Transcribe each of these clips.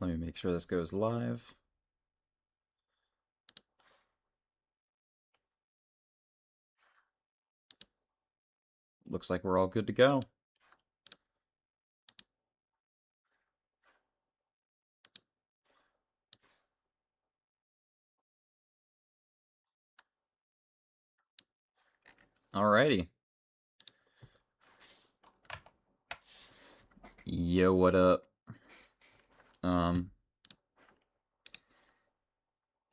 Let me make sure this goes live. Looks like we're all good to go. Alrighty. Yo, what up?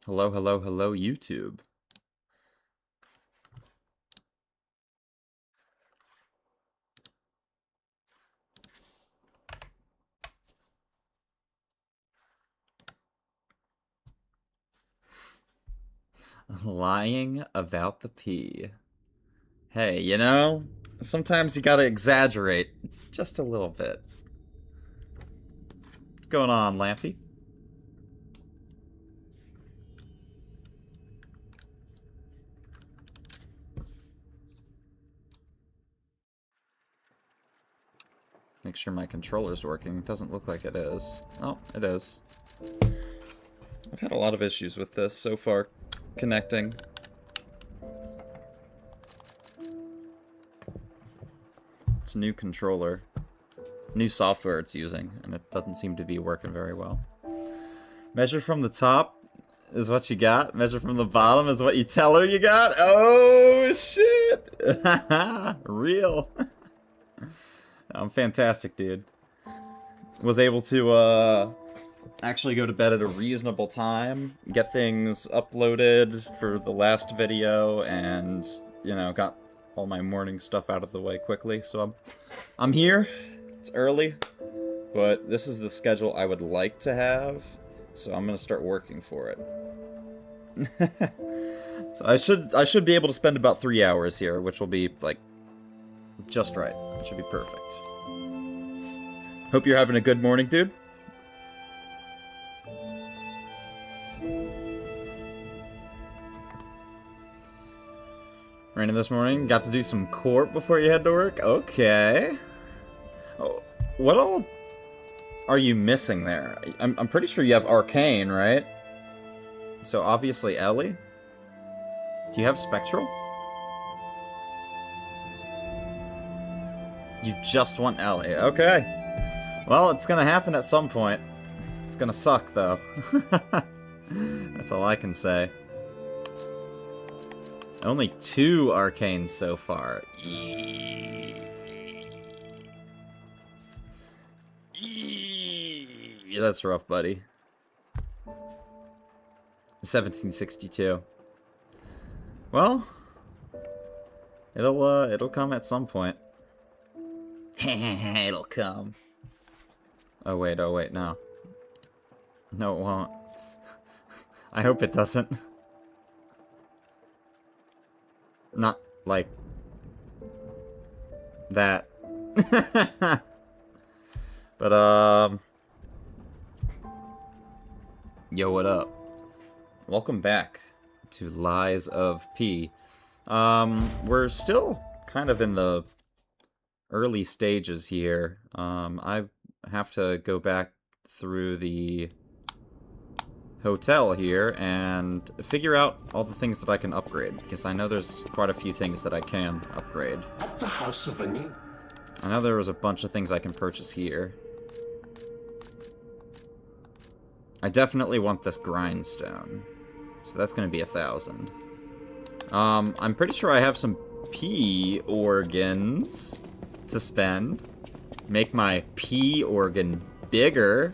Hello, hello, hello, YouTube. Lying about the pee. Hey, you know, sometimes you gotta exaggerate just a little bit. What's going on, Lampy? Make sure my controller's working. Doesn't look like it is. Oh, it is. I've had a lot of issues with this so far, connecting. It's a new controller. New software it's using, and it doesn't seem to be working very well. Measure from the top is what you got. Measure from the bottom is what you tell her you got. Oh, shit! Real. I'm fantastic, dude. Was able to, actually go to bed at a reasonable time, get things uploaded for the last video, and, you know, got all my morning stuff out of the way quickly, so I'm here. It's early, but this is the schedule I would like to have, so I'm gonna start working for it. So I should be able to spend about 3 hours here, which will be, like, just right. It should be perfect. Hope you're having a good morning, dude. Raining this morning. Got to do some corp before you head to work? Okay. Oh, what all are you missing there? I'm pretty sure you have Arcane, right? So obviously Ellie? Do you have Spectral? You just want Ellie. Okay. Well, it's gonna happen at some point. It's gonna suck, though. That's all I can say. Only 2 Arcanes so far. That's rough, buddy. 1762. Well, it'll come at some point. It'll come. Oh wait, no. No, it won't. I hope it doesn't. Not like that. But yo, what up? Welcome back to Lies of P. We're still kind of in the early stages here. I have to go back through the hotel here and figure out all the things that I can upgrade, because I know there's quite a few things that I can upgrade. At the House of Ani. I know there was a bunch of things I can purchase here. I definitely want this grindstone, so that's going to be 1,000. I'm pretty sure I have some P organs to spend. Make my P organ bigger.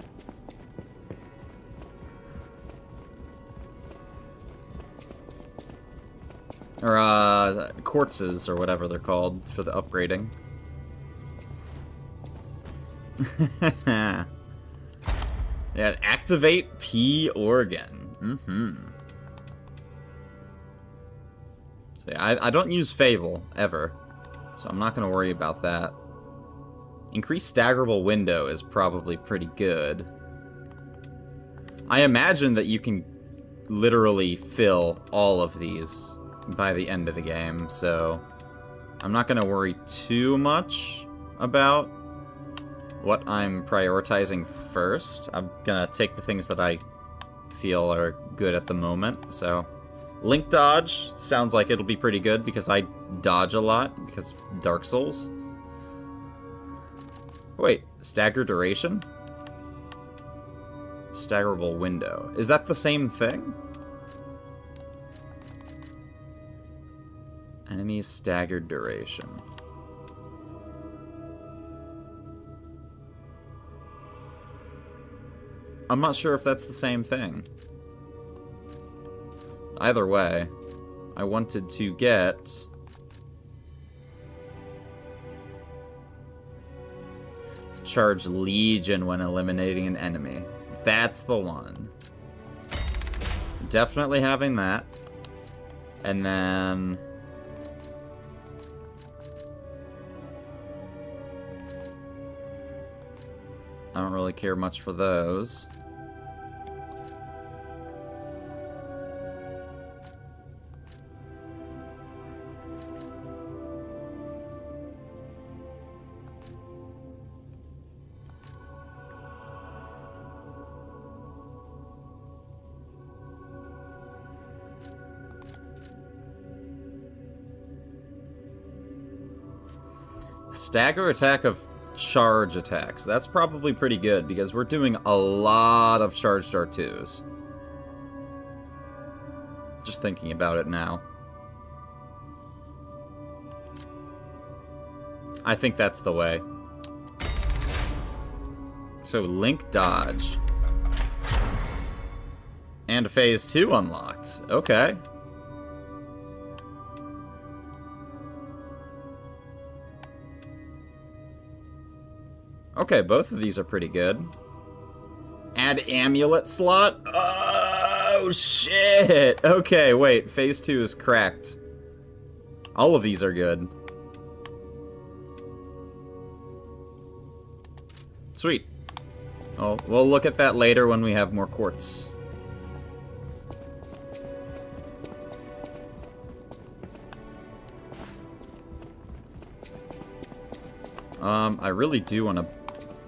Or, quartzes, or whatever they're called, for the upgrading. Yeah, activate P organ. So yeah, I don't use Fable, ever. So I'm not going to worry about that. Increased staggerable window is probably pretty good. I imagine that you can literally fill all of these by the end of the game, so I'm not going to worry too much about what I'm prioritizing first. I'm gonna take the things that I feel are good at the moment, so... Link dodge sounds like it'll be pretty good because I dodge a lot because of Dark Souls. Wait, stagger duration? Staggerable window. Is that the same thing? Enemies staggered duration. I'm not sure if that's the same thing. Either way, I wanted to get... Charge Legion when eliminating an enemy. That's the one. Definitely having that. And then... I don't really care much for those. Stagger attack of charge attacks. That's probably pretty good because we're doing a lot of charged R2s. Just thinking about it now. I think that's the way. So Link dodge. And phase 2 unlocked. Okay. Okay, both of these are pretty good. Add amulet slot? Oh, shit! Okay, wait. Phase 2 is cracked. All of these are good. Sweet. Oh, we'll look at that later when we have more quartz. I really do want to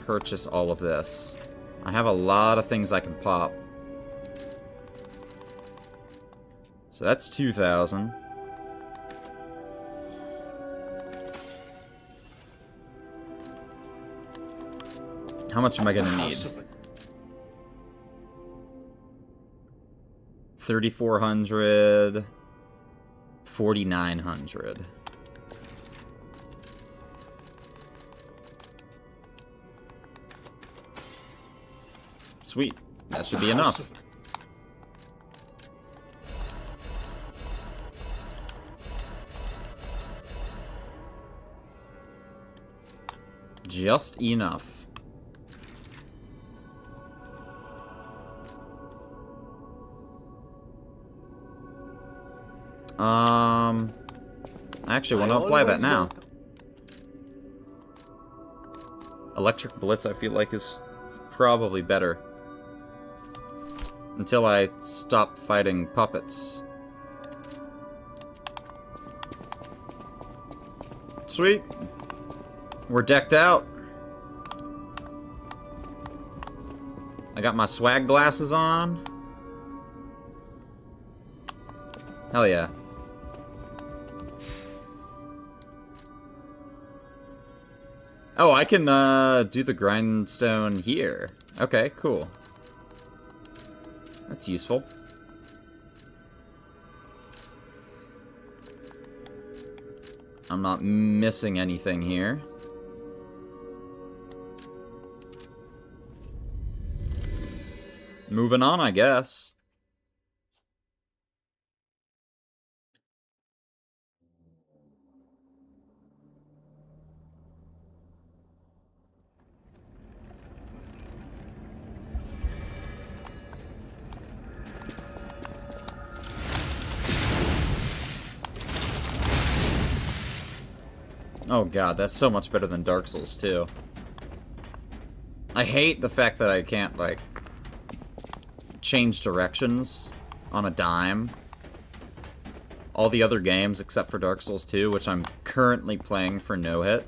purchase all of this. I have a lot of things I can pop. So that's 2,000. How much am I gonna need? 3,400. 4,900. Sweet. That should be enough. Just enough. Actually, I want to apply that now. Electric Blitz, I feel like, is probably better. Until I stop fighting puppets. Sweet. We're decked out. I got my swag glasses on. Hell yeah. Oh, I can do the grindstone here. Okay, cool. That's useful. I'm not missing anything here. Moving on, I guess. Oh god, that's so much better than Dark Souls 2. I hate the fact that I can't, like, change directions on a dime. All the other games, except for Dark Souls 2, which I'm currently playing for no hit.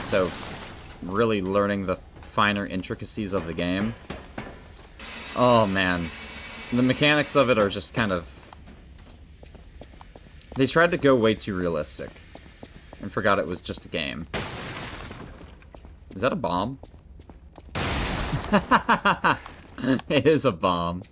So, really learning the finer intricacies of the game. Oh man. The mechanics of it are just kind of... They tried to go way too realistic. And forgot it was just a game. Is that a bomb? It is a bomb.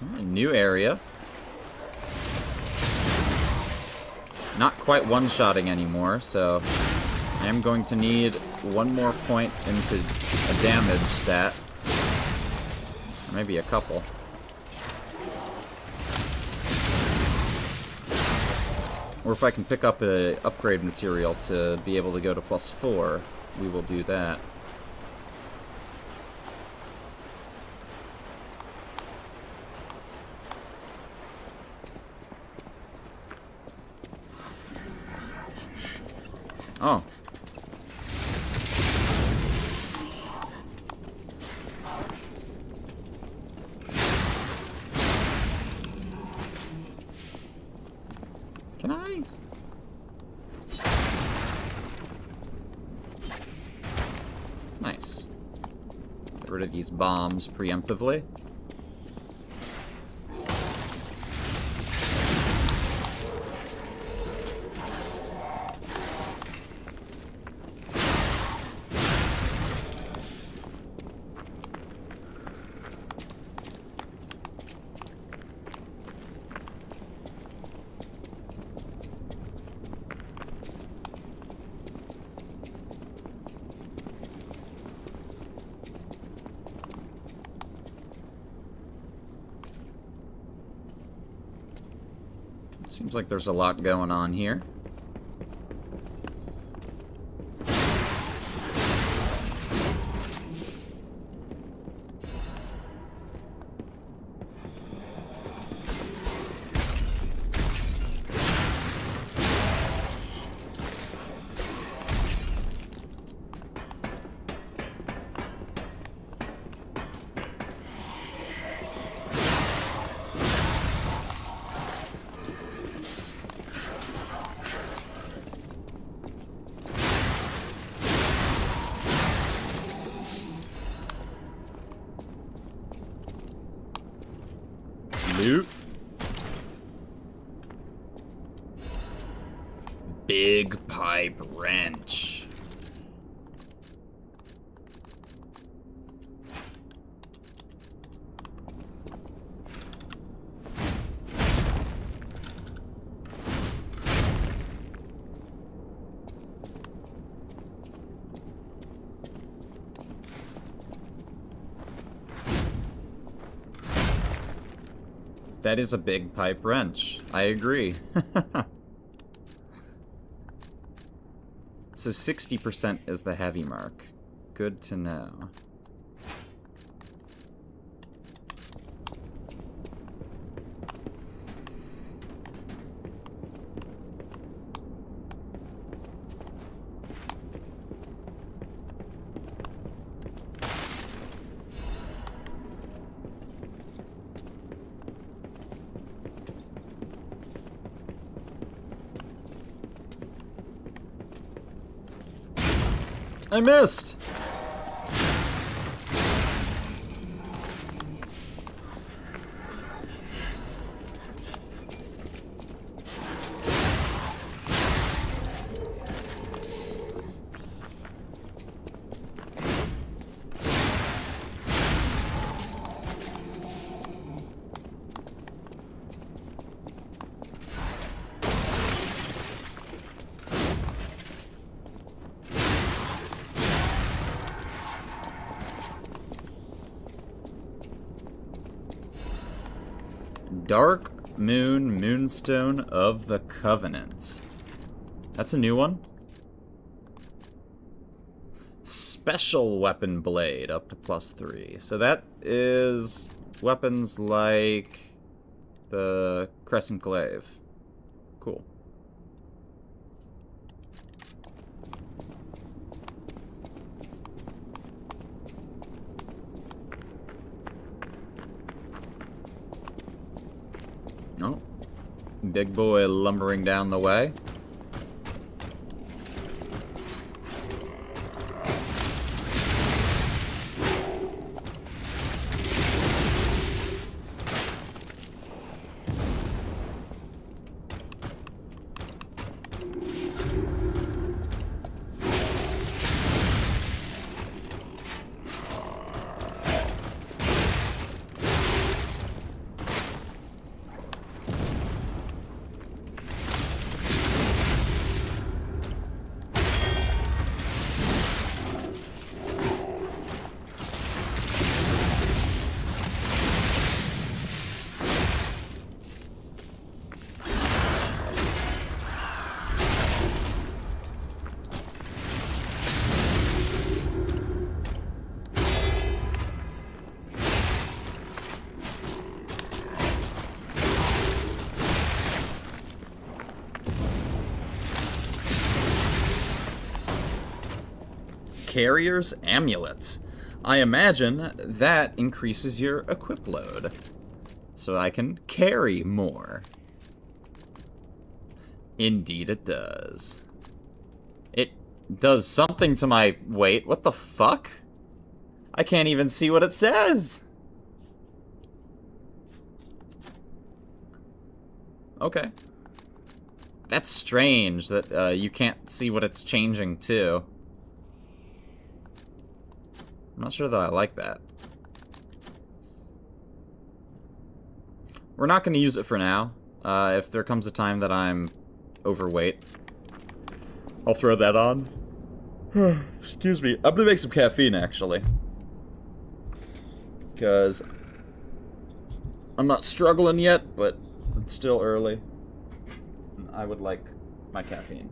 Alright, new area. Not quite one-shotting anymore, so I am going to need one more point into a damage stat. Or maybe a couple. Or if I can pick up a upgrade material to be able to go to +4, we will do that. Oh. Can I? Nice. Get rid of these bombs preemptively. Seems like there's a lot going on here. Loot. Big pipe wrench. That is a big pipe wrench. I agree. So 60% is the heavy mark. Good to know. I missed! Dark Moon Moonstone of the Covenant. That's a new one. Special Weapon Blade, up to +3. So that is weapons like the Crescent Glaive. Cool. Big boy lumbering down the way. Carrier's Amulet. I imagine that increases your equip load, so I can carry more. Indeed it does. It does something to my weight. What the fuck? I can't even see what it says. Okay. That's strange that you can't see what it's changing to. I'm not sure that I like that. We're not going to use it for now. If there comes a time that I'm overweight, I'll throw that on. Excuse me. I'm going to make some caffeine, actually. Because I'm not struggling yet, but it's still early. I would like my caffeine.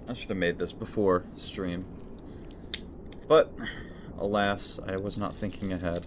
I should have made this before stream. But, alas, I was not thinking ahead.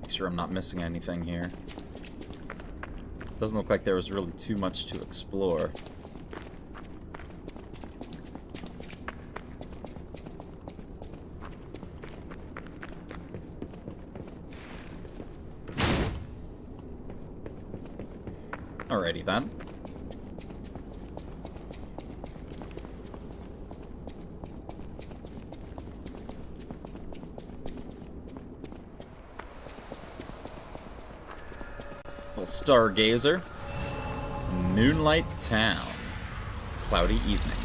Make sure I'm not missing anything here. Doesn't look like there was really too much to explore. Alrighty then. Stargazer. Moonlight Town. Cloudy evening.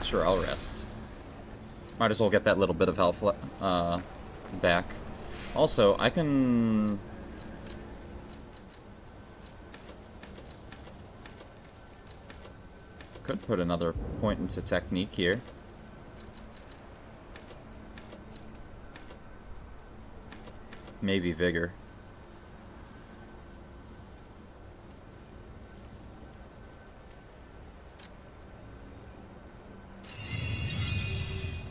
Sure, I'll rest. Might as well get that little bit of health back. Also, I can... Could put another point into technique here. Maybe vigor.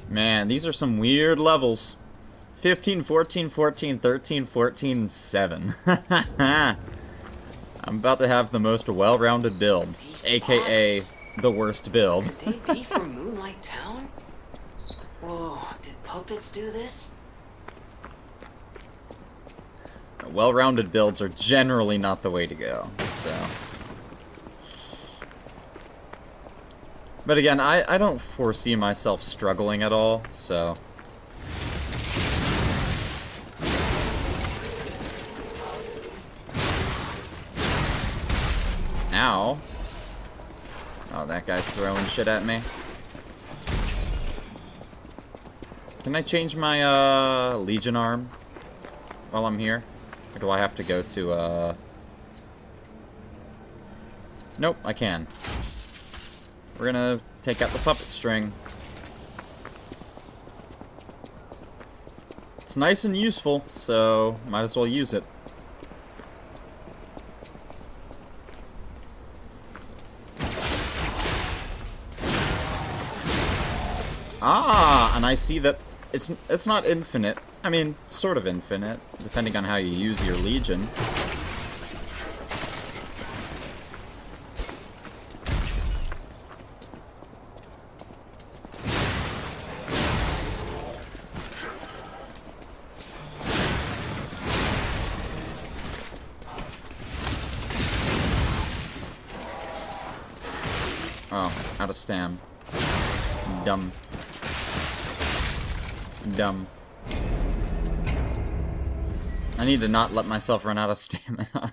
Man, these are some weird levels. 15, 14, 14, 13, 14, 7. I'm about to have the most well-rounded build, aka the worst build. Could they be from Moonlight Town? Whoa, did puppets do this? Well-rounded builds are generally not the way to go, so... But again, I don't foresee myself struggling at all, so... Ow. Oh, that guy's throwing shit at me. Can I change my, Legion arm while I'm here? Or do I have to go to, Nope, I can. We're gonna take out the puppet string. It's nice and useful, so might as well use it. Ah, and I see that it's not infinite. I mean, sort of infinite, depending on how you use your Legion. Oh, out of stam. Dumb. Dumb. I need to not let myself run out of stamina.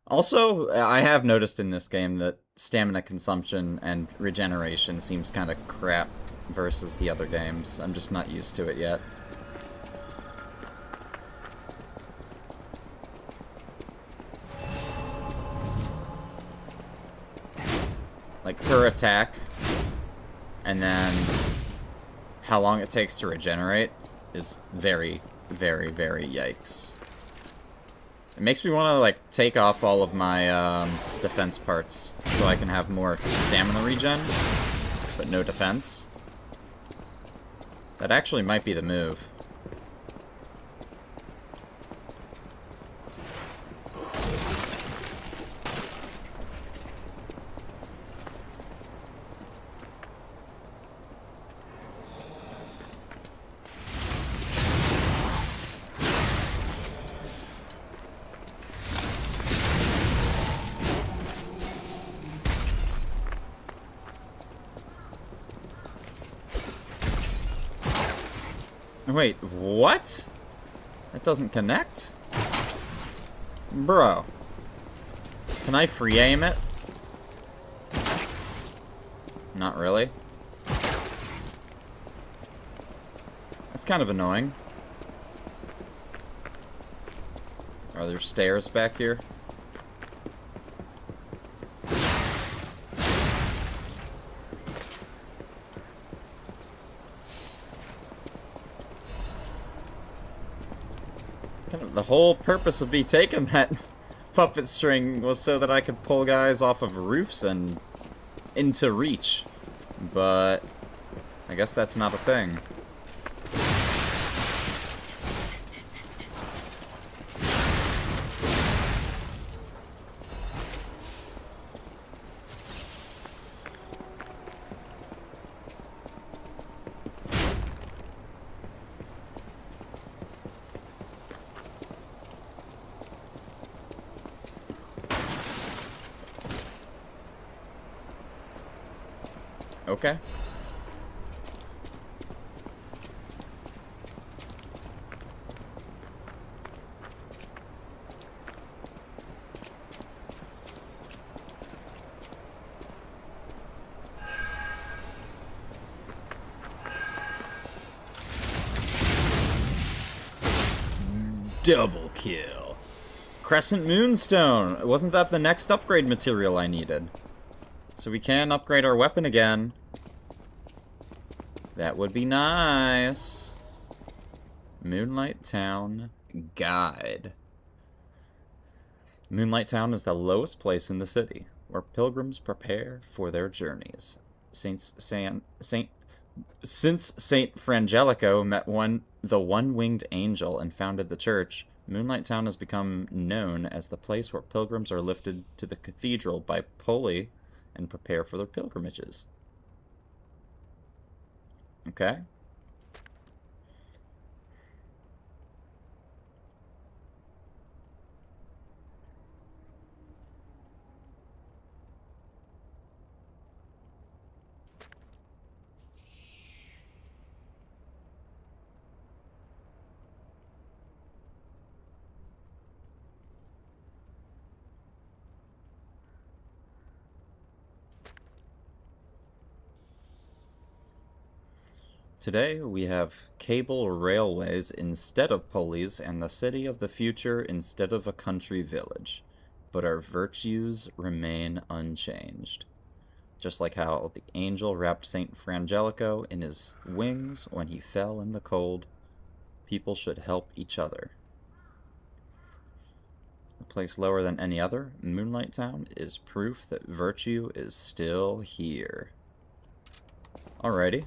Also, I have noticed in this game that stamina consumption and regeneration seems kind of crap versus the other games. I'm just not used to it yet. Like, per attack, and then how long it takes to regenerate is very, very, very yikes. It makes me want to, like, take off all of my defense parts so I can have more stamina regen, but no defense. That actually might be the move. Wait, what? That doesn't connect? Bro. Can I free aim it? Not really. That's kind of annoying. Are there stairs back here? The whole purpose of me taking that puppet string was so that I could pull guys off of roofs and into reach. But I guess that's not a thing. Okay. Double kill. Crescent Moonstone. Wasn't that the next upgrade material I needed? So we can upgrade our weapon again. That would be nice. Moonlight Town Guide. Moonlight Town is the lowest place in the city, where pilgrims prepare for their journeys. Since Saint Frangelico met the one-winged angel and founded the church, Moonlight Town has become known as the place where pilgrims are lifted to the cathedral by Poli and prepare for their pilgrimages. Okay. Today, we have cable railways instead of pulleys and the city of the future instead of a country village. But our virtues remain unchanged. Just like how the angel wrapped Saint Frangelico in his wings when he fell in the cold, people should help each other. A place lower than any other, Moonlight Town is proof that virtue is still here. Alrighty.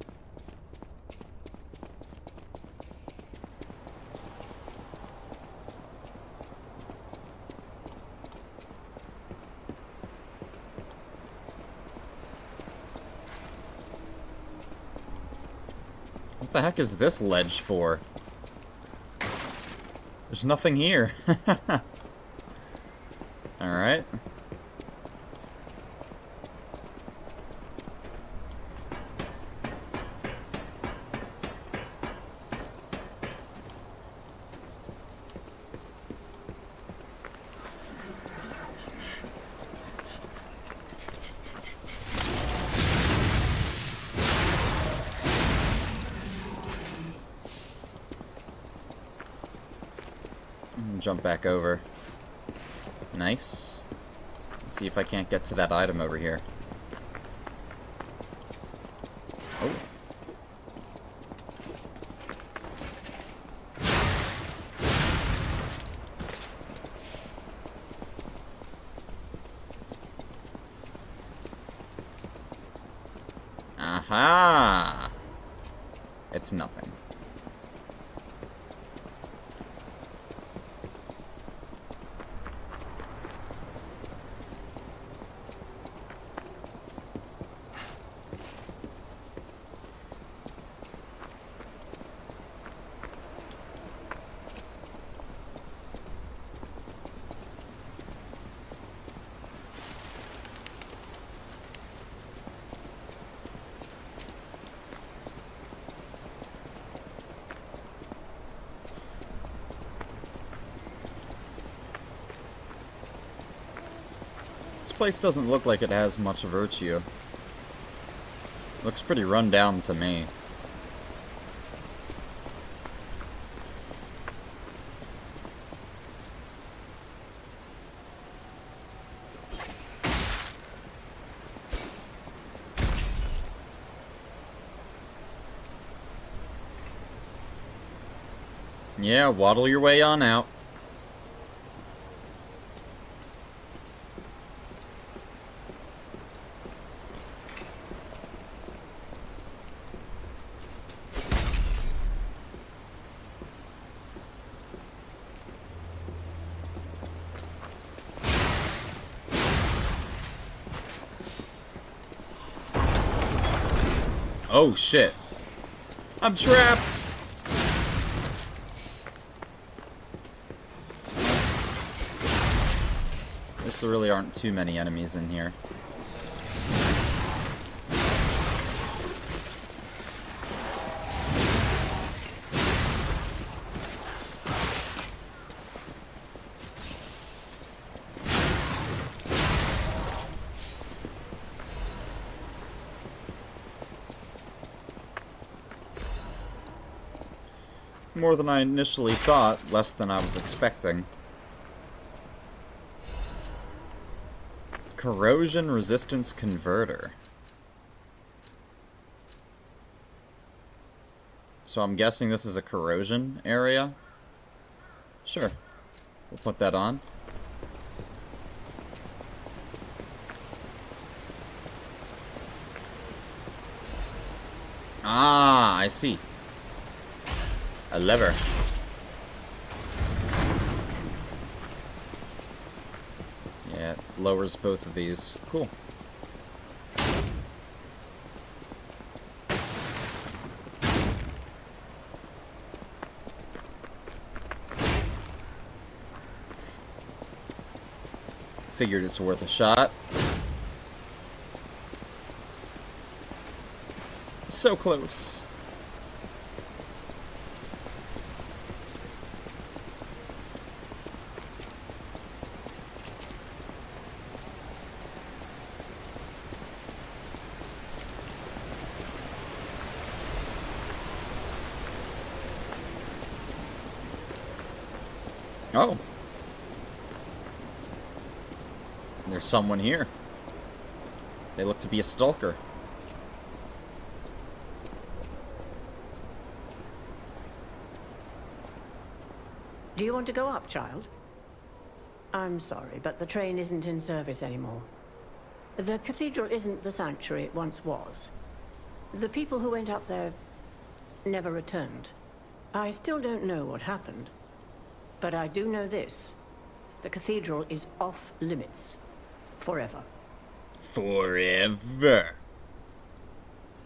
What the heck is this ledge for? There's nothing here. Alright. Jump back over. Nice. Let's see if I can't get to that item over here. Oh. Aha! It's nothing. This place doesn't look like it has much virtue. Looks pretty run down to me. Yeah, waddle your way on out. Oh shit. I'm trapped! Guess there really aren't too many enemies in here. more than I initially thought, less than I was expecting. Corrosion resistance converter. So I'm guessing this is a corrosion area? Sure. We'll put that on. Ah, I see. A lever. Yeah, it lowers both of these. Cool. Figured it's worth a shot. So close. Oh. There's someone here. They look to be a stalker. Do you want to go up, child? I'm sorry, but the train isn't in service anymore. The cathedral isn't the sanctuary it once was. The people who went up there never returned. I still don't know what happened, but I do know this. The cathedral is off limits. Forever. Forever.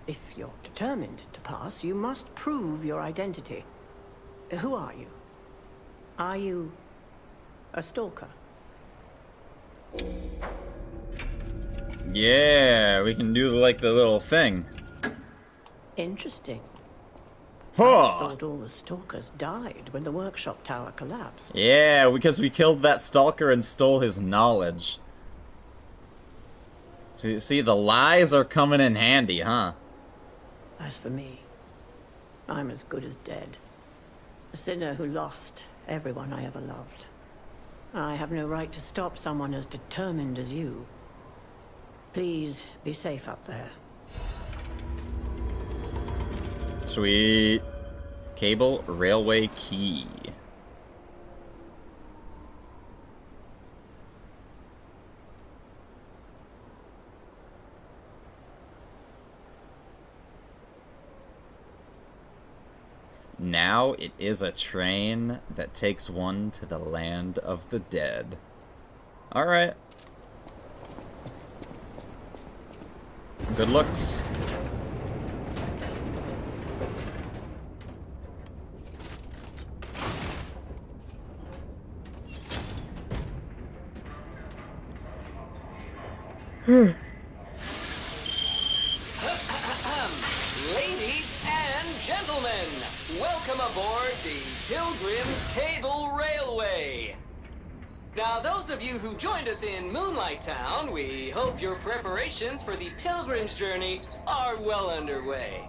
If you're determined to pass, you must prove your identity. Who are you? Are you a stalker? Yeah, we can do like the little thing. Interesting. Huh. I thought all the stalkers died when the workshop tower collapsed. Yeah, because we killed that stalker and stole his knowledge. So you see, the lies are coming in handy, huh? As for me, I'm as good as dead. A sinner who lost everyone I ever loved. I have no right to stop someone as determined as you. Please be safe up there. Sweet. Cable railway key. Now it is a train that takes one to the land of the dead. Alright. Good looks. Ladies and gentlemen, welcome aboard the Pilgrim's Cable Railway. Now, those of you who joined us in Moonlight Town, we hope your preparations for the Pilgrim's journey are well underway.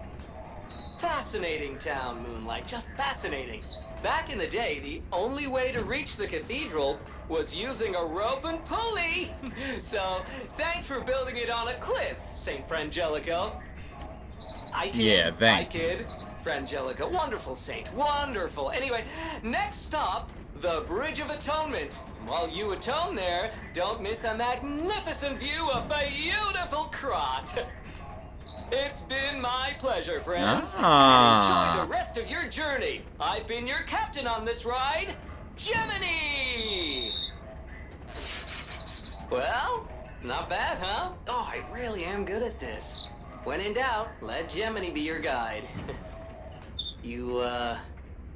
Fascinating town, Moonlight, just fascinating. Back in the day, the only way to reach the cathedral was using a rope and pulley. So, thanks for building it on a cliff, St. Frangelico. I kid. Yeah, thanks. I kid. Frangelico, wonderful saint, wonderful. Anyway, next stop, the Bridge of Atonement. While you atone there, don't miss a magnificent view of beautiful Krot. It's been my pleasure, friends. Ah. Enjoy the rest of your journey. I've been your captain on this ride, Gemini! Well, not bad, huh? Oh, I really am good at this. When in doubt, let Gemini be your guide. You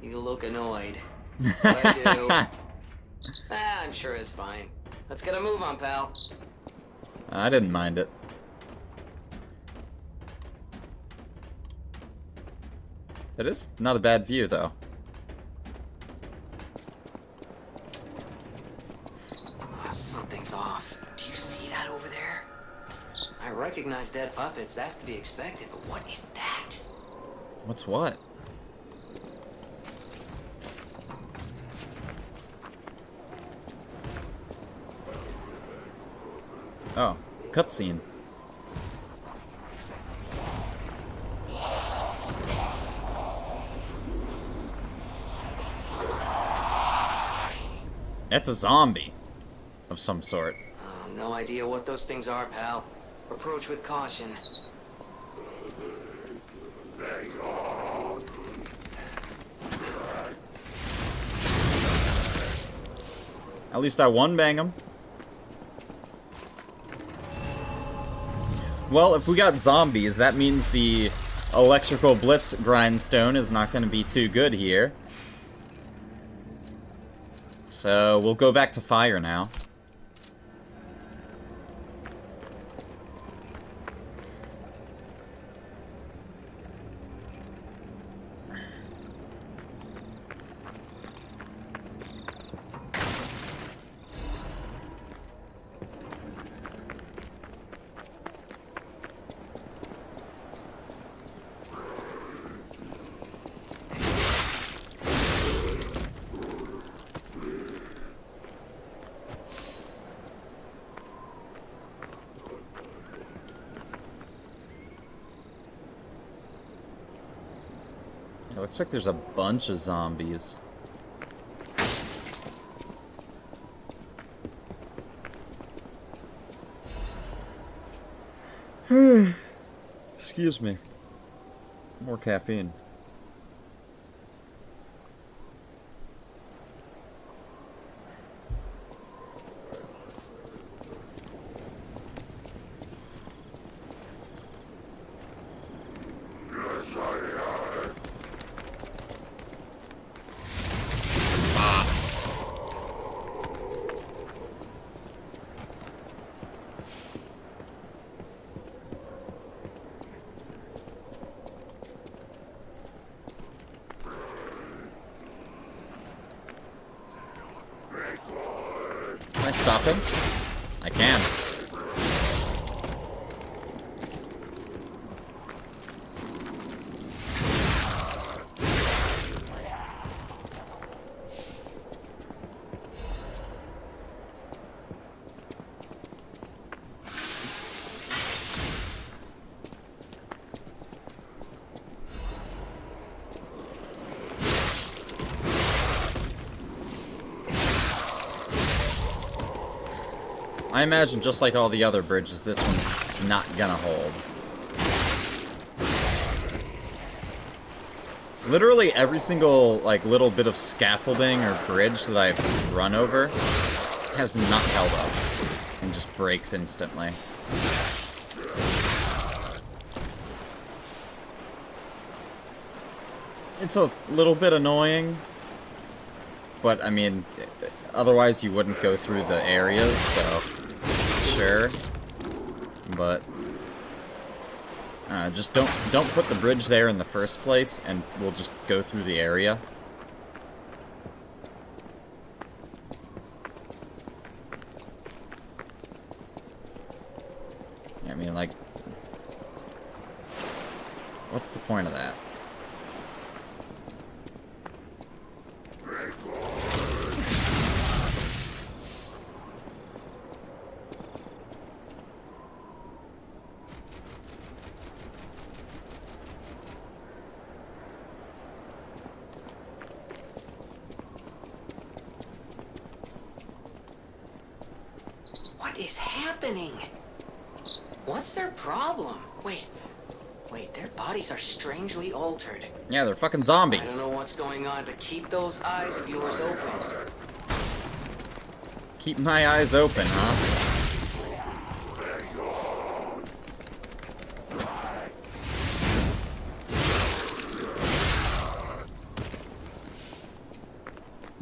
look annoyed. I do. I'm sure it's fine. Let's get a move on, pal. I didn't mind it. It is not a bad view, though. Oh, something's off. Do you see that over there? I recognize dead puppets. That's to be expected. But what is that? What's what? Oh, cutscene. That's a zombie of some sort. No idea what those things are, pal. Approach with caution. At least I one bang him. Well, if we got zombies, that means the electrical blitz grindstone is not going to be too good here. So we'll go back to fire now. It looks like there's a bunch of zombies. Excuse me. More caffeine. Can I stop him? I can. I imagine, just like all the other bridges, this one's not gonna hold. Literally every single, like, little bit of scaffolding or bridge that I've run over has not held up and just breaks instantly. It's a little bit annoying, but, I mean, otherwise you wouldn't go through the areas, so sure. But just don't put the bridge there in the first place, and we'll just go through the area. I mean, like, what's the point of that? What is happening? What's their problem? Wait, their bodies are strangely altered. Yeah, they're fucking I zombies. don't know what's going on, but keep those eyes of yours open. Keep my eyes open, huh?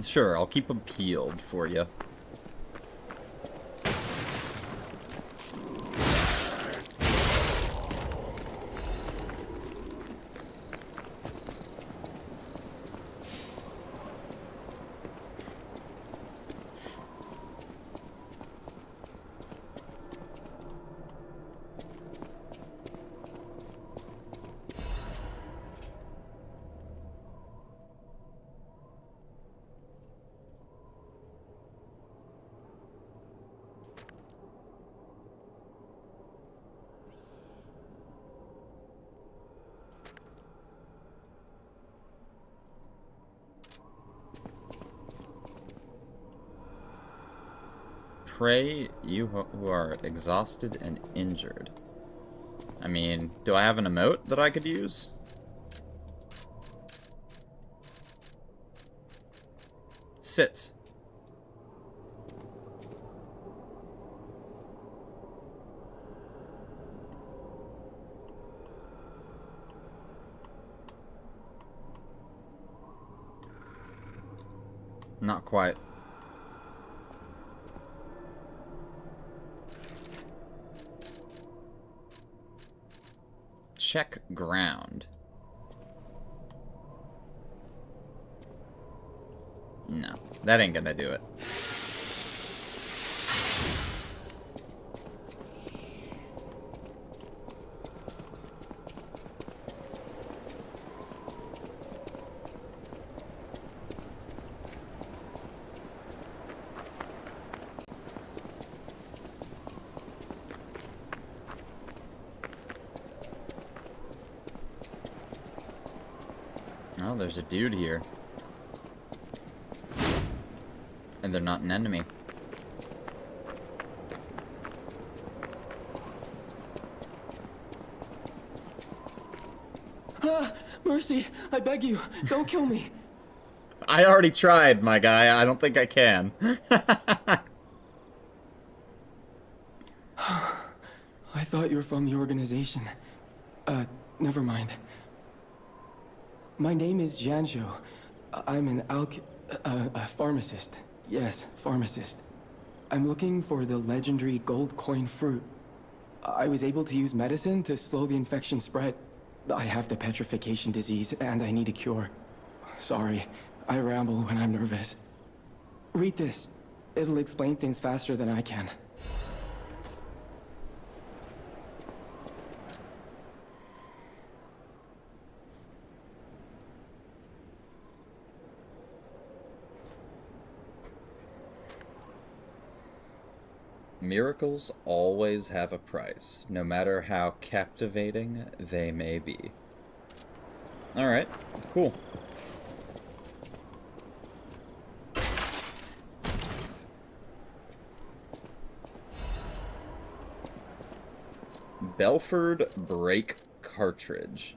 Sure, I'll keep them peeled for you. Pray you who are exhausted and injured. I mean, do I have an emote that I could use? Sit. Not quite. Check ground. No, that ain't gonna do it. Oh, there's a dude here. And they're not an enemy. Mercy, I beg you, don't kill me. I already tried, my guy. I don't think I can. I thought you were from the organization. Never mind. My name is Janjo. I'm an a pharmacist. Yes, pharmacist. I'm looking for the legendary gold coin fruit. I was able to use medicine to slow the infection spread. I have the petrification disease, and I need a cure. Sorry, I ramble when I'm nervous. Read this. It'll explain things faster than I can. Miracles always have a price, no matter how captivating they may be. Alright, cool. Belford Brake Cartridge.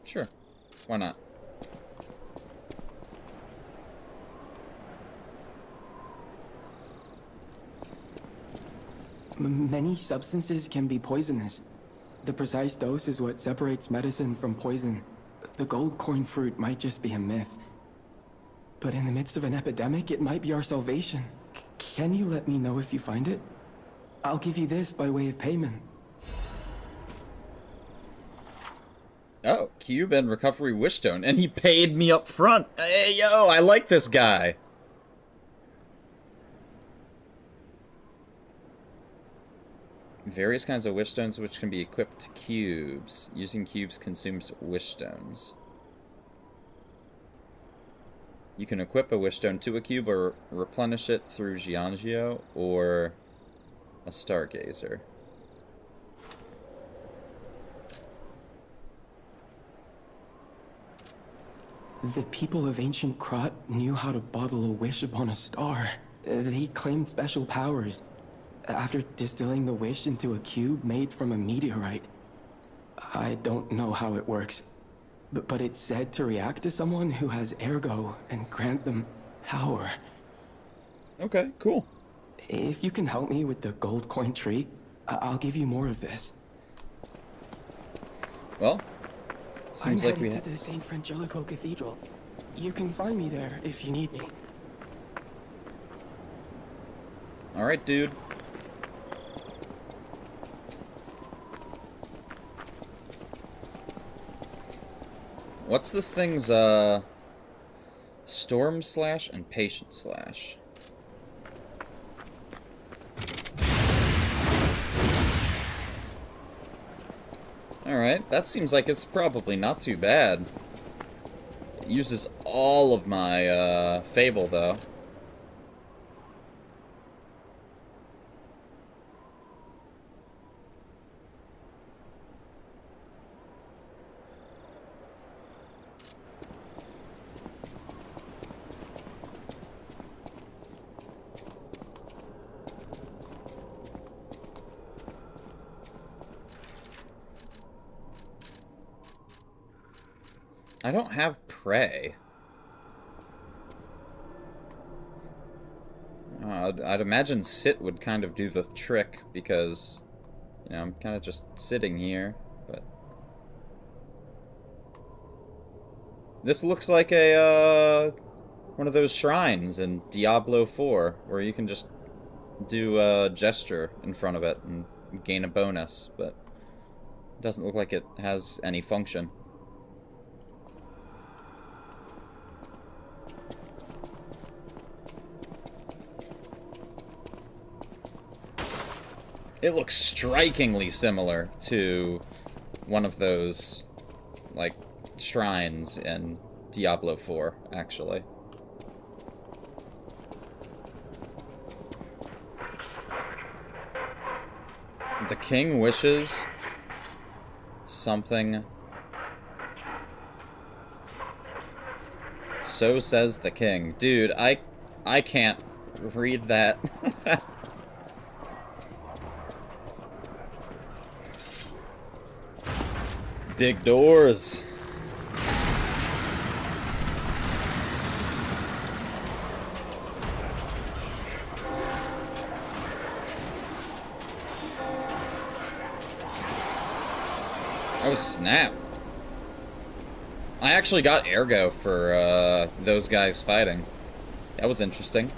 Sure. Why not? Many substances can be poisonous. The precise dose is what separates medicine from poison. The gold coin fruit might just be a myth. But in the midst of an epidemic, it might be our salvation. Can you let me know if you find it? I'll give you this by way of payment. Oh, cube and recovery wishstone, and he paid me up front. Hey, yo, I like this guy. Various kinds of wishstones which can be equipped to cubes. Using cubes consumes wishstones. You can equip a wishstone to a cube or replenish it through Giangio or a stargazer. The people of ancient Krat knew how to bottle a wish upon a star. They claimed special powers after distilling the wish into a cube made from a meteorite. I don't know how it works, but it's said to react to someone who has ergo and grant them power. Okay, cool. If you can help me with the gold coin tree, I'll give you more of this. Well, seems I'm like we headed to the St. Frangelico Cathedral. You can find me there if you need me. Alright, dude. What's this thing's, Storm Slash and Patient Slash? Alright, that seems like it's probably not too bad. uses all of my Fable, though. I don't have prey. I'd imagine sit would kind of do the trick because, you know, I'm kind of just sitting here, but... This looks like a, one of those shrines in Diablo 4, where you can just do a gesture in front of it and gain a bonus, but it doesn't look like it has any function. It looks strikingly similar to one of those, like, shrines in Diablo 4, actually. The king wishes something. So says the king. Dude, I can't read that. Big doors. Oh, snap. I actually got Ergo for those guys fighting. That was interesting.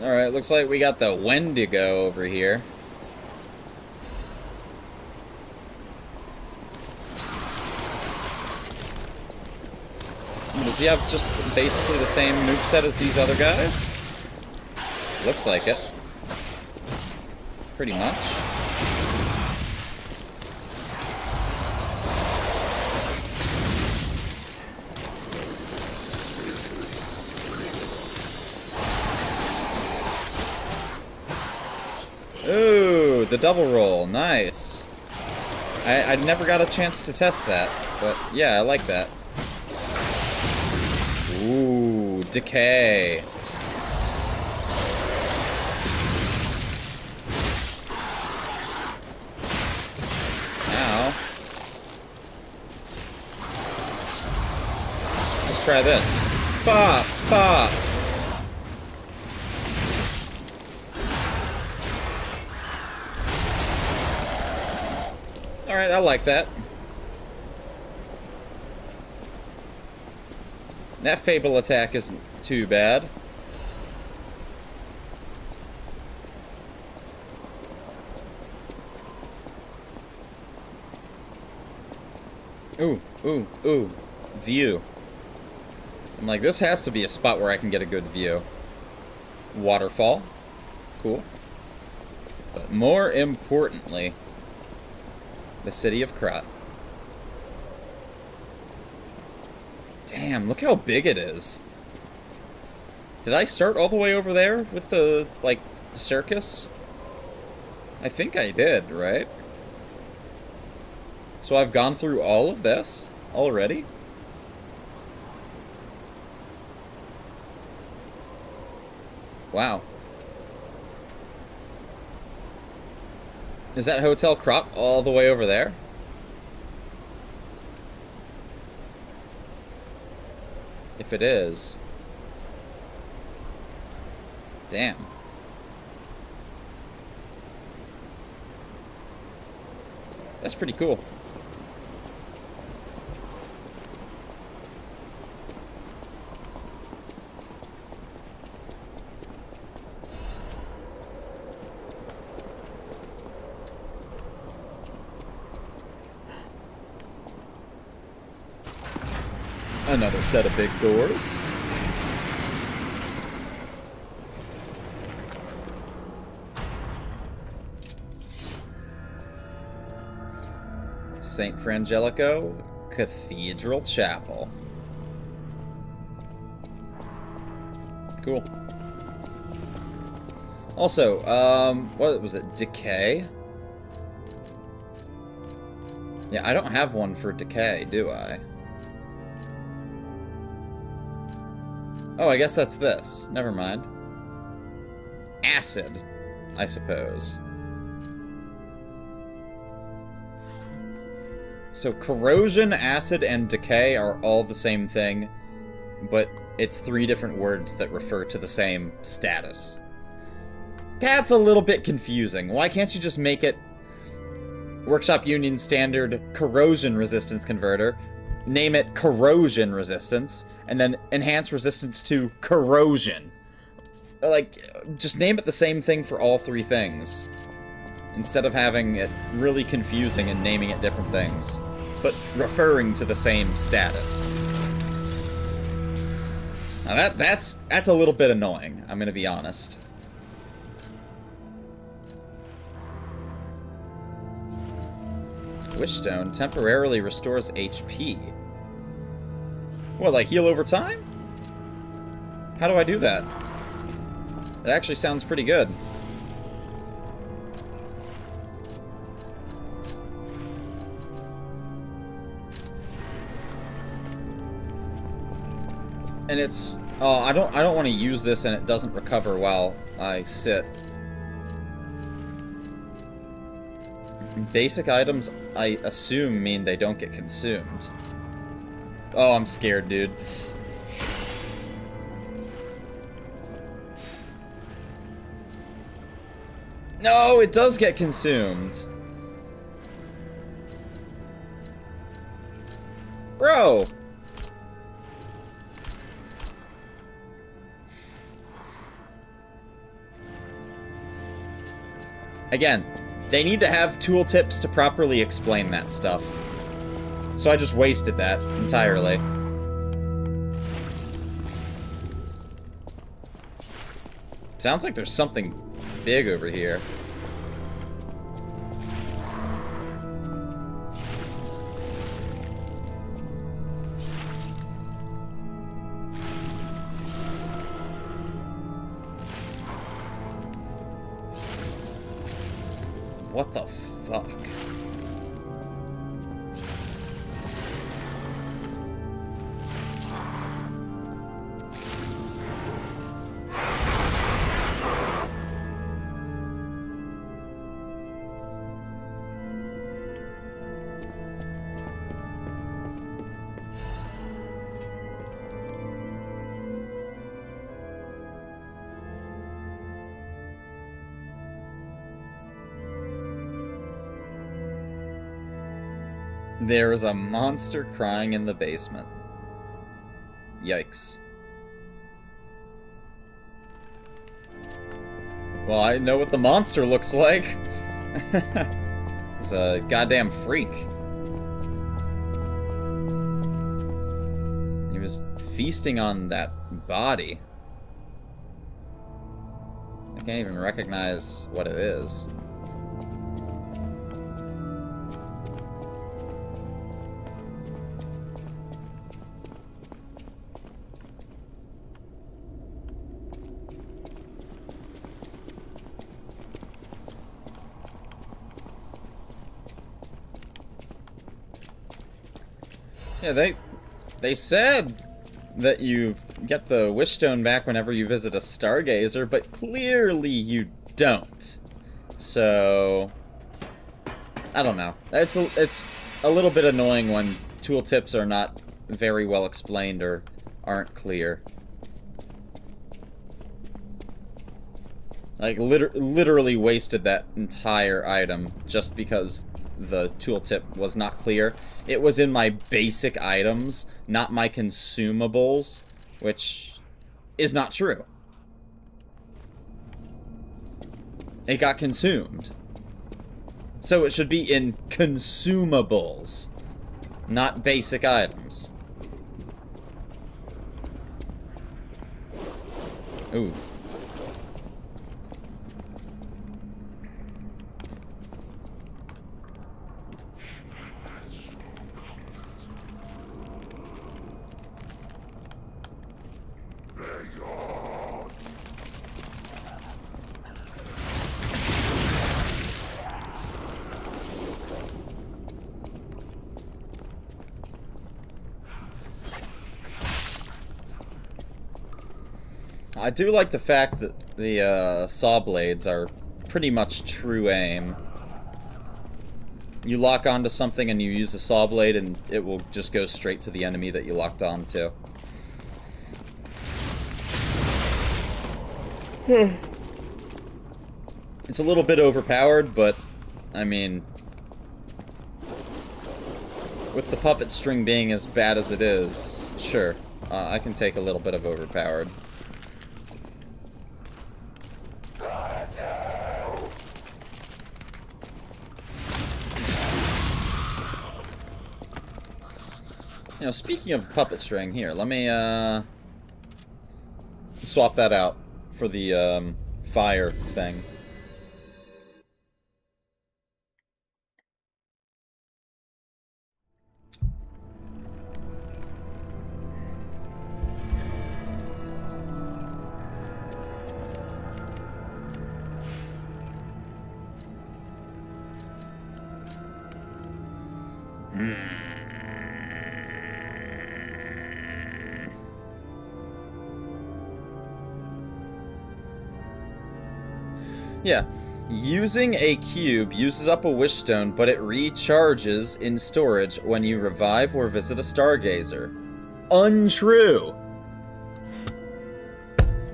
Alright, looks like we got the Wendigo over here. Does he have just basically the same moveset as these other guys? Looks like it. Pretty much. Ooh, the double roll. Nice. I never got a chance to test that, but yeah, I like that. Ooh, decay. Now, let's try this. Pop, pop. Alright, I like that. That Fable attack isn't too bad. Ooh, ooh, ooh. View. I'm like, this has to be a spot where I can get a good view. Waterfall. Cool. But more importantly, the city of Krat. Damn, look how big it is. Did I start all the way over there with the, like, circus? I think I did, right? So I've gone through all of this already? Wow. Is that Hotel Krat all the way over there? if it is. Damn. That's pretty cool. Another set of big doors. St. Frangelico Cathedral Chapel. Cool. Also, what was it? Decay? Yeah, I don't have one for decay, do I? Oh, I guess that's this. Never mind. Acid, I suppose. So corrosion, acid, and decay are all the same thing, but it's 3 different words that refer to the same status. That's a little bit confusing. Why can't you just make it Workshop Union Standard Corrosion Resistance Converter, name it Corrosion Resistance, and then enhance resistance to corrosion? Like, just name it the same thing for all 3 things, instead of having it really confusing and naming it different things, but referring to the same status. Now that's a little bit annoying, I'm gonna be honest. Wishstone temporarily restores HP. What, like heal over time? How do I do that? It actually sounds pretty good. And it's I don't want to use this and it doesn't recover while I sit. Basic items, I assume, mean they don't get consumed. Oh, I'm scared, dude. No, it does get consumed. Bro! Again, they need to have tooltips to properly explain that stuff. So I just wasted that entirely. Sounds like there's something big over here. What the fuck? There is a monster crying in the basement. Yikes. Well, I know what the monster looks like. It's a goddamn freak. He was feasting on that body. I can't even recognize what it is. Yeah, they said that you get the Wishstone back whenever you visit a Stargazer, but clearly you don't. So I don't know. It's a little bit annoying when tooltips are not very well explained or aren't clear. Like, literally wasted that entire item just because the tooltip was not clear. It was in my basic items, not my consumables, which is not true. It got consumed. So it should be in consumables, not basic items. Ooh. I do like the fact that the saw blades are pretty much true aim. You lock onto something and you use a saw blade and it will just go straight to the enemy that you locked onto. It's a little bit overpowered, but, I mean, with the puppet string being as bad as it is, sure, I can take a little bit of overpowered. You know, speaking of puppet string, here, let me, swap that out for the, fire thing. Yeah, using a cube uses up a wish stone, but it recharges in storage when you revive or visit a stargazer. Untrue!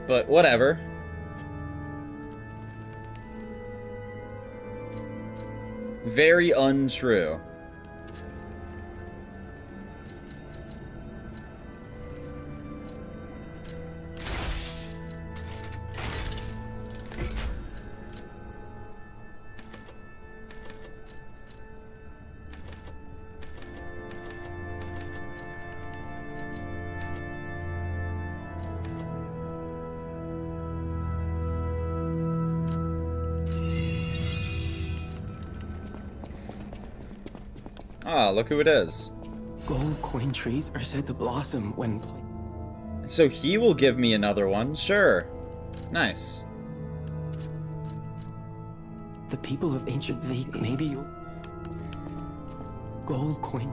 But whatever. Very untrue. Ah, look who it is. Gold coin trees are said to blossom when planted. So he will give me another one, sure. Nice. The people of ancient maybe you'll... Gold coin...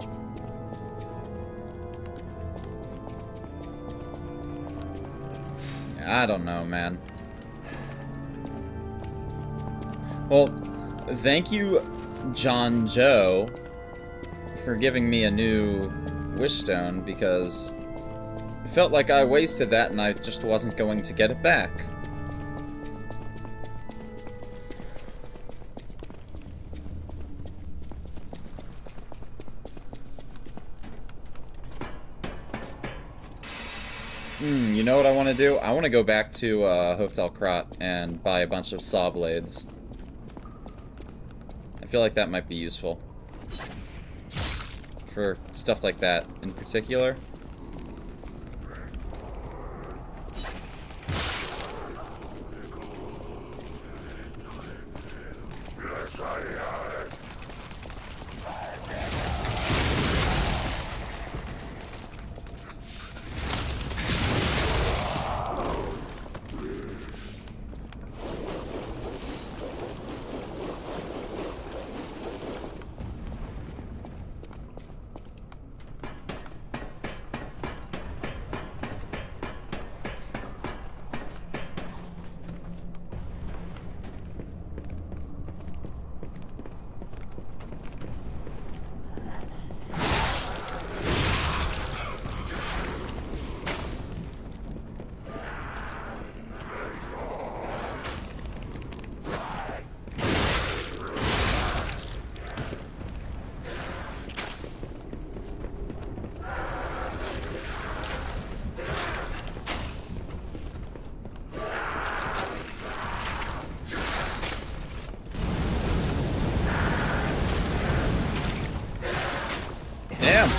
I don't know, man. Well, thank you, John Joe, for giving me a new wish stone, because it felt like I wasted that and I just wasn't going to get it back. You know what I want to do? I want to go back to Hotel Krat and buy a bunch of saw blades. I feel like that might be useful. For stuff like that in particular.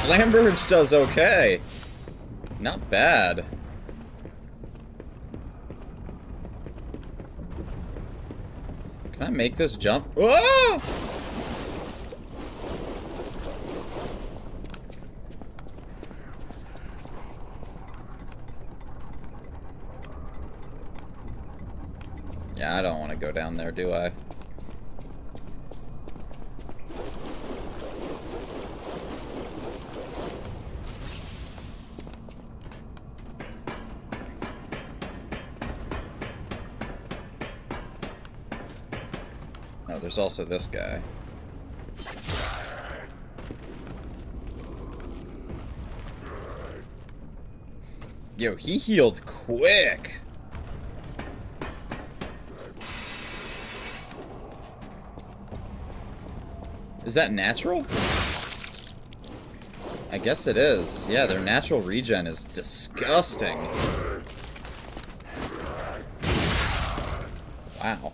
Flamberge does okay. Not bad. Can I make this jump? Whoa! Yeah, I don't want to go down there, do I? Oh, there's also this guy. Yo, he healed quick. Is that natural? I guess it is. Yeah, their natural regen is disgusting. Wow.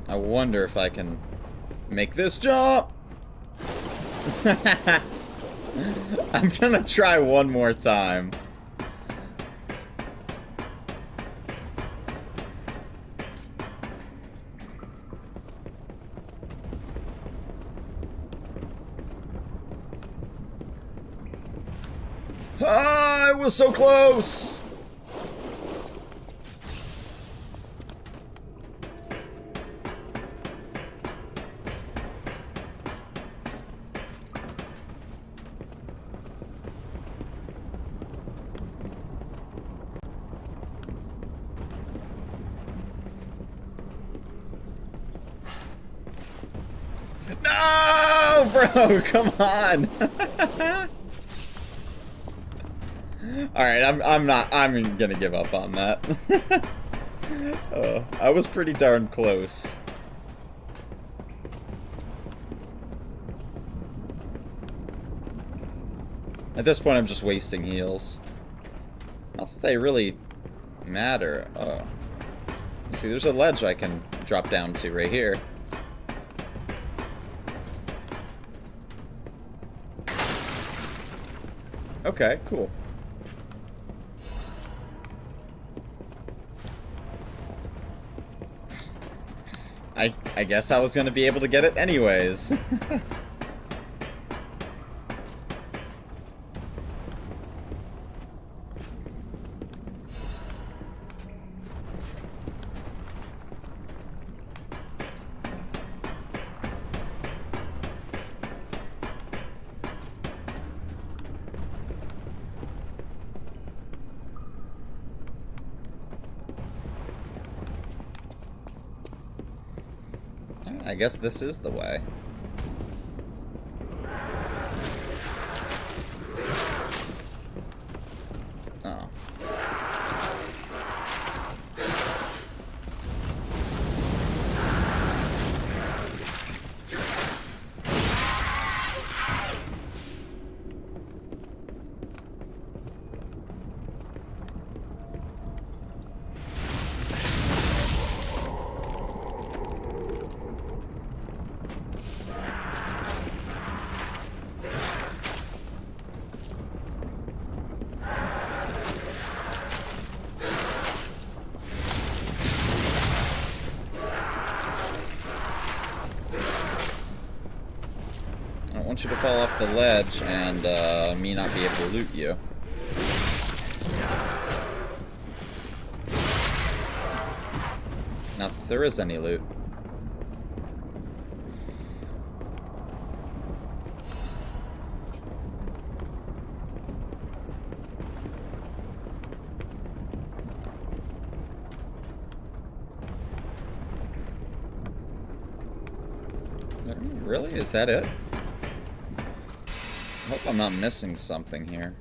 I wonder if I can make this jump. I'm gonna try one more time. Ah, I was so close. No, bro, come on. All right, I'm gonna give up on that. I was pretty darn close. At this point, I'm just wasting heals. Not that they really matter. Oh, you see, there's a ledge I can drop down to right here. Okay, cool. I guess I was gonna be able to get it anyways. I guess this is the way. Oh. I don't want you to fall off the ledge and me not be able to loot you. Not that there is any loot. Really? Is that it? I hope I'm not missing something here.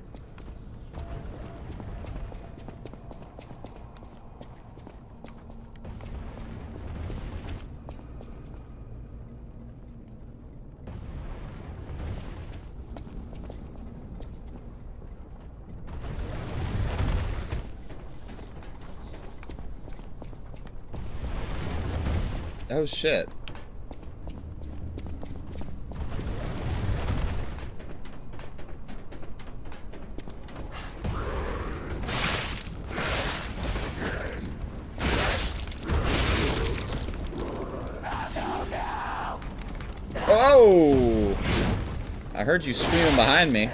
Oh shit. Oh! I heard you screaming behind me.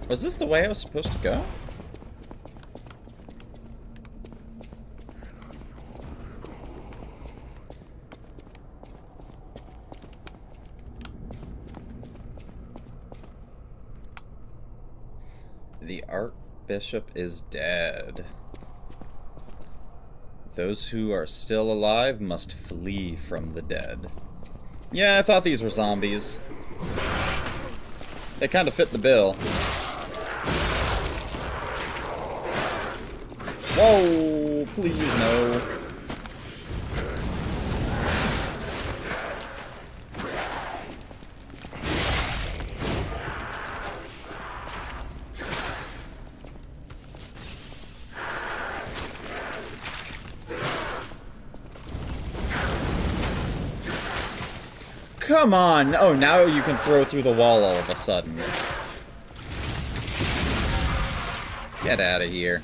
Was this the way I was supposed to go? The Archbishop is dead. Those who are still alive must flee from the dead. Yeah, I thought these were zombies. They kind of fit the bill. Whoa, please no. Come on! Oh, now you can throw through the wall all of a sudden. Get out of here.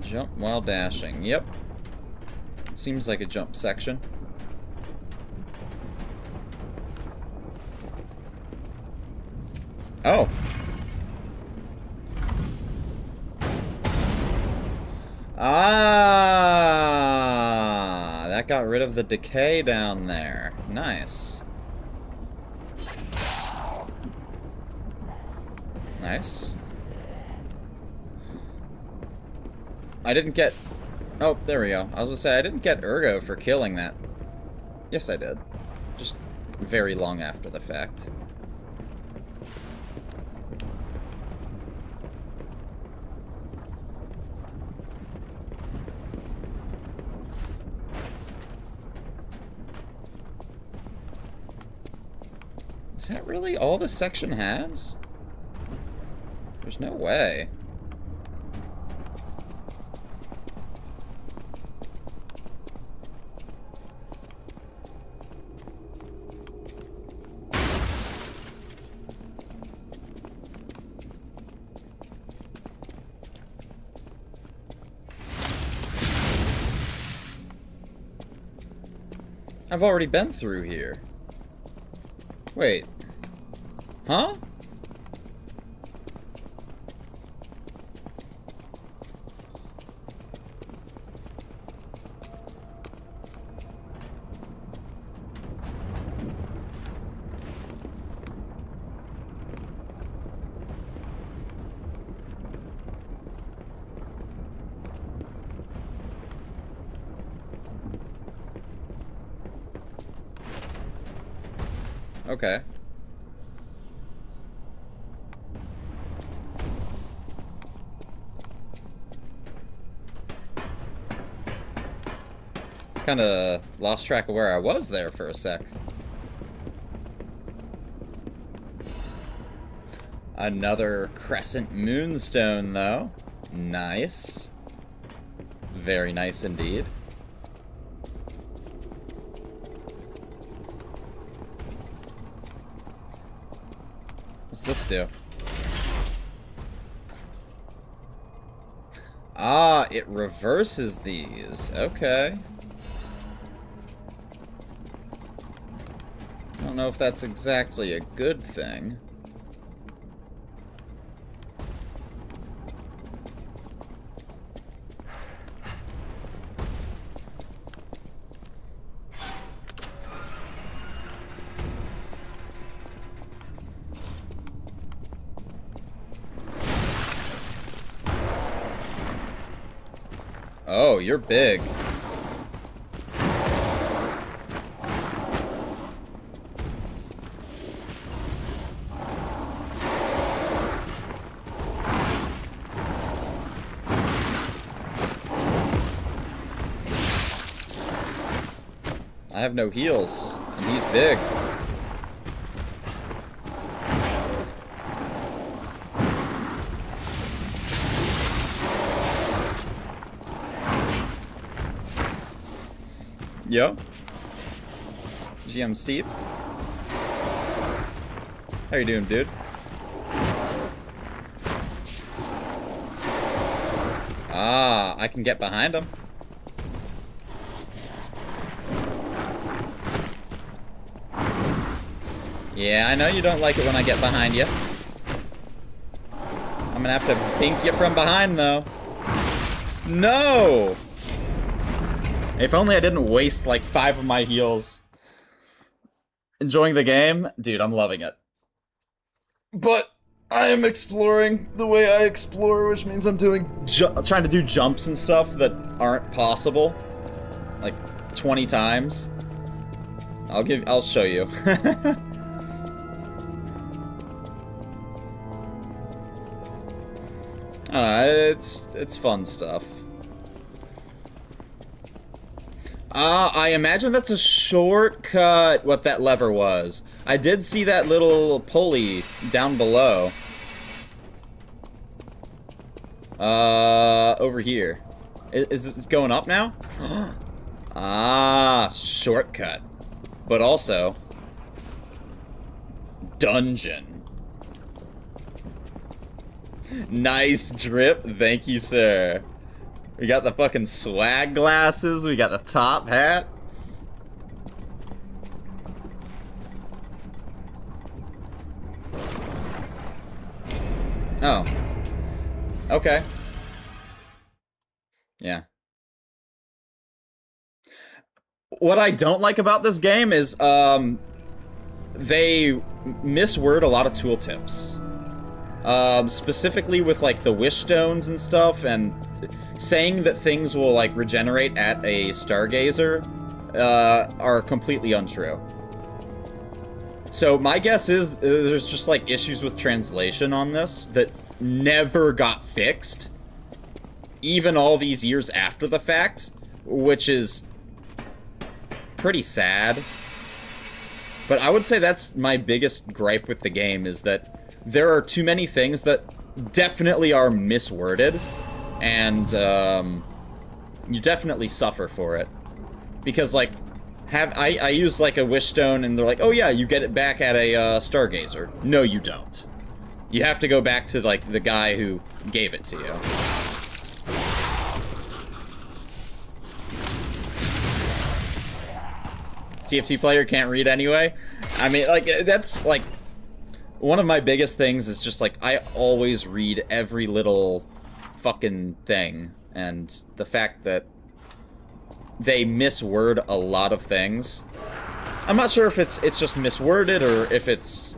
Jump while dashing. Yep. Seems like a jump section. Oh. Ah, that got rid of the decay down there. Nice. Nice. I didn't get... Oh, there we go. I was gonna say, I didn't get Ergo for killing that. Yes, I did. Just very long after the fact. Is that really all this section has? There's no way. I've already been through here. Wait. Huh? Okay. Kinda lost track of where I was there for a sec. Another crescent moonstone, though. Nice. Very nice indeed. What's this do? Ah, it reverses these. Okay. I don't know if that's exactly a good thing. Oh, you're big. I have no heals, and he's big. Yo. GM Steve. How you doing, dude? Ah, I can get behind him. Yeah, I know you don't like it when I get behind you. I'm gonna have to bink you from behind, though. No! If only I didn't waste like 5 of my heals. Enjoying the game? Dude, I'm loving it. But I am exploring the way I explore, which means I'm doing trying to do jumps and stuff that aren't possible. Like 20 times. I'll show you. It's fun stuff. I imagine that's a shortcut, what that lever was. I did see that little pulley down below. Over here. Is this going up now? Ah, shortcut. But also, dungeon. Nice drip, thank you, sir. We got the fucking swag glasses, we got the top hat. Oh. Okay. Yeah. What I don't like about this game is, they misword a lot of tooltips. Specifically with, like, the wish stones and stuff, and saying that things will, like, regenerate at a stargazer, are completely untrue. So my guess is there's just, like, issues with translation on this that never got fixed, even all these years after the fact, which is pretty sad. But I would say that's my biggest gripe with the game, is that there are too many things that definitely are misworded, and you definitely suffer for it. Because, like, I use, like, a wish stone, and they're like, oh yeah, you get it back at a stargazer. No, you don't. You have to go back to, like, the guy who gave it to you. TFT player can't read anyway? I mean, like, that's, like, one of my biggest things is just, like, I always read every little fucking thing, and the fact that they misword a lot of things. I'm not sure if it's just misworded, or if it's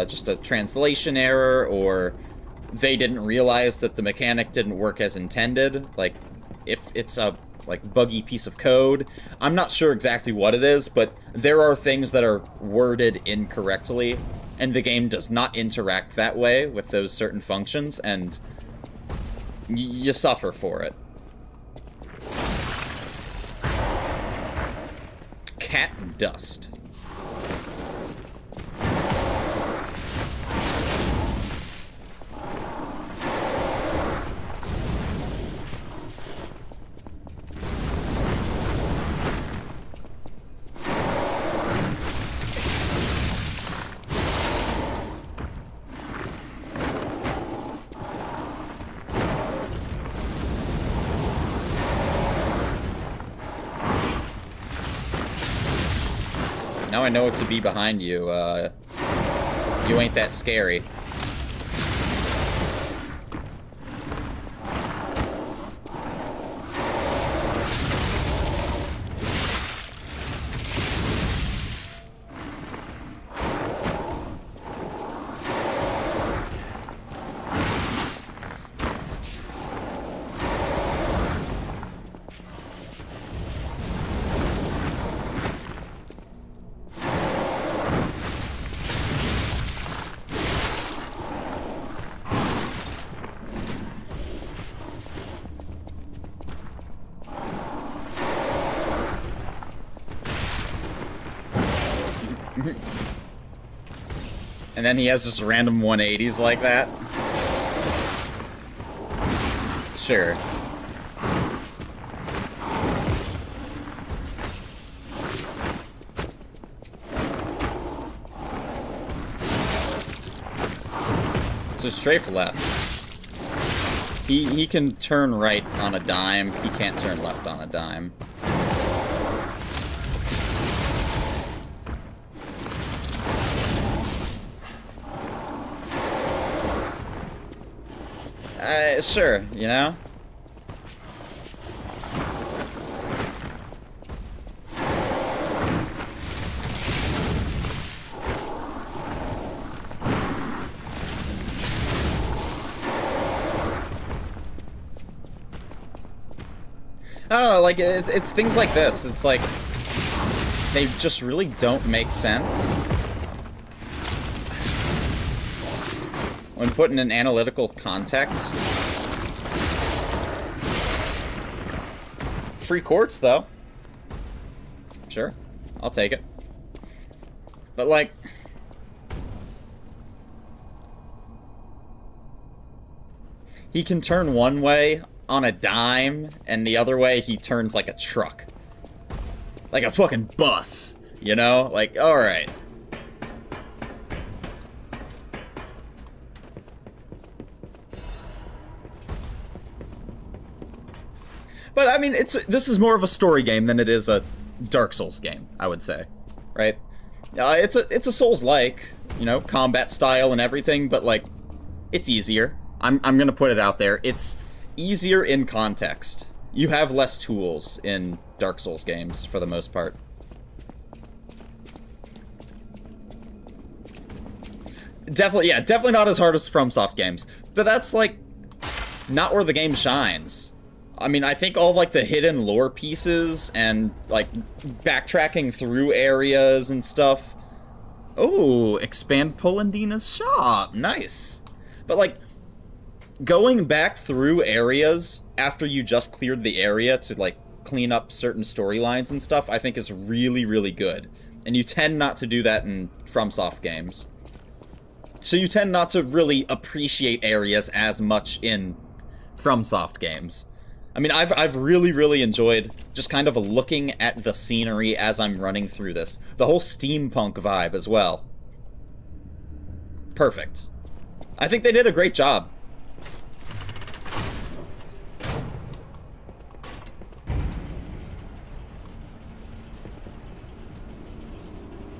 just a translation error, or they didn't realize that the mechanic didn't work as intended. Like, if it's a, like, buggy piece of code. I'm not sure exactly what it is, but there are things that are worded incorrectly, and the game does not interact that way with those certain functions, and you suffer for it. Cat dust. Now I know what to be behind you. You ain't that scary. And then he has just random 180s like that. Sure. So strafe left. He can turn right on a dime. He can't turn left on a dime. Sure, you know? I don't know, like, it's things like this. It's like, they just really don't make sense when put in an analytical context. Free quartz, though. Sure, I'll take it. But, like, he can turn one way on a dime, and the other way he turns like a truck. Like a fucking bus, you know? Like, alright. But, I mean, this is more of a story game than it is a Dark Souls game, I would say. Right? It's a Souls-like, you know, combat style and everything, but, like, it's easier. I'm gonna put it out there. It's easier in context. You have less tools in Dark Souls games, for the most part. Definitely not as hard as FromSoft games. But that's, like, not where the game shines. I mean, I think all of, like, the hidden lore pieces and, like, backtracking through areas and stuff. Oh, expand Polendina's shop. Nice. But, like, going back through areas after you just cleared the area to, like, clean up certain storylines and stuff, I think is really, really good. And you tend not to do that in FromSoft games. So you tend not to really appreciate areas as much in FromSoft games. I mean, I've really, really enjoyed just kind of looking at the scenery as I'm running through this. The whole steampunk vibe as well. Perfect. I think they did a great job.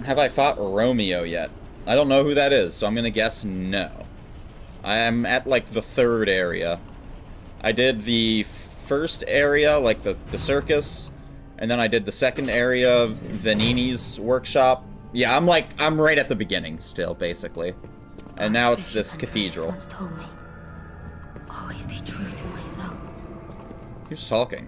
Have I fought Romeo yet? I don't know who that is, so I'm gonna guess no. I am at, like, the third area. I did the first area, like the circus, and then I did the second area, Vanini's workshop. Yeah, I'm right at the beginning still, basically. And now it's this cathedral. Once told me, always be true to myself. Who's talking?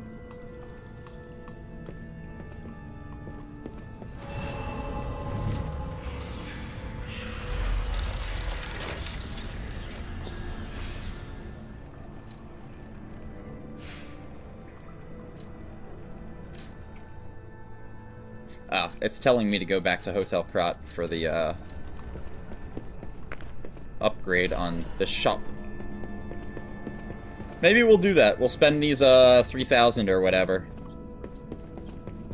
Ah, it's telling me to go back to Hotel Krat for the, upgrade on the shop. Maybe we'll do that. We'll spend these, 3,000 or whatever.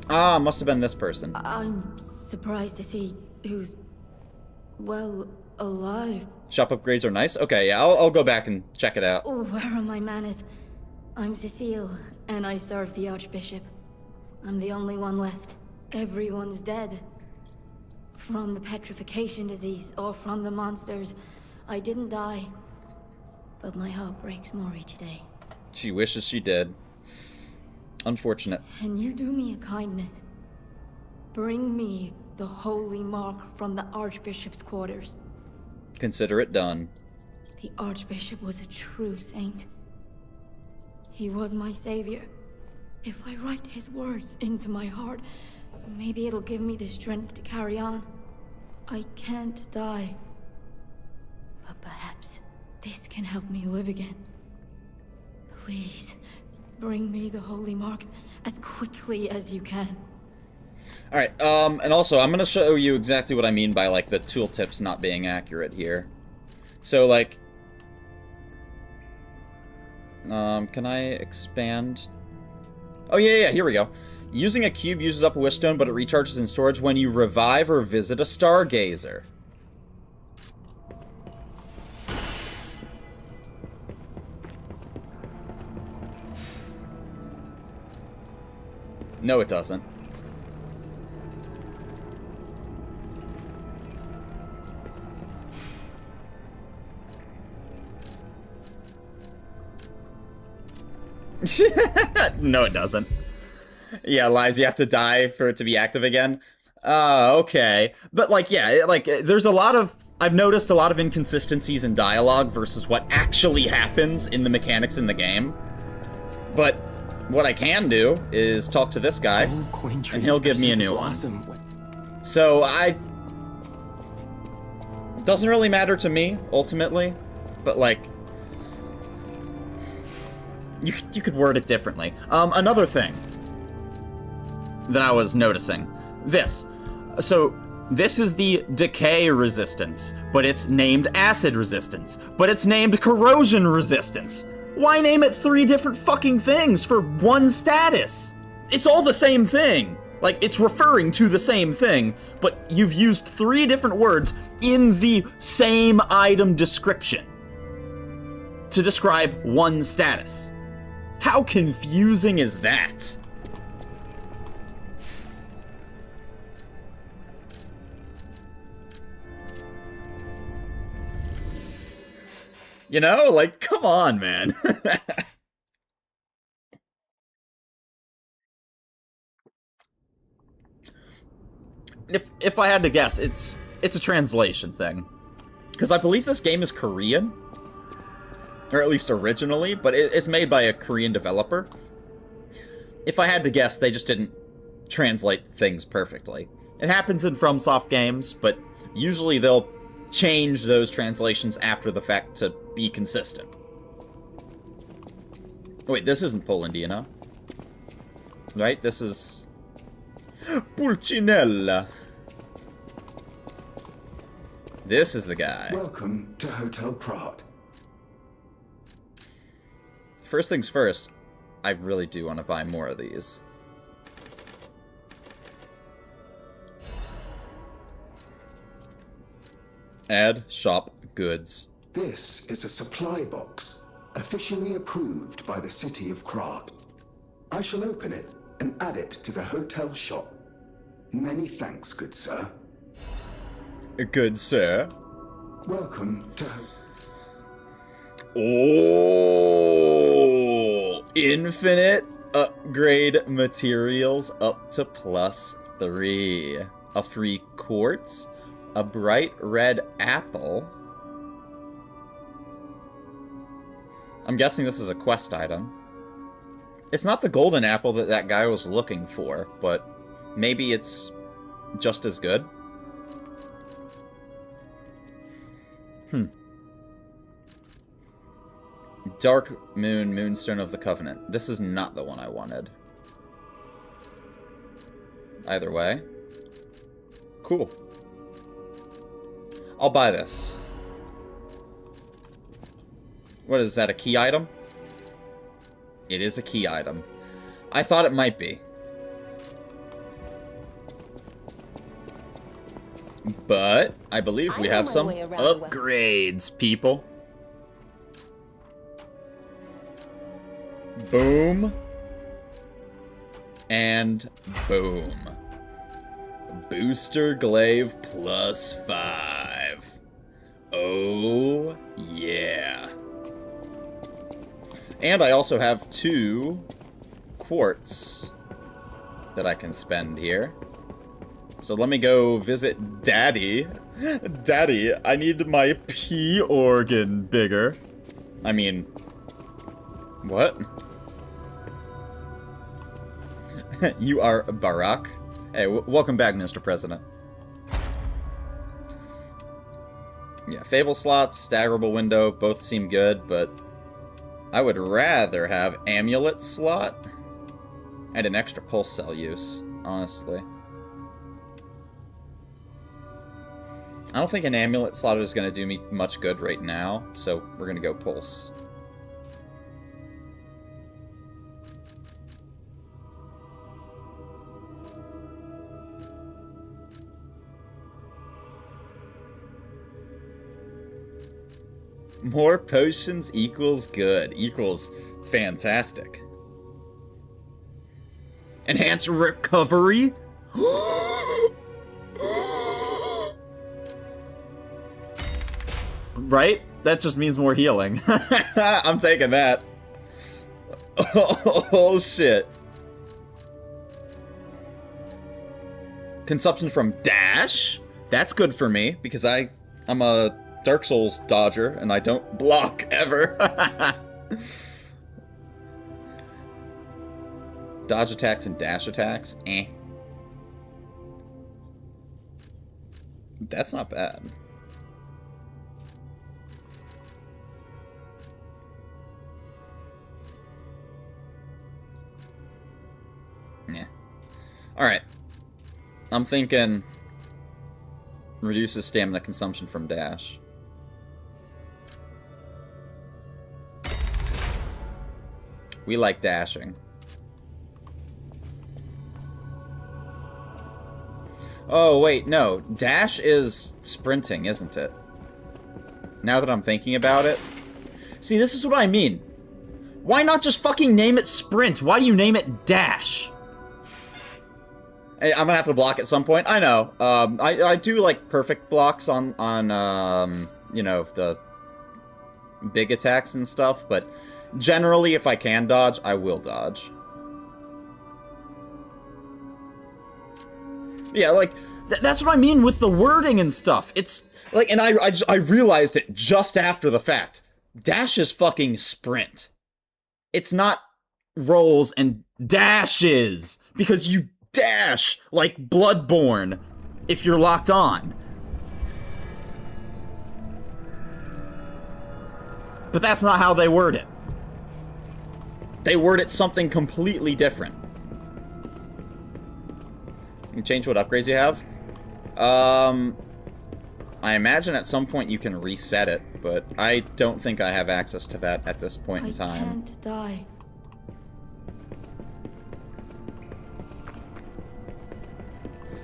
Ah, must have been this person. I'm surprised to see who's, well, alive. Shop upgrades are nice? Okay, yeah, I'll go back and check it out. Oh, where are my manners? I'm Cecile, and I serve the Archbishop. I'm the only one left. Everyone's dead. From the petrification disease, or from the monsters. I didn't die. But my heart breaks more each day. She wishes she did. Unfortunate. And you do me a kindness. Bring me the holy mark from the Archbishop's quarters. Consider it done. The Archbishop was a true saint. He was my savior. If I write his words into my heart, maybe it'll give me the strength to carry on. I can't die. But perhaps this can help me live again. Please, bring me the holy mark as quickly as you can. Alright, and also, I'm gonna show you exactly what I mean by, like, the tooltips not being accurate here. So, like... can I expand? Oh, yeah, here we go. Using a cube uses up a wish stone, but it recharges in storage when you revive or visit a stargazer. No, it doesn't. No, it doesn't. Yeah, Lies, you have to die for it to be active again. Okay. But, like, yeah, like, there's a lot of... I've noticed a lot of inconsistencies in dialogue versus what actually happens in the mechanics in the game. But what I can do is talk to this guy, and he'll give me a new one. So, it doesn't really matter to me, ultimately, but, like... You could word it differently. Another thing that I was noticing. This. So, this is the decay resistance, but it's named acid resistance, but it's named corrosion resistance. Why name it 3 different fucking things for one status? It's all the same thing. Like, it's referring to the same thing, but you've used 3 different words in the same item description to describe one status. How confusing is that? You know, like, come on, man. If I had to guess, it's a translation thing. Because I believe this game is Korean. Or at least originally, but it's made by a Korean developer. If I had to guess, they just didn't translate things perfectly. It happens in FromSoft games, but usually they'll change those translations after the fact to be consistent. Wait, this isn't Polandino. Right? This is... Pulcinella. This is the guy. Welcome to Hotel Krat. First things first, I really do want to buy more of these. Add shop goods. This is a supply box, officially approved by the city of Krat. I shall open it and add it to the hotel shop. Many thanks, good sir. Good sir. Welcome to... Oh, infinite upgrade materials up to +3. A free quartz, a bright red apple. I'm guessing this is a quest item. It's not the golden apple that guy was looking for, but maybe it's just as good. Dark Moon, Moonstone of the Covenant. This is not the one I wanted. Either way. Cool. I'll buy this. What is that, a key item? It is a key item. I thought it might be. But I believe we have some upgrades, people. Boom. And boom. Booster Glaive +5. Oh, yeah. And I also have 2 quartz that I can spend here. So let me go visit Daddy. Daddy, I need my pee organ bigger. I mean, what? You are Barack. Hey, welcome back, Mr. President. Yeah, Fable slots, staggerable window, both seem good, but I would rather have amulet slot and an extra pulse cell use, honestly. I don't think an amulet slot is going to do me much good right now, so we're going to go pulse. More potions equals good, equals fantastic. Enhance recovery? Right? That just means more healing. I'm taking that. Oh, shit. Consumption from dash? That's good for me, because I'm a Dark Souls dodger, and I don't block ever. Dodge attacks and dash attacks? Eh. That's not bad. Yeah. Alright. I'm thinking reduces stamina consumption from dash. We like dashing. Oh, wait, no. Dash is sprinting, isn't it? Now that I'm thinking about it. See, this is what I mean. Why not just fucking name it sprint? Why do you name it dash? I'm gonna have to block at some point. I know. I do like perfect blocks on you know, the big attacks and stuff, but generally, if I can dodge, I will dodge. Yeah, like, that's what I mean with the wording and stuff. It's, like, and I realized it just after the fact. Dash is fucking sprint. It's not rolls and dashes, because you dash like Bloodborne if you're locked on. But that's not how they word it. They word it something completely different. You can change what upgrades you have. I imagine at some point you can reset it, but I don't think I have access to that at this point in time. I can't die.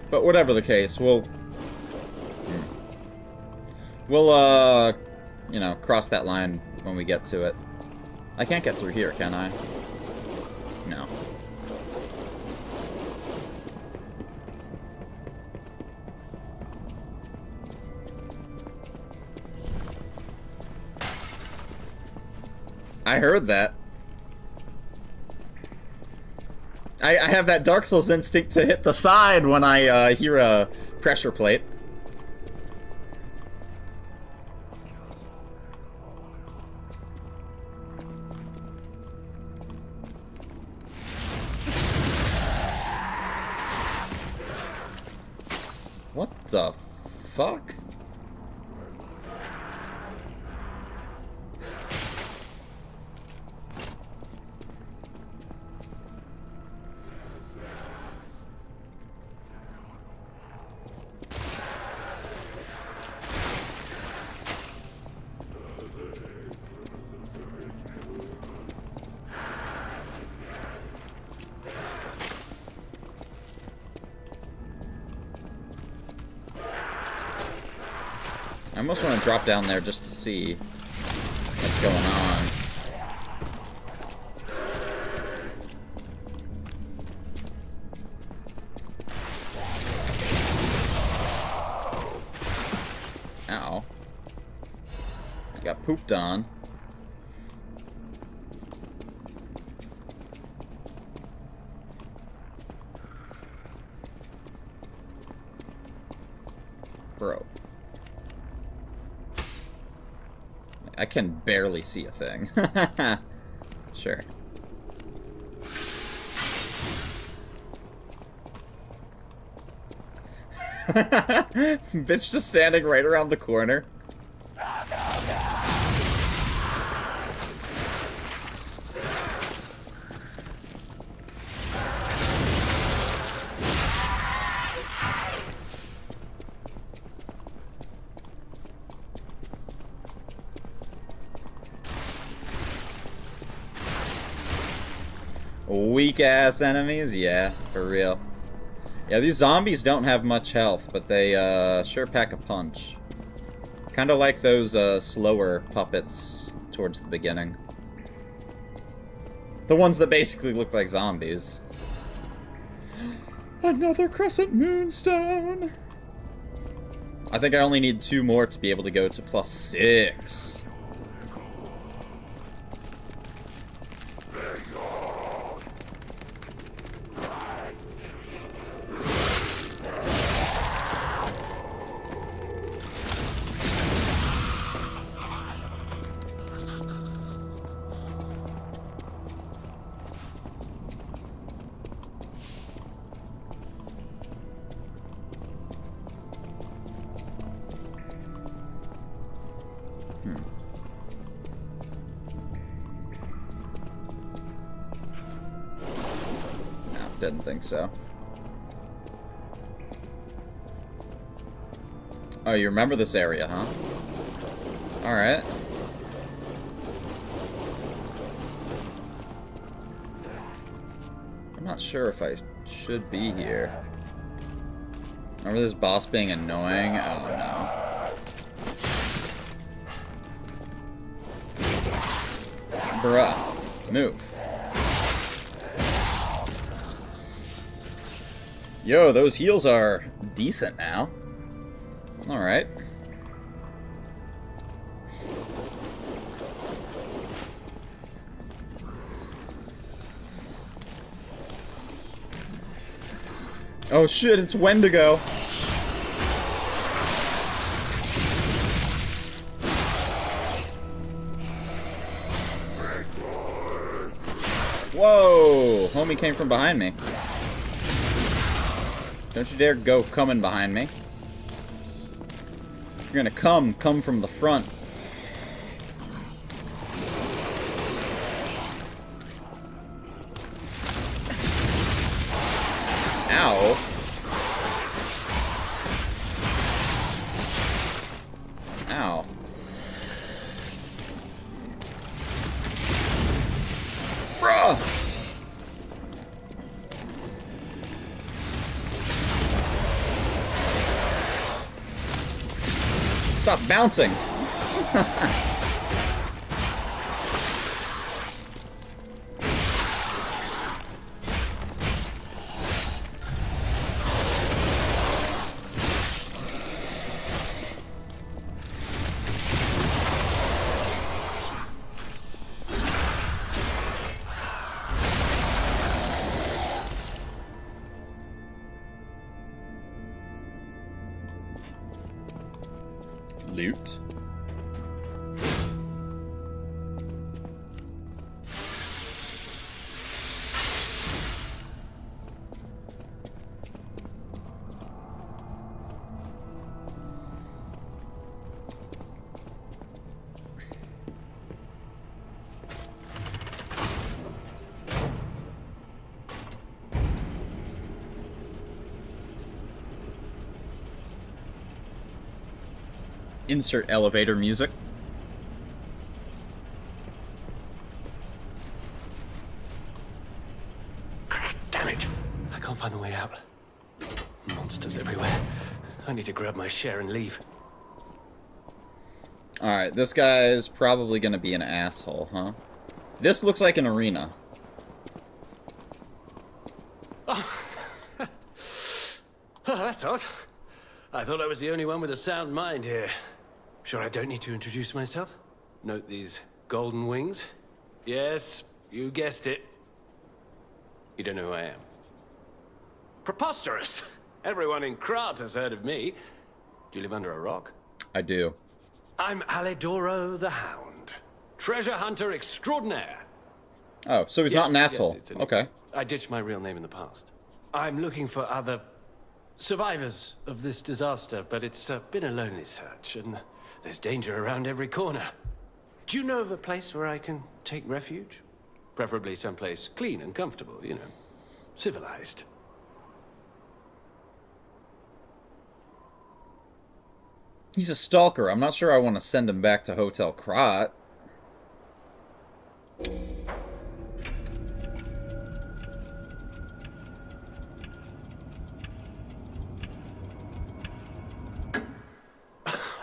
But whatever the case, we'll you know, cross that line when we get to it. I can't get through here, can I? No. I heard that. I have that Dark Souls instinct to hit the side when I hear a pressure plate. What the fuck? I almost want to drop down there just to see what's going on. Ow. I got pooped on. Bro. I can barely see a thing. Sure. Bitch just standing right around the corner. Weak-ass enemies? Yeah, for real. Yeah, these zombies don't have much health, but they sure pack a punch. Kind of like those slower puppets towards the beginning. The ones that basically look like zombies. Another Crescent Moonstone! I think I only need 2 more to be able to go to +6. Didn't think so. Oh, you remember this area, huh? Alright. I'm not sure if I should be here. Remember this boss being annoying? Oh no. Bruh. Move. Yo, those heals are decent now. Alright. Oh shit, it's Wendigo. Whoa! Homie came from behind me. Don't you dare go coming behind me. If you're gonna come from the front. Ow. Ow. Bruh! Stop bouncing! Loot. Insert elevator music. Damn it! I can't find the way out. Monsters everywhere. I need to grab my share and leave. Alright, this guy is probably gonna be an asshole, huh? This looks like an arena. Oh, that's odd. I thought I was the only one with a sound mind here. Sure I don't need to introduce myself? Note these golden wings? Yes, you guessed it. You don't know who I am. Preposterous! Everyone in Krat has heard of me. Do you live under a rock? I do. I'm Alidoro the Hound. Treasure hunter extraordinaire. Oh, so he's Yes, not an asshole. it's Okay. I ditched my real name in the past. I'm looking for other survivors of this disaster, but it's been a lonely search, and there's danger around every corner. Do you know of a place where I can take refuge? Preferably someplace clean and comfortable, you know, civilized. He's a stalker. I'm not sure I want to send him back to Hotel Krat.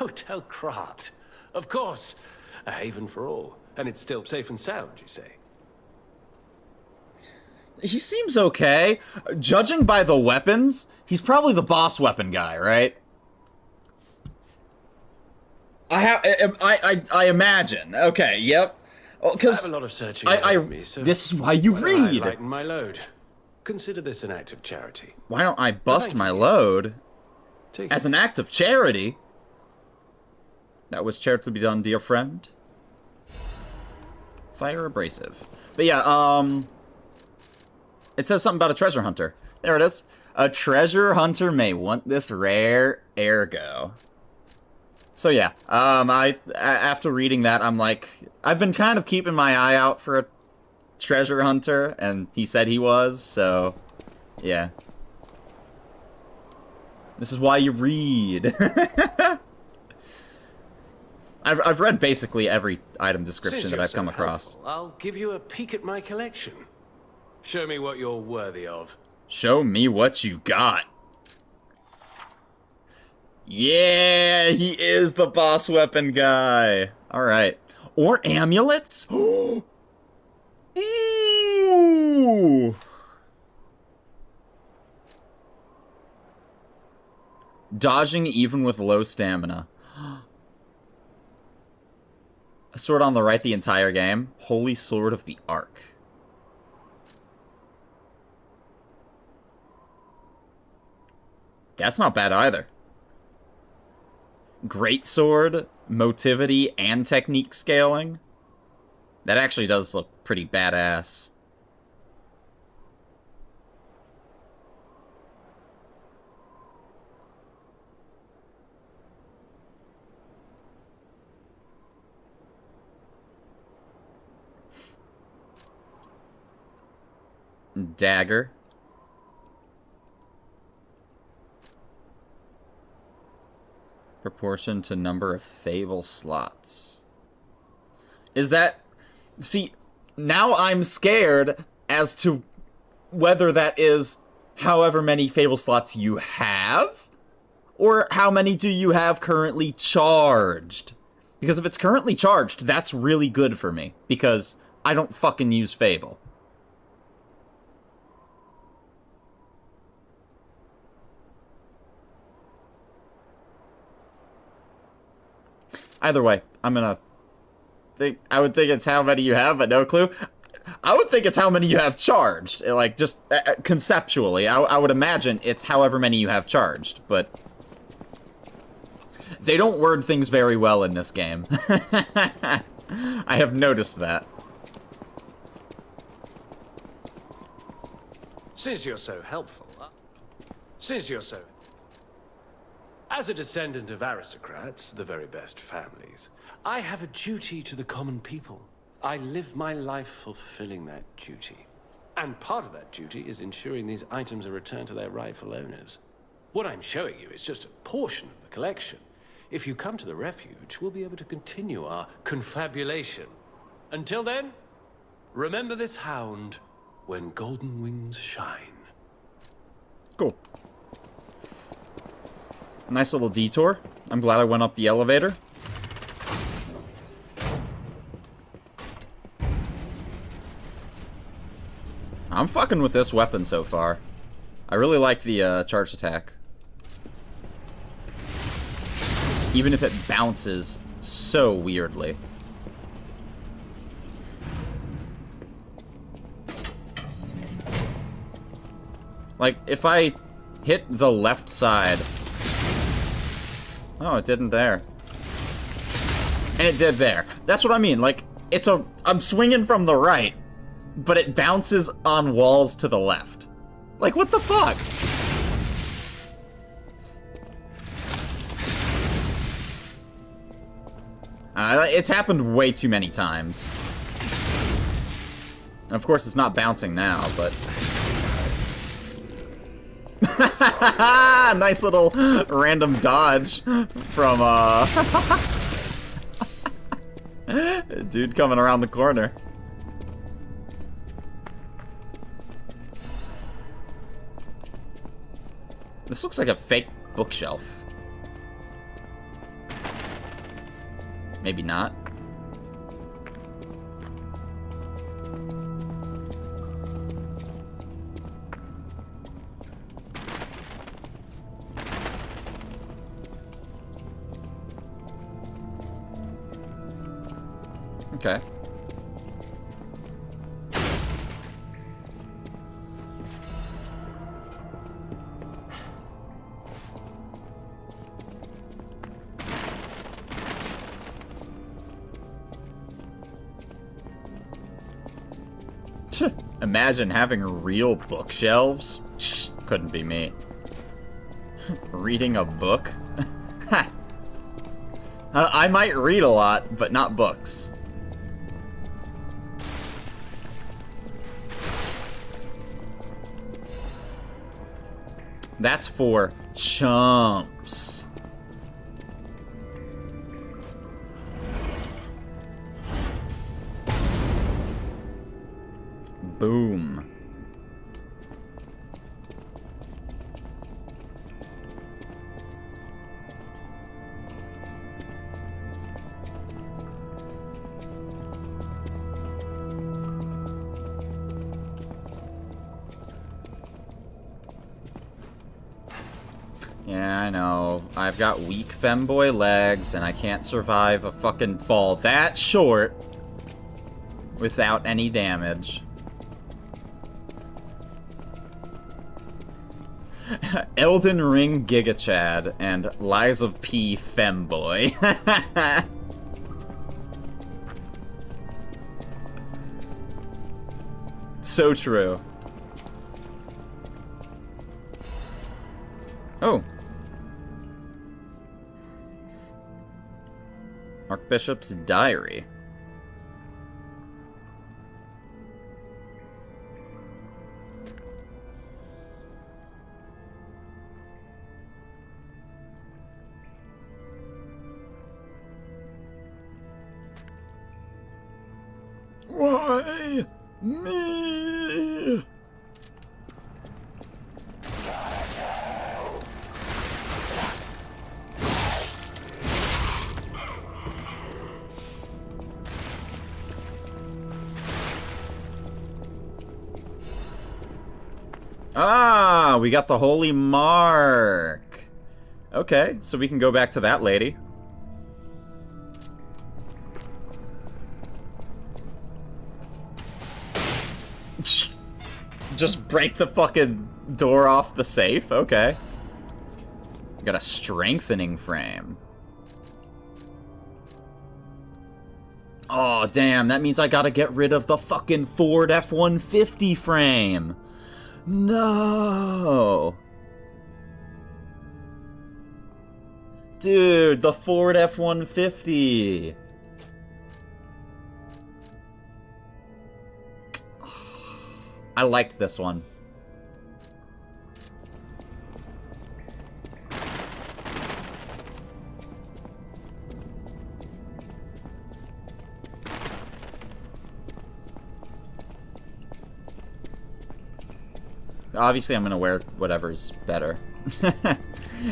Hotel Krat. Of course, a haven for all. And it's still safe and sound, you say? He seems okay. Judging by the weapons, he's probably the boss weapon guy, right? I imagine. Okay, yep. I Because have a lot of searching ahead of me, so this is why you why don't I read. lighten my load. Consider this an act of charity. Why don't I bust Thank my you. load Take as it. an act of charity? That was charitably done, dear friend. Fire abrasive. But yeah, it says something about a treasure hunter. There it is. A treasure hunter may want this rare ergo. So yeah, after reading that, I'm like, I've been kind of keeping my eye out for a treasure hunter, and he said he was, so yeah. This is why you read. I've read basically every item description Since that you're I've come so across. helpful, I'll give you a peek at my collection. Show me what you're worthy of. Show me what you got. Yeah, he is the boss weapon guy. All right. Or amulets? Ooh. Dodging even with low stamina. A sword on the right the entire game. Holy Sword of the Ark. That's not bad either. Great sword, motivity, and technique scaling. That actually does look pretty badass. Dagger. Proportion to number of Fable slots. Is that... See, now I'm scared as to whether that is however many Fable slots you have, or how many do you have currently charged. Because if it's currently charged, that's really good for me, because I don't fucking use Fable. Either way, I'm gonna think. I would think it's how many you have, but no clue. I would think it's how many you have charged. Like, just conceptually, I would imagine it's however many you have charged, but they don't word things very well in this game. I have noticed that. Since you're so helpful, As a descendant of aristocrats, the very best families, I have a duty to the common people. I live my life fulfilling that duty. And part of that duty is ensuring these items are returned to their rightful owners. What I'm showing you is just a portion of the collection. If you come to the refuge, we'll be able to continue our confabulation. Until then, remember this hound when golden wings shine. Cool. Nice little detour. I'm glad I went up the elevator. I'm fucking with this weapon so far. I really like the charge attack. Even if it bounces so weirdly. Like, if I hit the left side... Oh, it didn't there. And it did there. That's what I mean. Like, I'm swinging from the right, but it bounces on walls to the left. Like, what the fuck? It's happened way too many times. And of course, it's not bouncing now, but... Nice little random dodge from, dude coming around the corner. This looks like a fake bookshelf. Maybe not. Okay. Imagine having real bookshelves. Couldn't be me. Reading a book? I might read a lot, but not books. That's for chumps. Boom. Yeah, I know. I've got weak femboy legs, and I can't survive a fucking fall that short without any damage. Elden Ring Giga Chad and Lies of P Femboy. So true. Oh. Archbishop's Diary. Why me? Ah, we got the holy mark. Okay, so we can go back to that lady. Just break the fucking door off the safe? Okay. Got a strengthening frame. Oh, damn, that means I gotta get rid of the fucking Ford F-150 frame. No. Dude, the Ford F-150. I liked this one. Obviously, I'm gonna wear whatever's better.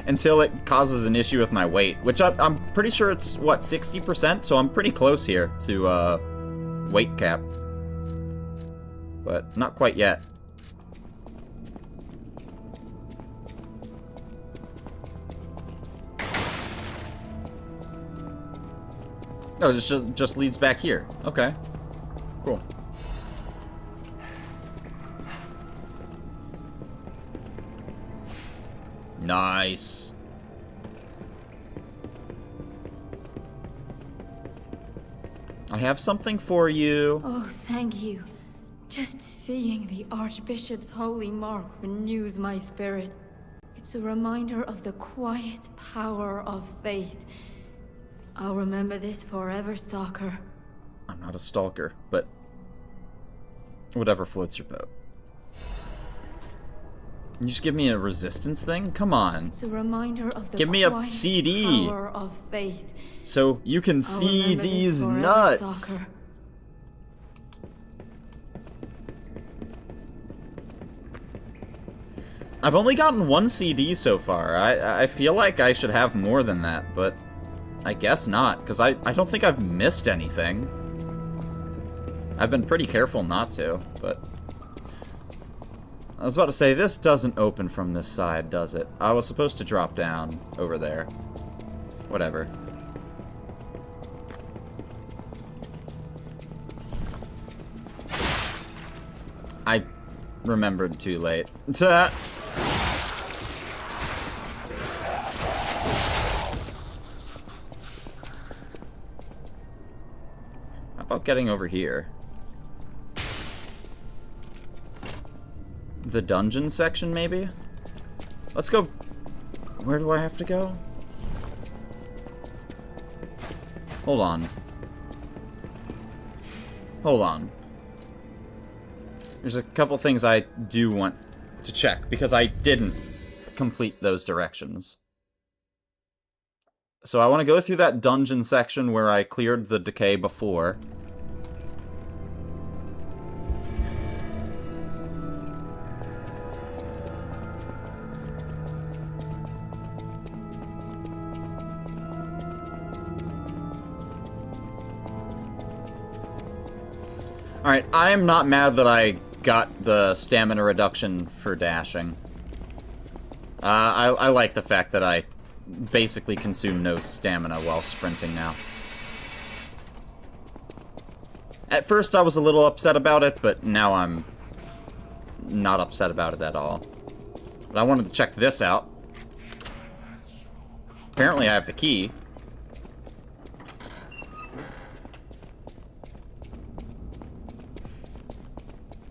Until it causes an issue with my weight, which I'm pretty sure it's, what, 60%? So I'm pretty close here to, weight cap. But not quite yet. Oh, it just leads back here. Okay. Cool. Nice. I have something for you. Oh, thank you. Just seeing the Archbishop's holy mark renews my spirit. It's a reminder of the quiet power of faith. I'll remember this forever, Stalker. I'm not a stalker, but whatever floats your boat. You just give me a resistance thing? Come on. It's a reminder of the give me a CD power of faith. So you can see these forever, nuts. Stalker. I've only gotten one CD so far. I feel like I should have more than that, but I guess not, because I don't think I've missed anything. I've been pretty careful not to, but... I was about to say, this doesn't open from this side, does it? I was supposed to drop down over there. Whatever. I remembered too late. How about getting over here? The dungeon section, maybe? Let's go... Where do I have to go? Hold on. Hold on. There's a couple things I do want to check, because I didn't complete those directions. So I want to go through that dungeon section where I cleared the decay before. Alright, I am not mad that I got the stamina reduction for dashing. I like the fact that I basically consume no stamina while sprinting now. At first I was a little upset about it, but now I'm not upset about it at all. But I wanted to check this out. Apparently I have the key.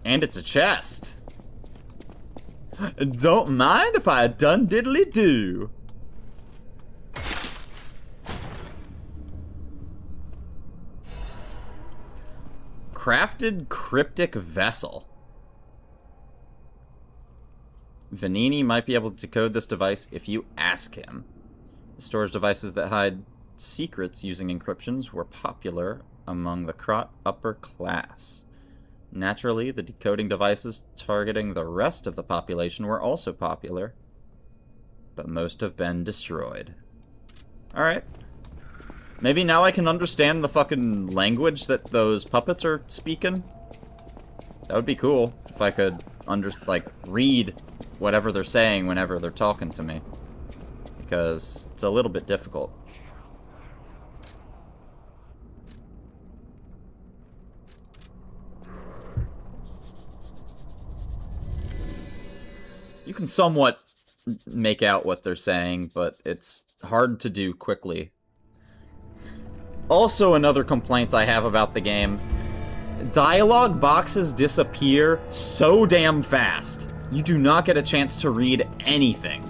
And it's a chest. Don't mind if I done diddly do. Crafted cryptic vessel. Venini might be able to decode this device if you ask him. Storage devices that hide secrets using encryptions were popular among the Krot upper class. Naturally, the decoding devices targeting the rest of the population were also popular, but most have been destroyed. Alright. Maybe now I can understand the fucking language that those puppets are speaking? That would be cool, if I could, read whatever they're saying whenever they're talking to me. Because it's a little bit difficult. You can somewhat make out what they're saying, but it's hard to do quickly. Also, another complaint I have about the game. Dialogue boxes disappear so damn fast. You do not get a chance to read anything.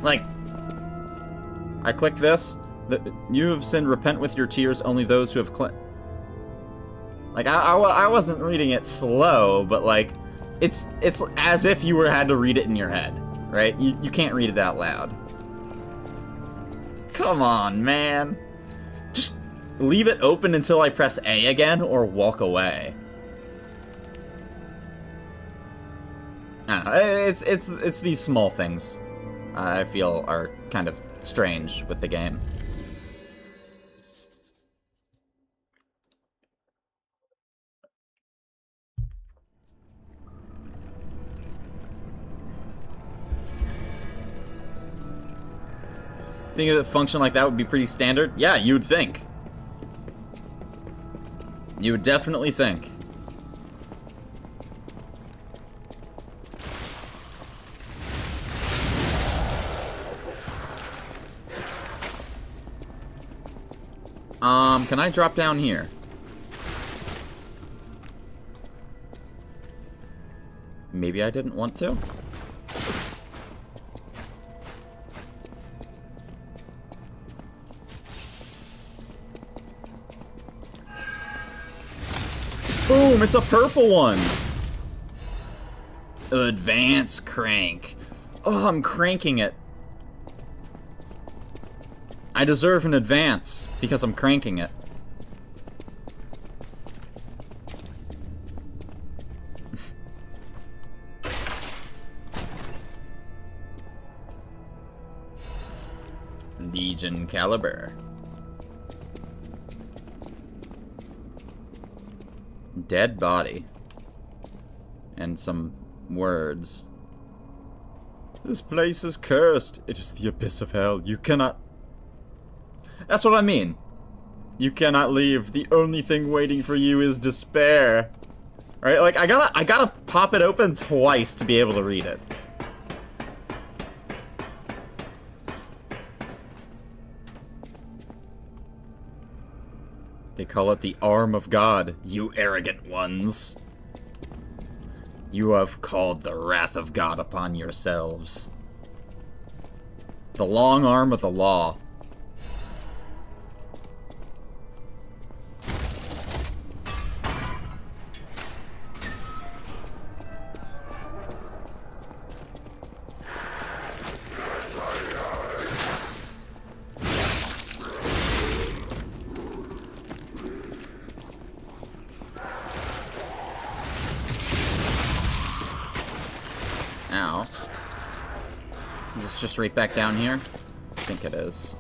Like, I click this. You have sinned, repent with your tears, only those who have Like, I wasn't reading it slow, but like, it's as if you had to read it in your head, right? You can't read it out loud. Come on, man. Just leave it open until I press A again, or walk away. I don't know, it's these small things I feel are kind of strange with the game. Think of a function like that would be pretty standard? Yeah, you would think. You would definitely think. Can I drop down here? Maybe I didn't want to? Boom, it's a purple one! Advance crank. Oh, I'm cranking it. I deserve an advance, because I'm cranking it. Legion Caliber. Dead body. And some words. This place is cursed. It is the abyss of hell. You cannot... That's what I mean. You cannot leave. The only thing waiting for you is despair. Alright, like, I gotta pop it open twice to be able to read it. They call it the arm of God, you arrogant ones. You have called the wrath of God upon yourselves. The long arm of the law. Ow. Is this just right back down here? I think it is.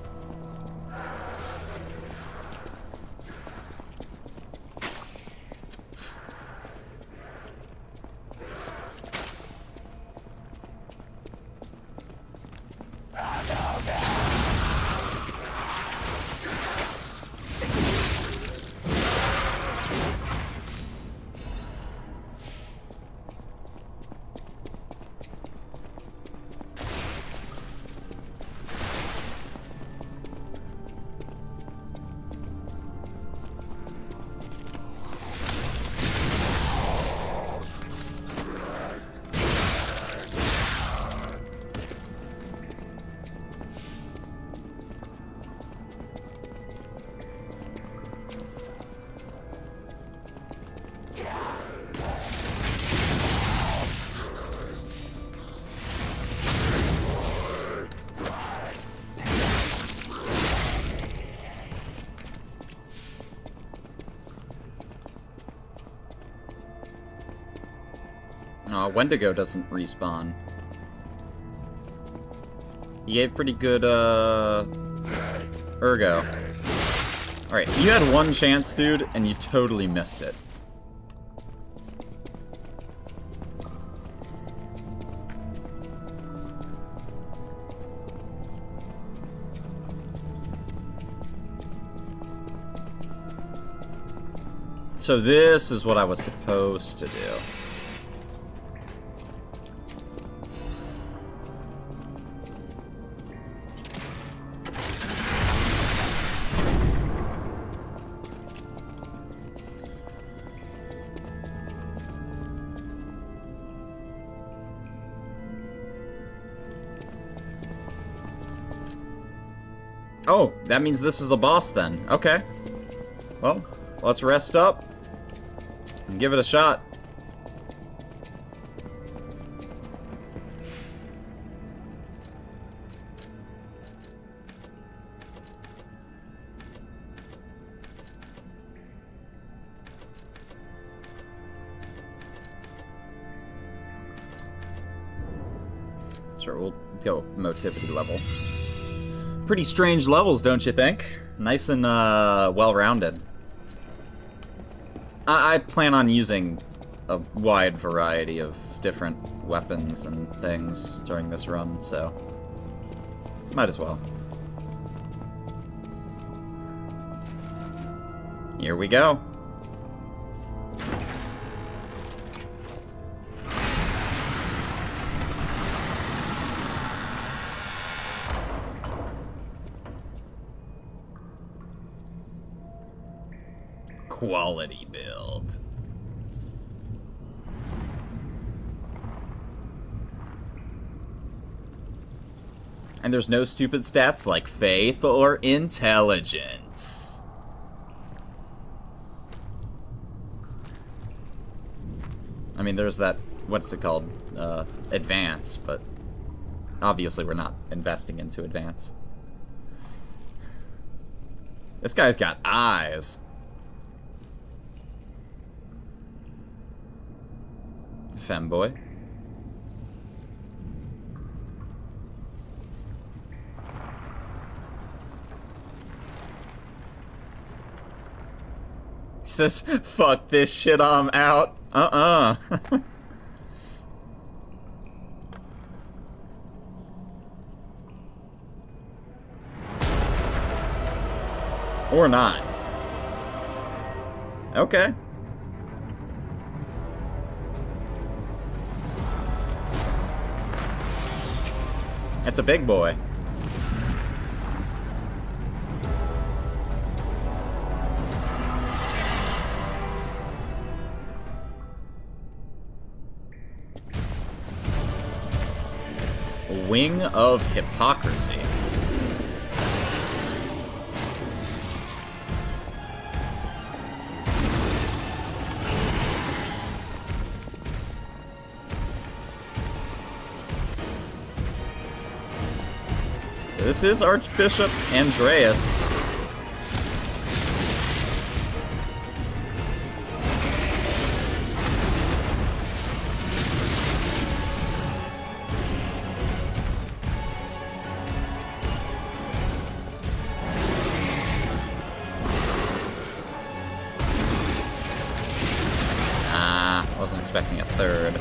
Wendigo doesn't respawn. He gave pretty good, Ergo. Alright, you had one chance, dude, and you totally missed it. So this is what I was supposed to do. Oh, that means this is a boss then. Okay. Well, let's rest up and give it a shot. Sure, we'll go motivity level. Pretty strange levels, don't you think? Nice and well-rounded. I plan on using a wide variety of different weapons and things during this run, so might as well. Here we go. Quality build. And there's no stupid stats like faith or intelligence. I mean, there's that, what's it called? Advance, but obviously we're not investing into advance. This guy's got eyes. Femboy. says, fuck this shit, I'm out. Or not. Okay. That's a big boy. Wing of Hypocrisy. This is Archbishop Andreas. Wasn't expecting a third.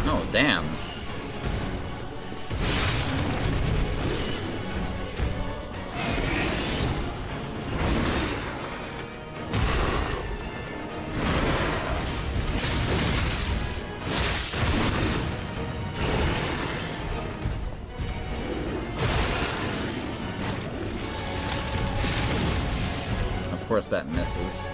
Oh, damn. Of course that misses.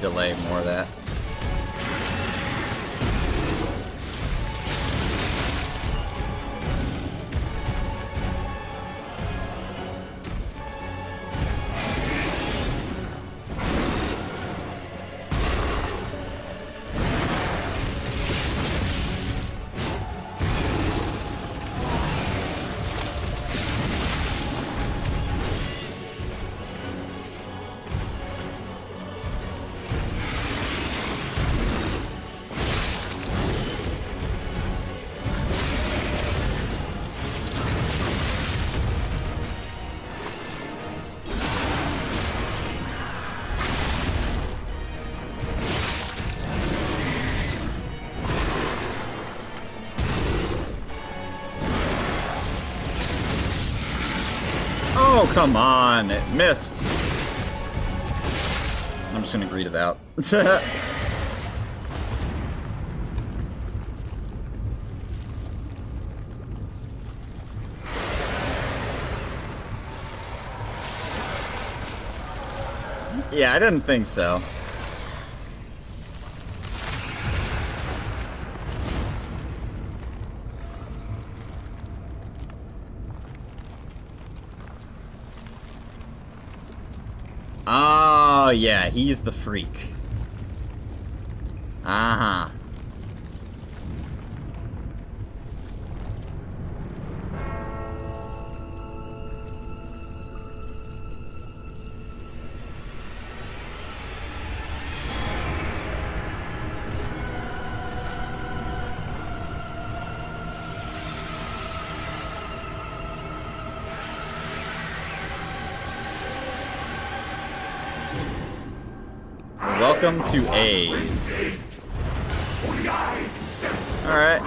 Delay more of that. Oh, come on. It missed. I'm just gonna greet it out. Yeah, I didn't think so. Oh, yeah, he's the freak. Uh-huh. Welcome to AIDS. Alright.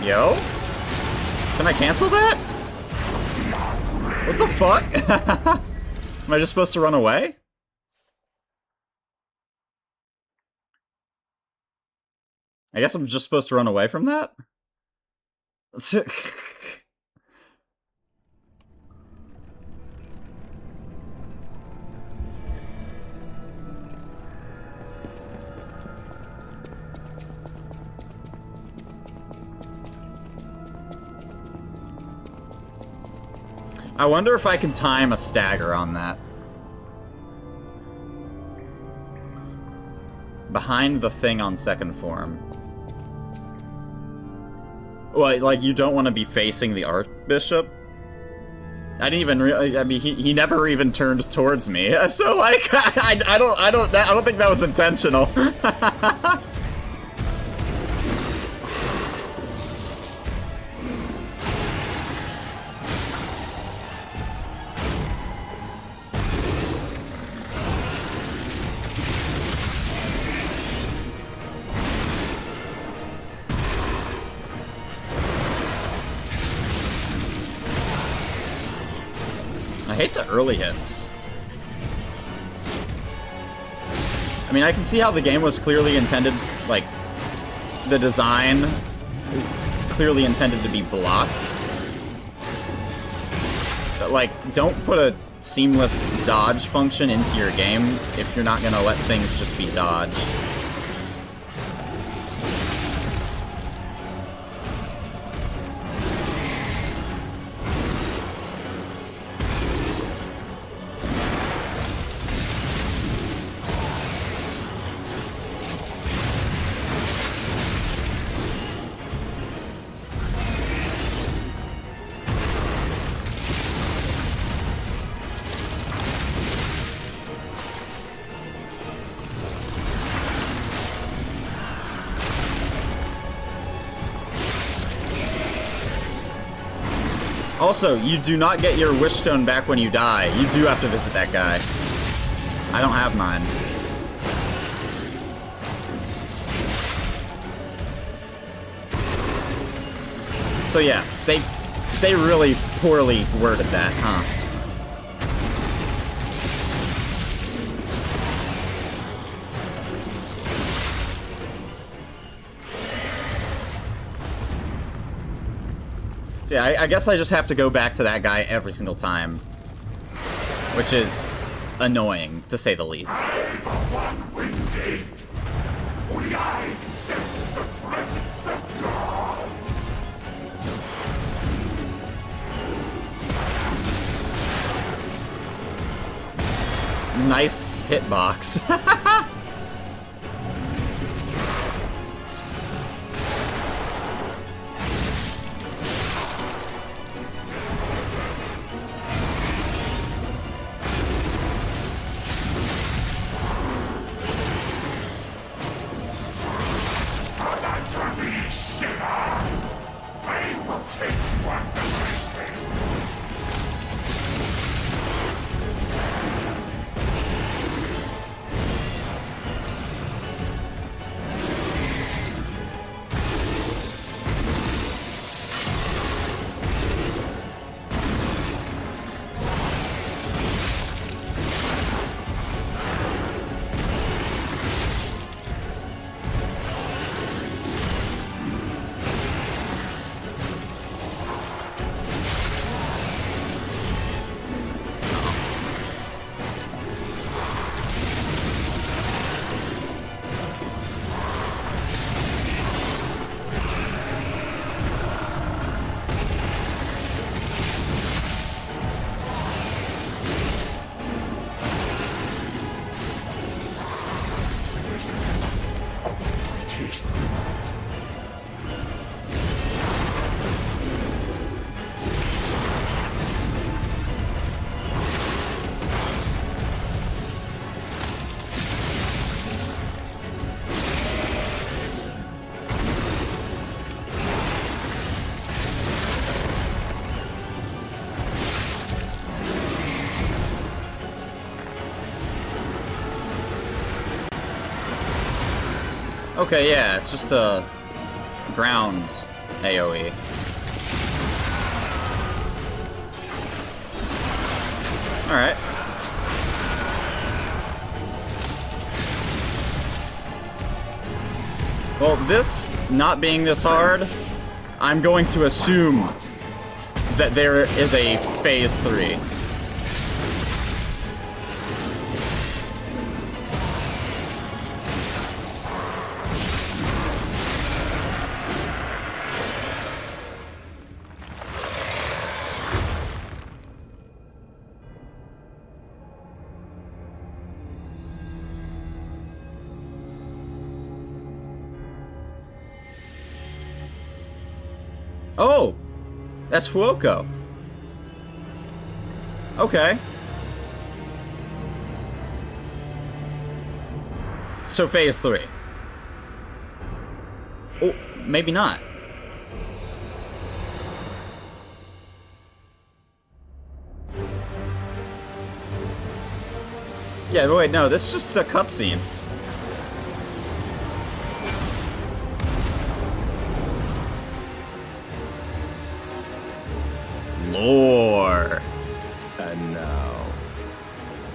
Yo? Can I cancel that? What the fuck? Am I just supposed to run away? I guess I'm just supposed to run away from that? I wonder if I can time a stagger on that. Behind the thing on second form. Well, like, you don't want to be facing the Archbishop? I didn't even really, I mean, he never even turned towards me. So, like, I don't think that was intentional. I hate the early hits. I mean, I can see how the game was clearly intended, like, the design is clearly intended to be blocked. But, like, don't put a seamless dodge function into your game if you're not gonna let things just be dodged. Also, you do not get your wish stone back when you die. You do have to visit that guy. I don't have mine. So yeah, they really poorly worded that, huh? So yeah, I guess I just have to go back to that guy every single time. Which is annoying, to say the least. Nice hitbox. Okay, yeah, it's just a ground AoE. Alright. Well, this not being this hard, I'm going to assume that there is a phase 3. Oh! That's Fuoko. Okay. So phase 3. Oh, maybe not. Yeah, wait, no, this is just a cutscene. Lore. And now,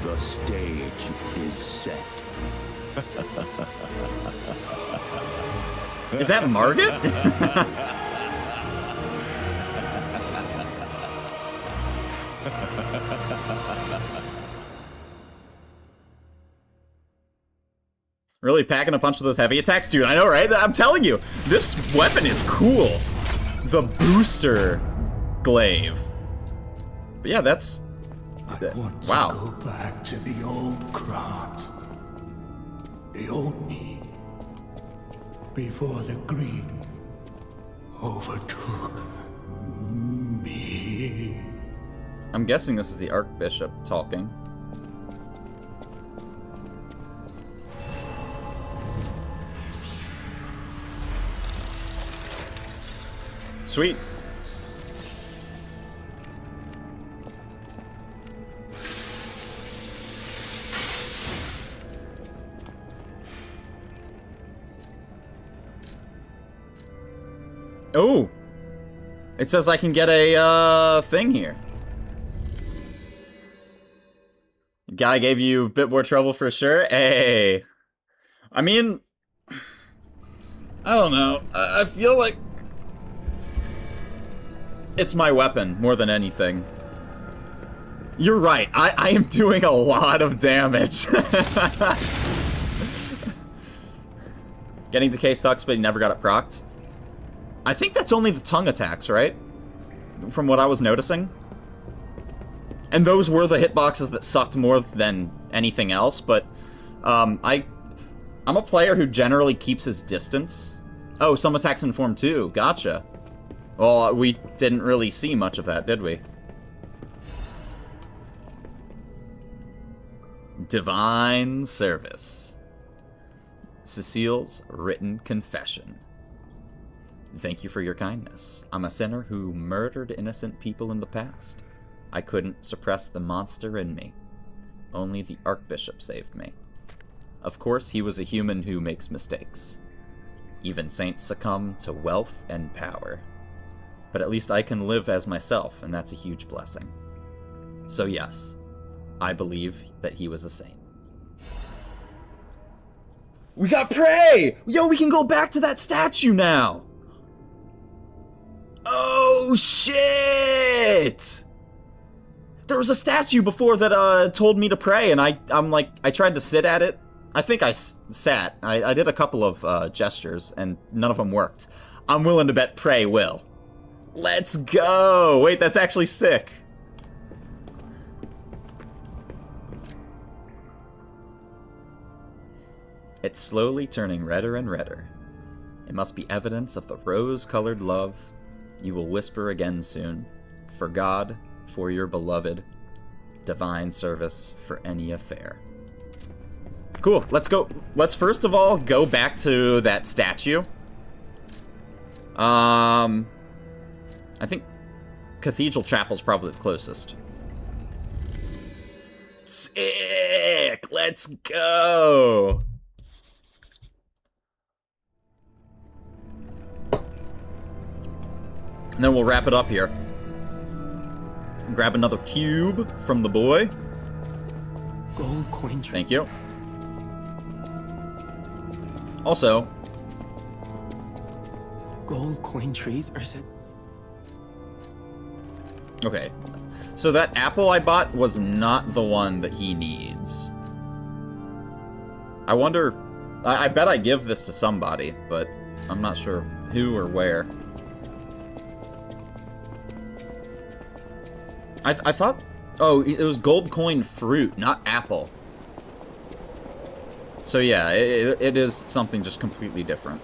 the stage is set. Is that Margit? Really packing a punch with those heavy attacks? Dude, I know, right? I'm telling you, this weapon is cool. The booster glaive. But yeah, that's... I want wow. to go back to the old Krat. The old me. Before the greed overtook me. I'm guessing this is the Archbishop talking. Sweet. Oh! It says I can get a, thing here. Guy gave you a bit more trouble for sure? Hey! I mean... I don't know. I feel like... it's my weapon, more than anything. You're right, I am doing a lot of damage. Getting decay sucks, but he never got it procced. I think that's only the tongue attacks, right? From what I was noticing. And those were the hitboxes that sucked more than anything else, but I'm a player who generally keeps his distance. Oh, some attacks inform too. Gotcha. Well, we didn't really see much of that, did we? Divine Service. Cecile's written confession. Thank you for your kindness. I'm a sinner who murdered innocent people in the past. I couldn't suppress the monster in me. Only the Archbishop saved me. Of course, he was a human who makes mistakes. Even saints succumb to wealth and power. But at least I can live as myself, and that's a huge blessing. So yes, I believe that he was a saint. We got Prey! Yo, we can go back to that statue now! Oh, shit! There was a statue before that told me to pray, and I'm like, I tried to sit at it. I think I sat. I did a couple of gestures, and none of them worked. I'm willing to bet Prey will. Let's go! Wait, that's actually sick. It's slowly turning redder and redder. It must be evidence of the rose-colored love you will whisper again soon. For God, for your beloved, divine service for any affair. Cool, let's go. Let's first of all go back to that statue. I think Cathedral Chapel's probably the closest. Sick! Let's go! And then we'll wrap it up here. Grab another cube from the boy. Gold coin tree. Thank you. Also, Gold coin trees are said. okay. So that apple I bought was not the one that he needs. I wonder... I bet I give this to somebody, but I'm not sure who or where. I thought... Oh, it was gold coin fruit, not apple. So yeah, it is something just completely different.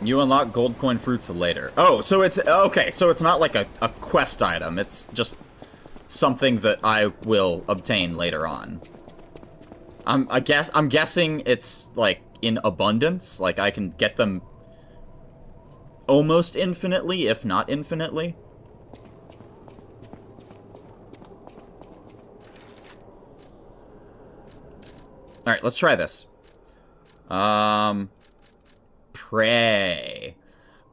You unlock gold coin fruits later. Oh, so it's... Okay, so it's not like a quest item. It's just something that I will obtain later on. I'm guessing it's, like, in abundance. Like, I can get them almost infinitely, if not infinitely. Alright, let's try this. Pray.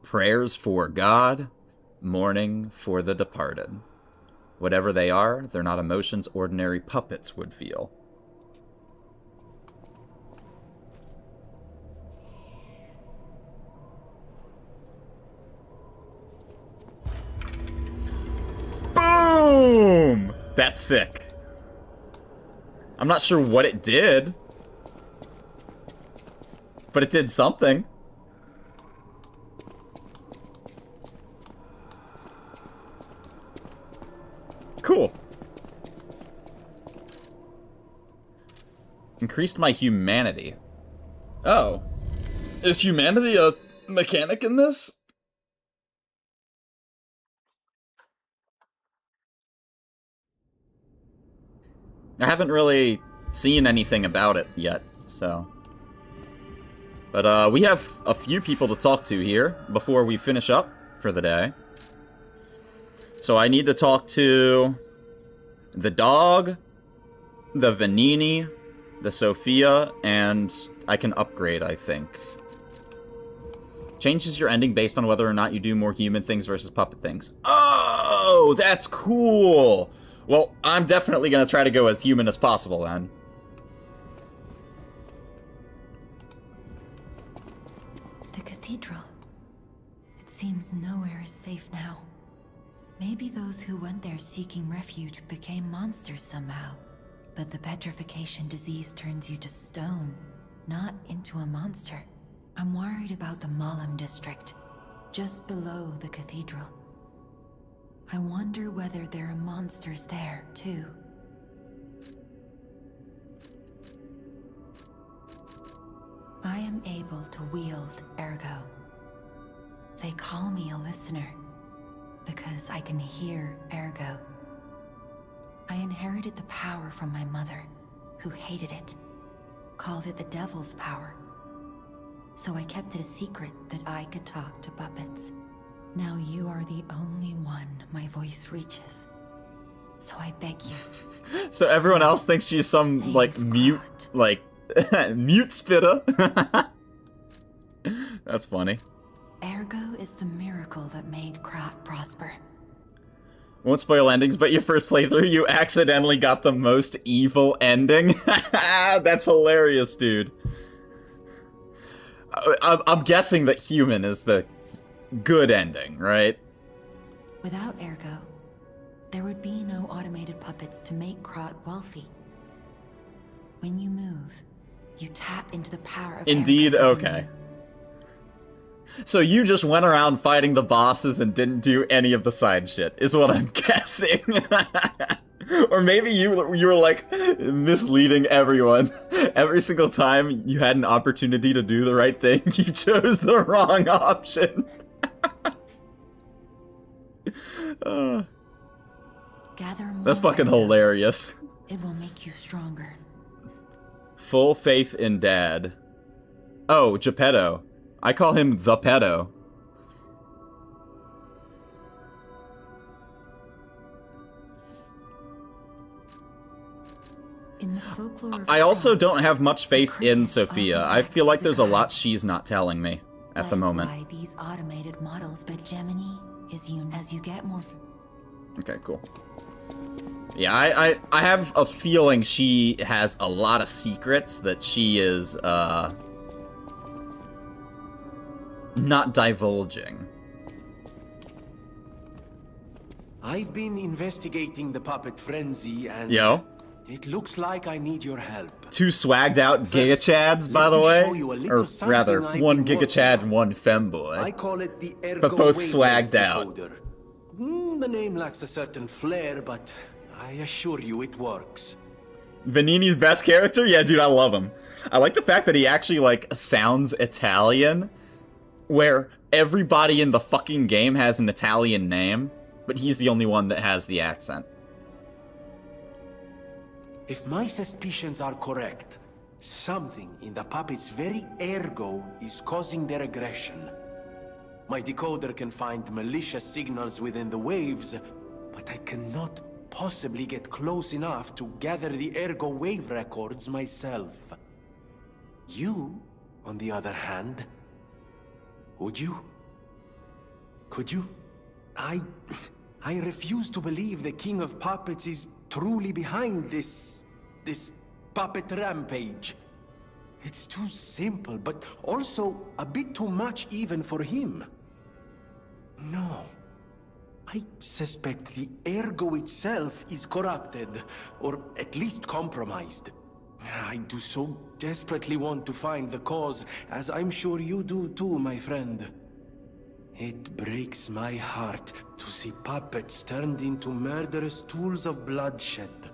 Prayers for God, mourning for the departed. Whatever they are, they're not emotions ordinary puppets would feel. Boom! That's sick. I'm not sure what it did, but it did something. Cool. Increased my humanity. Oh. Is humanity a mechanic in this? I haven't really seen anything about it yet, so... But, we have a few people to talk to here before we finish up for the day. So I need to talk to the dog, the Vanini, the Sophia, and I can upgrade, I think. Changes your ending based on whether or not you do more human things versus puppet things. Oh, that's cool! Well, I'm definitely going to try to go as human as possible, then. The cathedral. It seems nowhere is safe now. Maybe those who went there seeking refuge became monsters somehow. But the petrification disease turns you to stone, not into a monster. I'm worried about the Malam district, just below the cathedral. I wonder whether there are monsters there, too. I am able to wield Ergo. They call me a listener, because I can hear Ergo. I inherited the power from my mother, who hated it, called it the devil's power. So I kept it a secret that I could talk to puppets. Now you are the only one my voice reaches. So I beg you. So everyone else thinks she's some, Save like, mute, God. like, mute spitter. That's funny. Ergo is the miracle that made Krat prosper. Won't spoil endings, but your first playthrough, you accidentally got the most evil ending. That's hilarious, dude. I'm guessing that human is the good ending, right? Without Ergo, there would be no automated puppets to make Krat wealthy. When you move, you tap into the power of Indeed, Ergo within okay. you. So you just went around fighting the bosses and didn't do any of the side shit, is what I'm guessing. Or maybe you were like misleading everyone. Every single time you had an opportunity to do the right thing, you chose the wrong option. Gather more That's fucking Ergo. hilarious. It will make you stronger. Full faith in Dad. Oh, Geppetto. I call him the pedo. In the folklore of I also Prague, don't have much faith the in cricket Sophia. often I feel like acts as there's a guide. lot she's not telling me at the moment. That is why these automated models, but Gemini is as you get more. Okay, cool. Yeah, I have a feeling she has a lot of secrets that she is, not divulging. I've been investigating the puppet frenzy, and Yo. it looks like I need your help. 2 swagged out Giga Chads, by let the me way. show you a little Or something rather, I've 1 been Giga working Chad on. and 1 femboy. I call it the Ergo But both Wavelength swagged out. decoder. The name lacks a certain flair, but I assure you it works. Vanini's best character? Yeah, dude, I love him. I like the fact that he actually, like, sounds Italian, where everybody in the fucking game has an Italian name, but he's the only one that has the accent. If my suspicions are correct, something in the puppet's very ergo is causing their aggression. My decoder can find malicious signals within the waves, but I cannot possibly get close enough to gather the ergo wave records myself. You, on the other hand, would you? Could you? I refuse to believe the King of Puppets is truly behind this puppet rampage. It's too simple, but also a bit too much even for him. No. I suspect the ergo itself is corrupted, or at least compromised. I do so desperately want to find the cause, as I'm sure you do too, my friend. It breaks my heart to see puppets turned into murderous tools of bloodshed.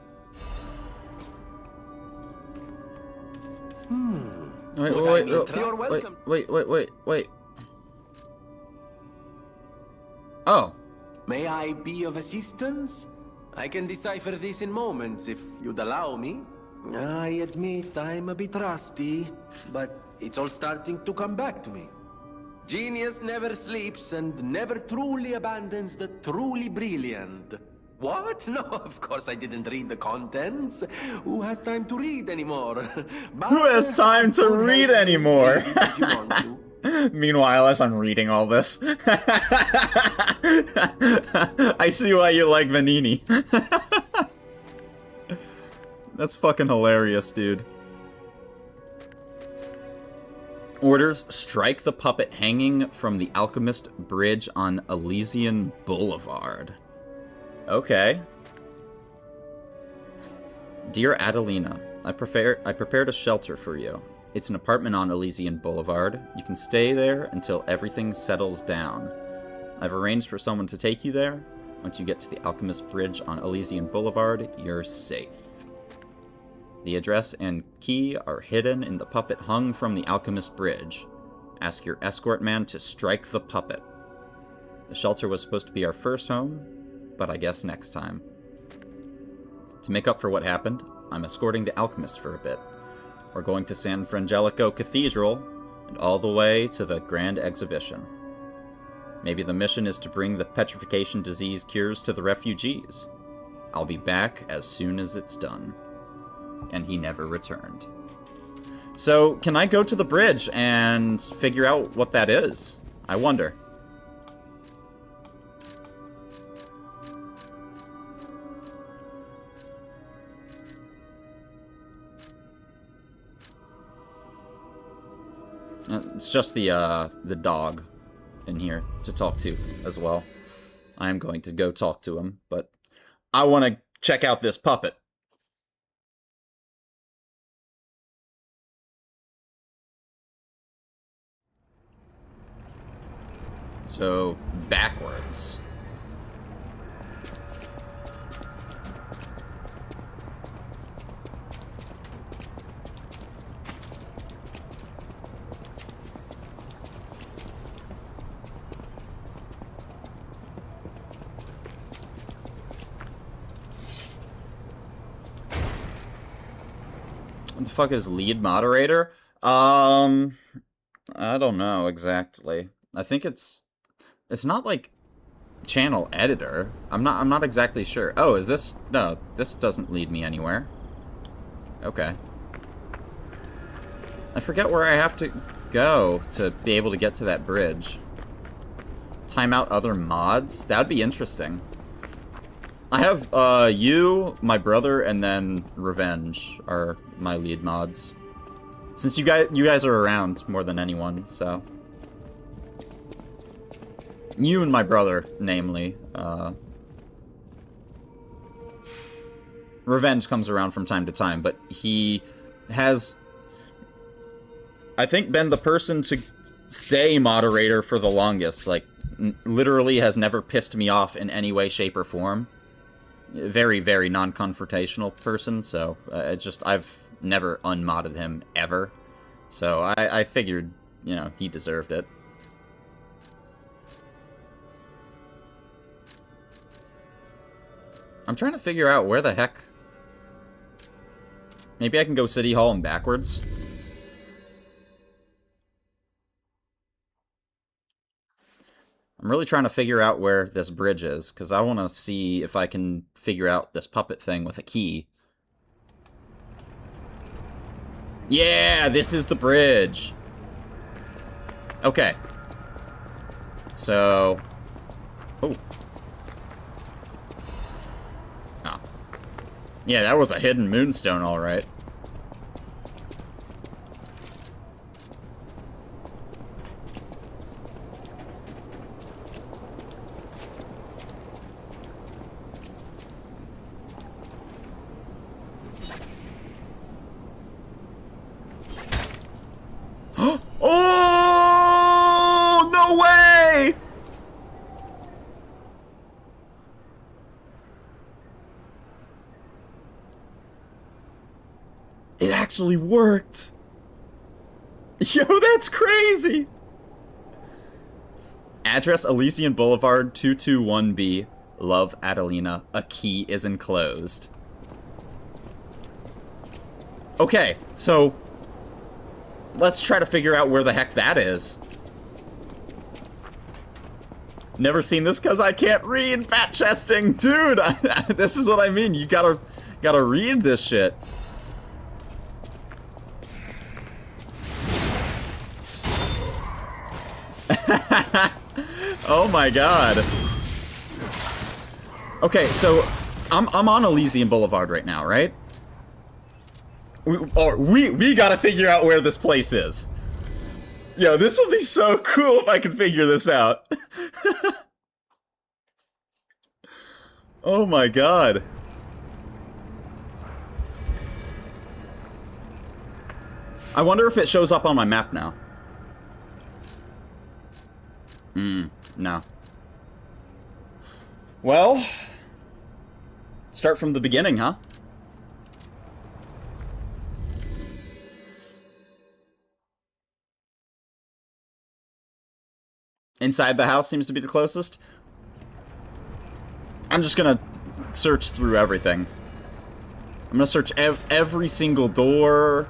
Wait. Oh. May I be of assistance? I can decipher this in moments, if you'd allow me. I admit I'm a bit rusty, but it's all starting to come back to me. Genius never sleeps and never truly abandons the truly brilliant. What? No, of course I didn't read the contents. Who has time to read anymore? But Who has time to good read help anymore? if you want to. Meanwhile, as I'm reading all this, I see why you like Vanini. That's fucking hilarious, dude. Orders: strike the puppet hanging from the Alchemist Bridge on Elysian Boulevard. Okay. Dear Adelina, I prepared a shelter for you. It's an apartment on Elysian Boulevard. You can stay there until everything settles down. I've arranged for someone to take you there. Once you get to the Alchemist Bridge on Elysian Boulevard, you're safe. The address and key are hidden in the puppet hung from the Alchemist Bridge. Ask your escort man to strike the puppet. The shelter was supposed to be our first home, but I guess next time. To make up for what happened, I'm escorting the alchemist for a bit. We're going to San Frangelico Cathedral, and all the way to the Grand Exhibition. Maybe the mission is to bring the petrification disease cures to the refugees. I'll be back as soon as it's done. And he never returned. So, can I go to the bridge and figure out what that is? I wonder. It's just the dog in here to talk to as well. I'm going to go talk to him, but I want to check out this puppet. So, backwards. What the fuck is lead moderator? I don't know exactly. I think it's not like channel editor. I'm not exactly sure. Oh, is this? No, this doesn't lead me anywhere. Okay. I forget where I have to go to be able to get to that bridge. Time out other mods? That would be interesting. I have, you, my brother, and then Revenge are my lead mods. Since you guys are around more than anyone, so... You and my brother, namely. Revenge comes around from time to time, but he has, I think, been the person to stay moderator for the longest. Like, literally has never pissed me off in any way, shape, or form. Very, very non-confrontational person, so I've never unmodded him, ever. So I figured, you know, he deserved it. I'm trying to figure out where the heck... Maybe I can go City Hall and backwards? I'm really trying to figure out where this bridge is, because I want to see if I can figure out this puppet thing with a key. Yeah, this is the bridge! Okay. So... Oh. Oh. Yeah, that was a hidden moonstone, alright. Oh, no way! It actually worked. Yo, that's crazy. Address Elysian Boulevard 221B. Love, Adelina. A key is enclosed. Okay, so let's try to figure out where the heck that is. Never seen this because I can't read. Fat chesting, dude. This is what I mean. You gotta read this shit. Oh my god. Okay, so I'm on Elysian Boulevard right now, right? We gotta figure out where this place is. Yo, this will be so cool if I can figure this out. Oh my god. I wonder if it shows up on my map now. No. Well, start from the beginning, huh? Inside the house seems to be the closest. I'm just gonna search through everything. I'm gonna search every single door.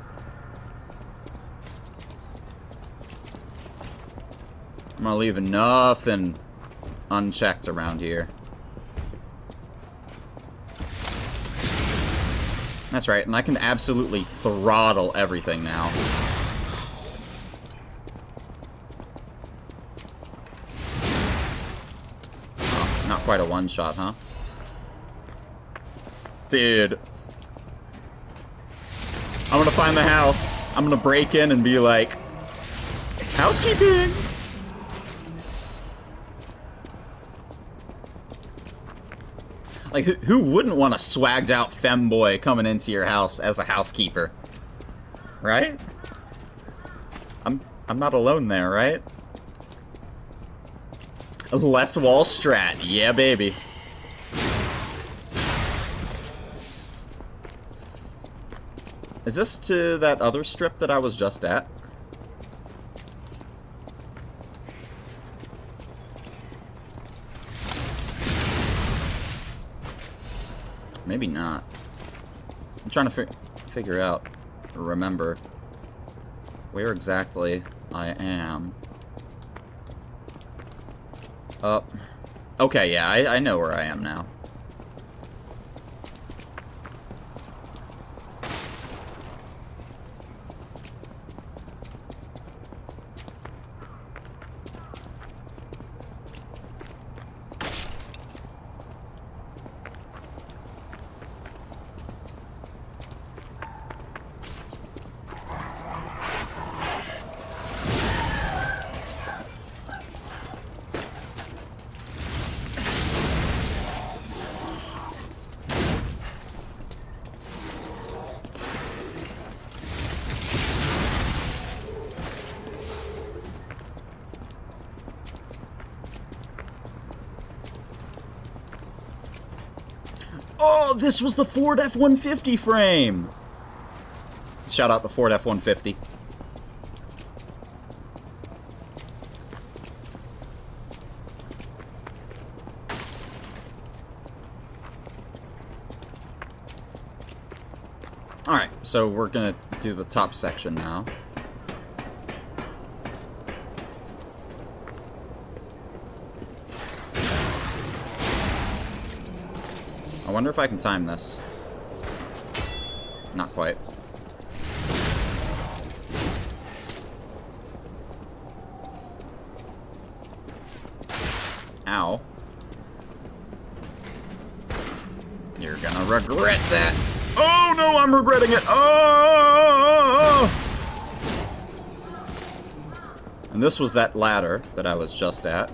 I'm gonna leave nothing unchecked around here. That's right, and I can absolutely throttle everything now. Oh, not quite a one-shot, huh? Dude. I'm gonna find the house. I'm gonna break in and be like, housekeeping! Like, who wouldn't want a swagged out femboy coming into your house as a housekeeper? Right? I'm not alone there, right? A left wall strat. Yeah, baby. Is this to that other strip that I was just at? Maybe not. I'm trying to figure out, or remember, where exactly I am. Okay, yeah, I know where I am now. Oh, this was the Ford F-150 frame! Shout out the Ford F-150. Alright, so we're gonna do the top section now. I wonder if I can time this. Not quite. Ow. You're gonna regret that. Oh no, I'm regretting it. Oh! And this was that ladder that I was just at.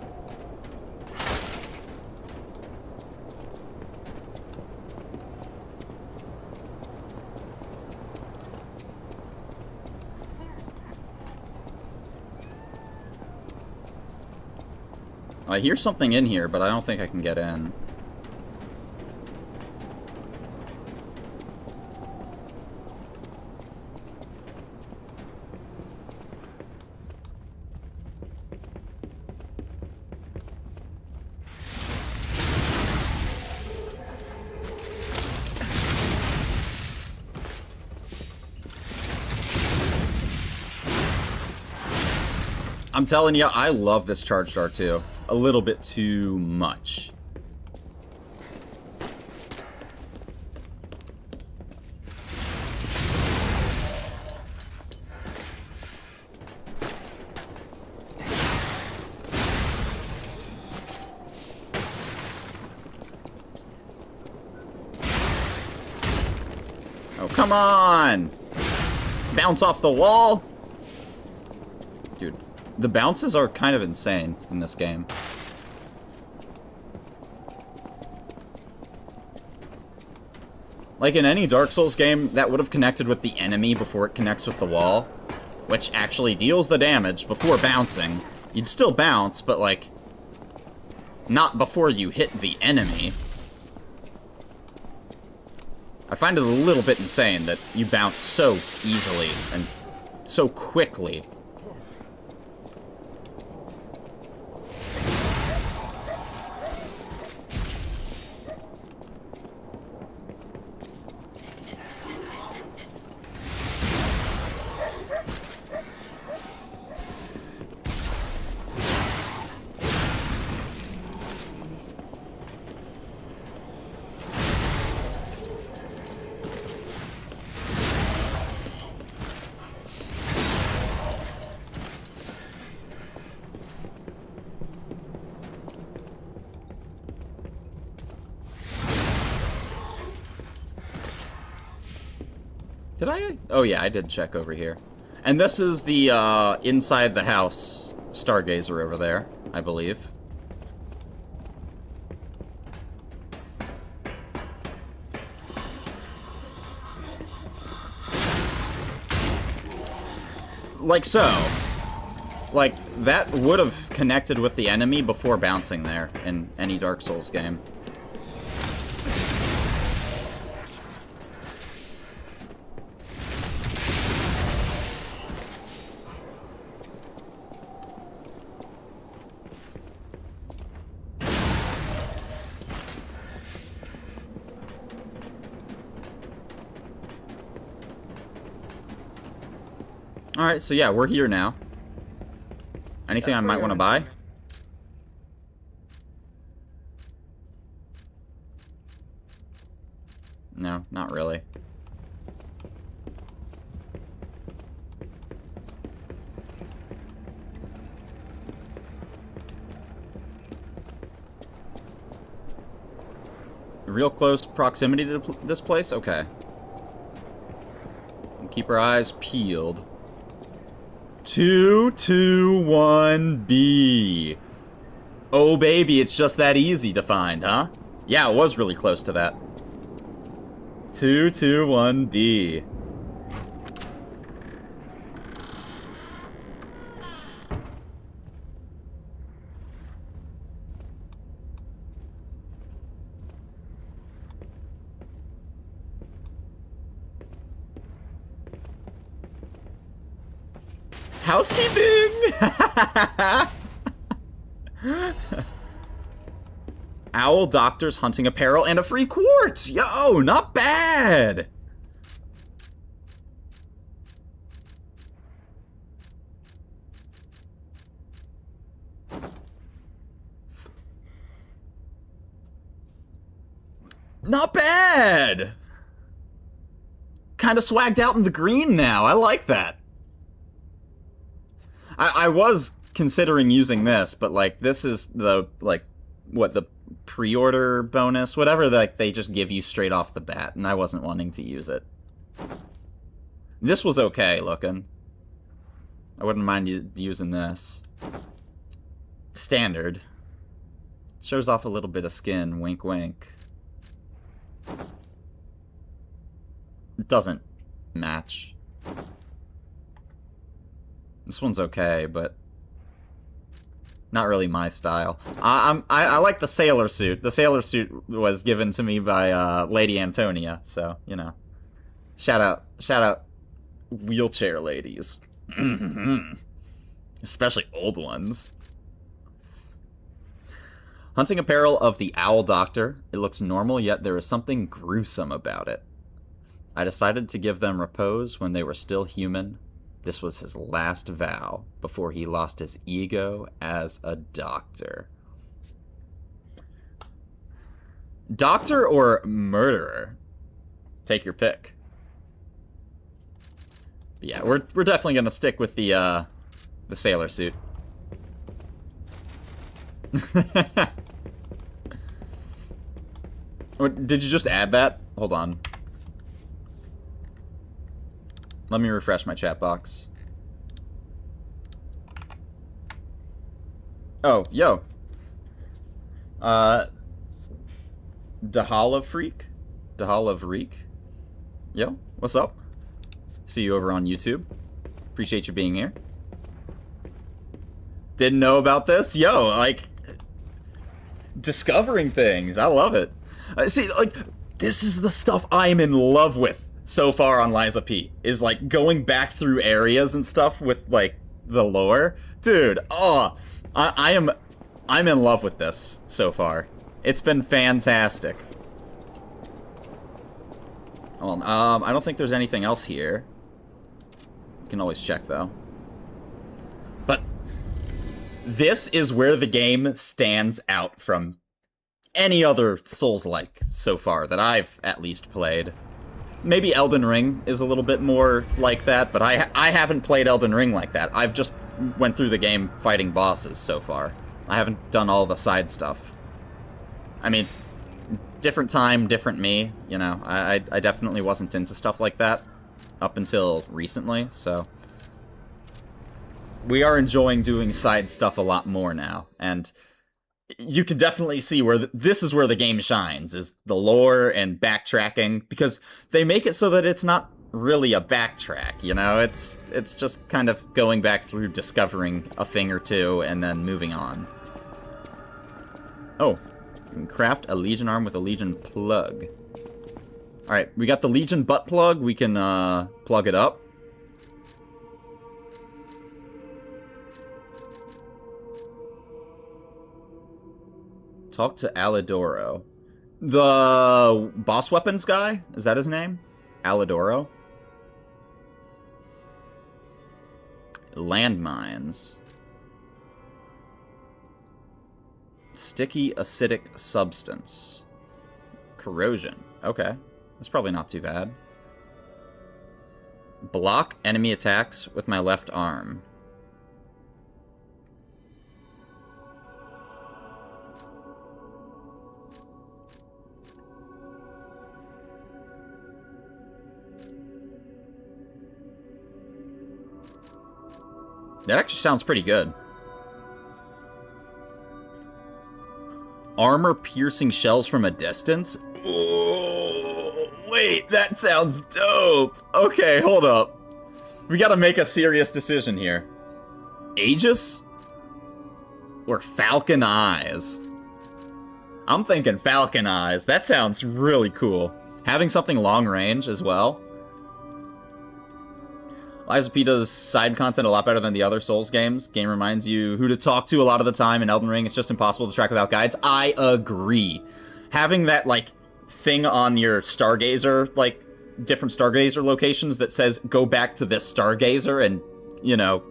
I hear something in here, but I don't think I can get in. I'm telling you, I love this charged R2. A little bit too much. Oh, come on! Bounce off the wall! Dude. The bounces are kind of insane in this game. Like in any Dark Souls game, that would have connected with the enemy before it connects with the wall, which actually deals the damage before bouncing. You'd still bounce, but like, not before you hit the enemy. I find it a little bit insane that you bounce so easily and so quickly. Did I? Oh yeah, I did check over here. And this is the, inside the house Stargazer over there, I believe. Like so. Like, that would have connected with the enemy before bouncing there in any Dark Souls game. Alright, so yeah, we're here now. Anything I might want to buy? No, not really. Real close proximity to this place? Okay. Keep our eyes peeled. 221B. Oh baby, it's just that easy to find, huh? Yeah, it was really close to that. 221B. Housekeeping! Owl Doctor's hunting apparel and a free quartz! Yo, not bad! Not bad! Kind of swagged out in the green now. I like that. I was considering using this, but, like, this is the, like, what, the pre-order bonus? Whatever, like, they just give you straight off the bat, and I wasn't wanting to use it. This was okay looking. I wouldn't mind using this. Standard. Shows off a little bit of skin, wink wink. It doesn't match. This one's okay, but not really my style. I like the sailor suit. The sailor suit was given to me by Lady Antonia, so you know. Shout out, wheelchair ladies, especially old ones. Hunting apparel of the Owl Doctor. It looks normal, yet there is something gruesome about it. I decided to give them repose when they were still human. This was his last vow before he lost his ego as a doctor. Doctor or murderer? Take your pick. But yeah, we're definitely gonna stick with the sailor suit. Did you just add that? Hold on. Let me refresh my chat box. Oh, yo. Dahala Freak? Dahala Vreek? Yo, what's up? See you over on YouTube. Appreciate you being here. Didn't know about this? Yo, like... discovering things. I love it. See, like, this is the stuff I'm in love with so far on Lies of P, is like going back through areas and stuff with like the lore. Dude, oh, I'm in love with this so far. It's been fantastic. Hold on, I don't think there's anything else here. You can always check though. But this is where the game stands out from any other Souls-like so far that I've at least played. Maybe Elden Ring is a little bit more like that, but I haven't played Elden Ring like that. I've just went through the game fighting bosses so far. I haven't done all the side stuff. I mean, different time, different me, you know. I definitely wasn't into stuff like that up until recently, so... we are enjoying doing side stuff a lot more now, and... you can definitely see where this is where the game shines, is the lore and backtracking, because they make it so that it's not really a backtrack, you know? It's just kind of going back through, discovering a thing or two, and then moving on. Oh, you can craft a Legion arm with a Legion plug. Alright, we got the Legion butt plug, we can plug it up. Talk to Alidoro. The boss weapons guy? Is that his name? Alidoro? Landmines. Sticky acidic substance. Corrosion. Okay. That's probably not too bad. Block enemy attacks with my left arm. That actually sounds pretty good. Armor-piercing shells from a distance? Ooh, wait, that sounds dope! Okay, hold up. We gotta make a serious decision here. Aegis? Or Falcon Eyes? I'm thinking Falcon Eyes. That sounds really cool. Having something long range as well. Lies of P does side content a lot better than the other Souls games. Game reminds you who to talk to a lot of the time. In Elden Ring, it's just impossible to track without guides. I agree. Having that, like, thing on your Stargazer, like, different Stargazer locations that says, go back to this Stargazer and, you know,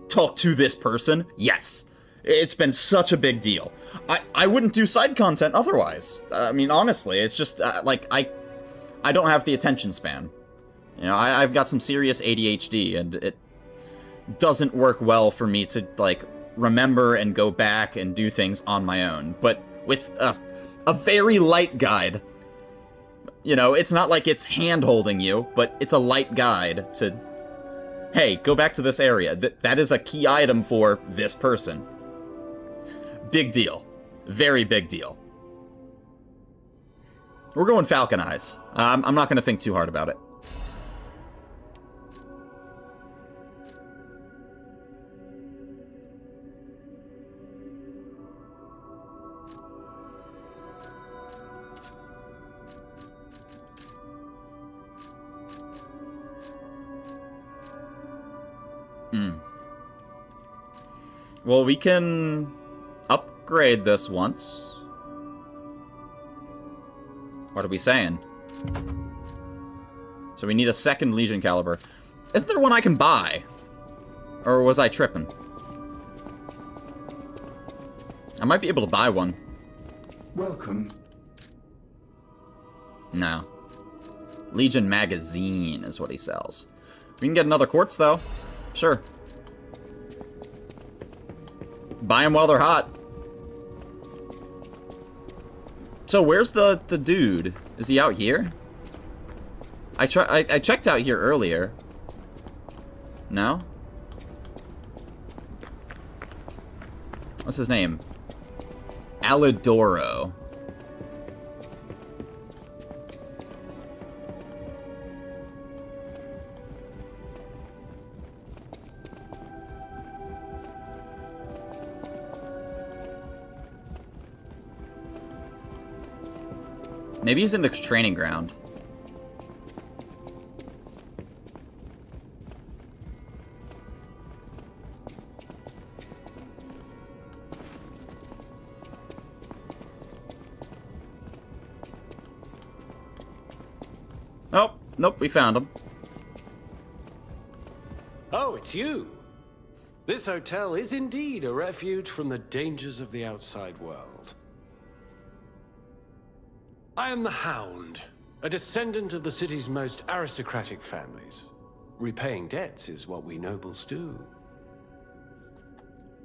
talk to this person. Yes. It's been such a big deal. I wouldn't do side content otherwise. I mean, honestly, it's just, like, I don't have the attention span. You know, I've got some serious ADHD, and it doesn't work well for me to, like, remember and go back and do things on my own. But with a very light guide, you know, it's not like it's hand-holding you, but it's a light guide to, hey, go back to this area. That is a key item for this person. Big deal. Very big deal. We're going Falcon Eyes. I'm not going to think too hard about it. Well, we can upgrade this once. What are we saying? So we need a second Legion caliber. Isn't there one I can buy? Or was I tripping? I might be able to buy one. Welcome. No. Legion magazine is what he sells. We can get another quartz, though. Sure. Buy them while they're hot. So where's the dude? Is he out here? I checked out here earlier. No? What's his name? Alidoro. Maybe he's in the training ground. Oh, nope, we found him. Oh, it's you. This hotel is indeed a refuge from the dangers of the outside world. I am the Hound, a descendant of the city's most aristocratic families. Repaying debts is what we nobles do.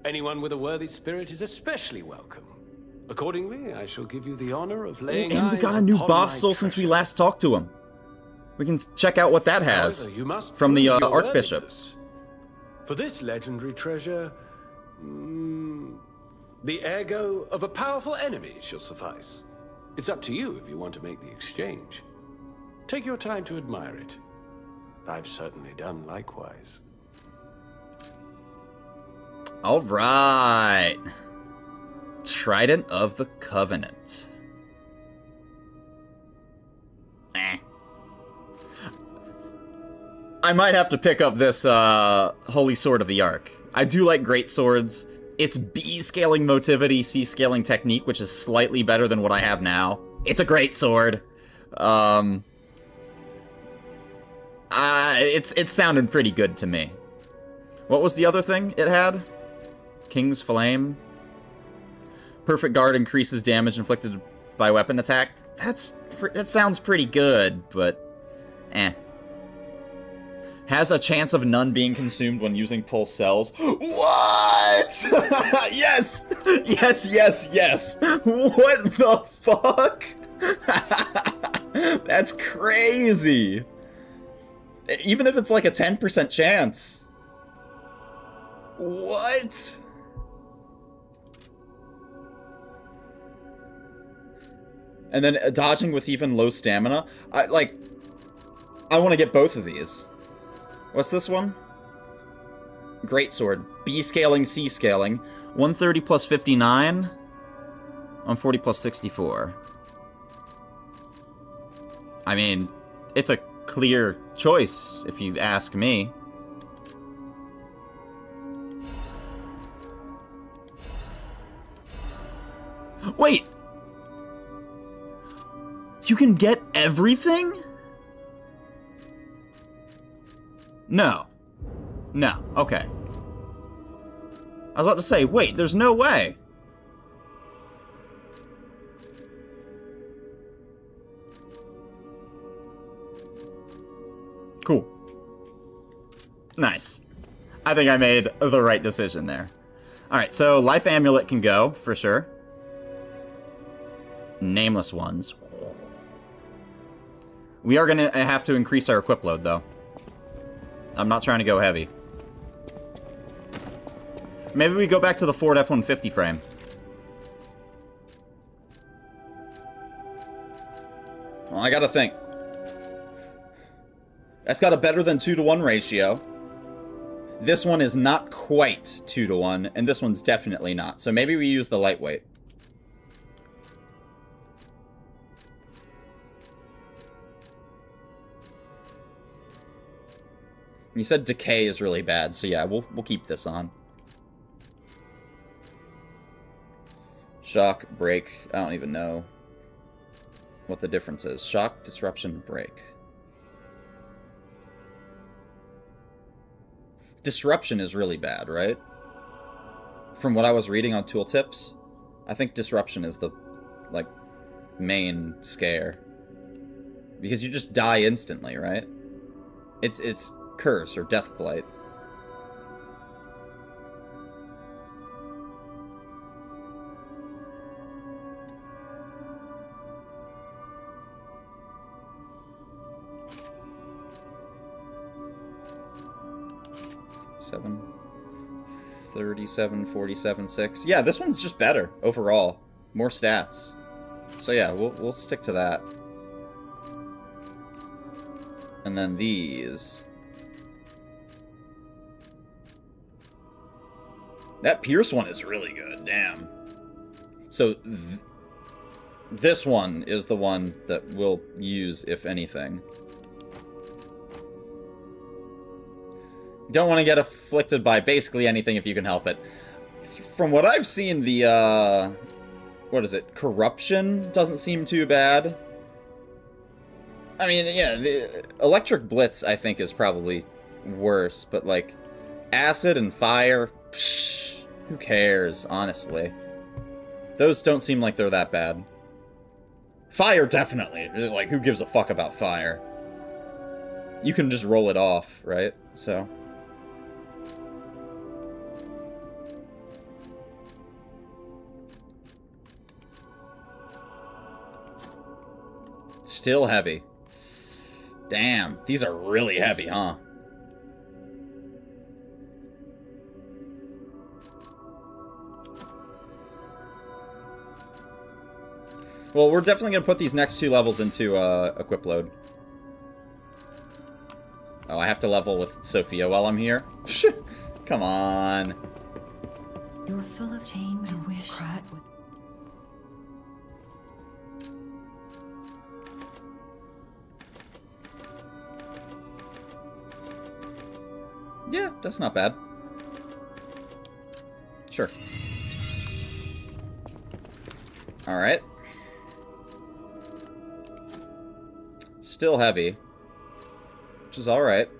Anyone with a worthy spirit is especially welcome. Accordingly, I shall give you the honor of laying and we got a eyes new upon boss my soul since we treasure. last talked to him. We can check out what that has However, you must from the prove your Archbishop. worthiness. For this legendary treasure, the ergo of a powerful enemy shall suffice. It's up to you if you want to make the exchange. Take your time to admire it. I've certainly done likewise. All right. Trident of the Covenant. I might have to pick up this Holy Sword of the Ark. I do like great swords. It's B-scaling motivity, C-scaling technique, which is slightly better than what I have now. It's a great sword. It's sounding pretty good to me. What was the other thing it had? King's Flame. Perfect Guard increases damage inflicted by weapon attack. That sounds pretty good, but eh. Has a chance of none being consumed when using pulse cells. What? Yes! Yes, yes, yes! What the fuck? That's crazy! Even if it's like a 10% chance. What? And then dodging with even low stamina? I want to get both of these. What's this one? Greatsword. B-scaling, C-scaling. 130 plus 59. 140 plus 64. I mean, it's a clear choice, if you ask me. Wait! You can get everything? No. No, okay. I was about to say, wait, there's no way. Cool. Nice. I think I made the right decision there. Alright, so Life Amulet can go, for sure. Nameless ones. We are gonna have to increase our equip load, though. I'm not trying to go heavy. Maybe we go back to the Ford F-150 frame. Well, I gotta think. That's got a better than 2-to-1 ratio. This one is not quite 2-to-1, and this one's definitely not. So maybe we use the lightweight. You said decay is really bad, so yeah, we'll keep this on. Shock, break. I don't even know what the difference is. Shock, disruption, break. Disruption is really bad, right? From what I was reading on tooltips, I think disruption is the, like, main scare. Because you just die instantly, right? It's curse or death blight. 7, 37, 47, 6. Yeah, this one's just better overall. More stats. So yeah, we'll stick to that. And then these. That Pierce one is really good, damn. So this one is the one that we'll use, if anything. Don't want to get afflicted by basically anything if you can help it. From what I've seen, the, what is it? Corruption doesn't seem too bad. I mean, yeah, the Electric Blitz, I think, is probably worse, but, like, Acid and Fire, psh, who cares, honestly. Those don't seem like they're that bad. Fire, definitely. Like, who gives a fuck about Fire? You can just roll it off, right? So... Still heavy. Damn, these are really heavy, huh? Well, we're definitely gonna put these next two levels into equip load. Oh, I have to level with Sophia while I'm here? Come on. You're full of change. I wish. Yeah, that's not bad. Sure. Alright. Still heavy. Which is alright.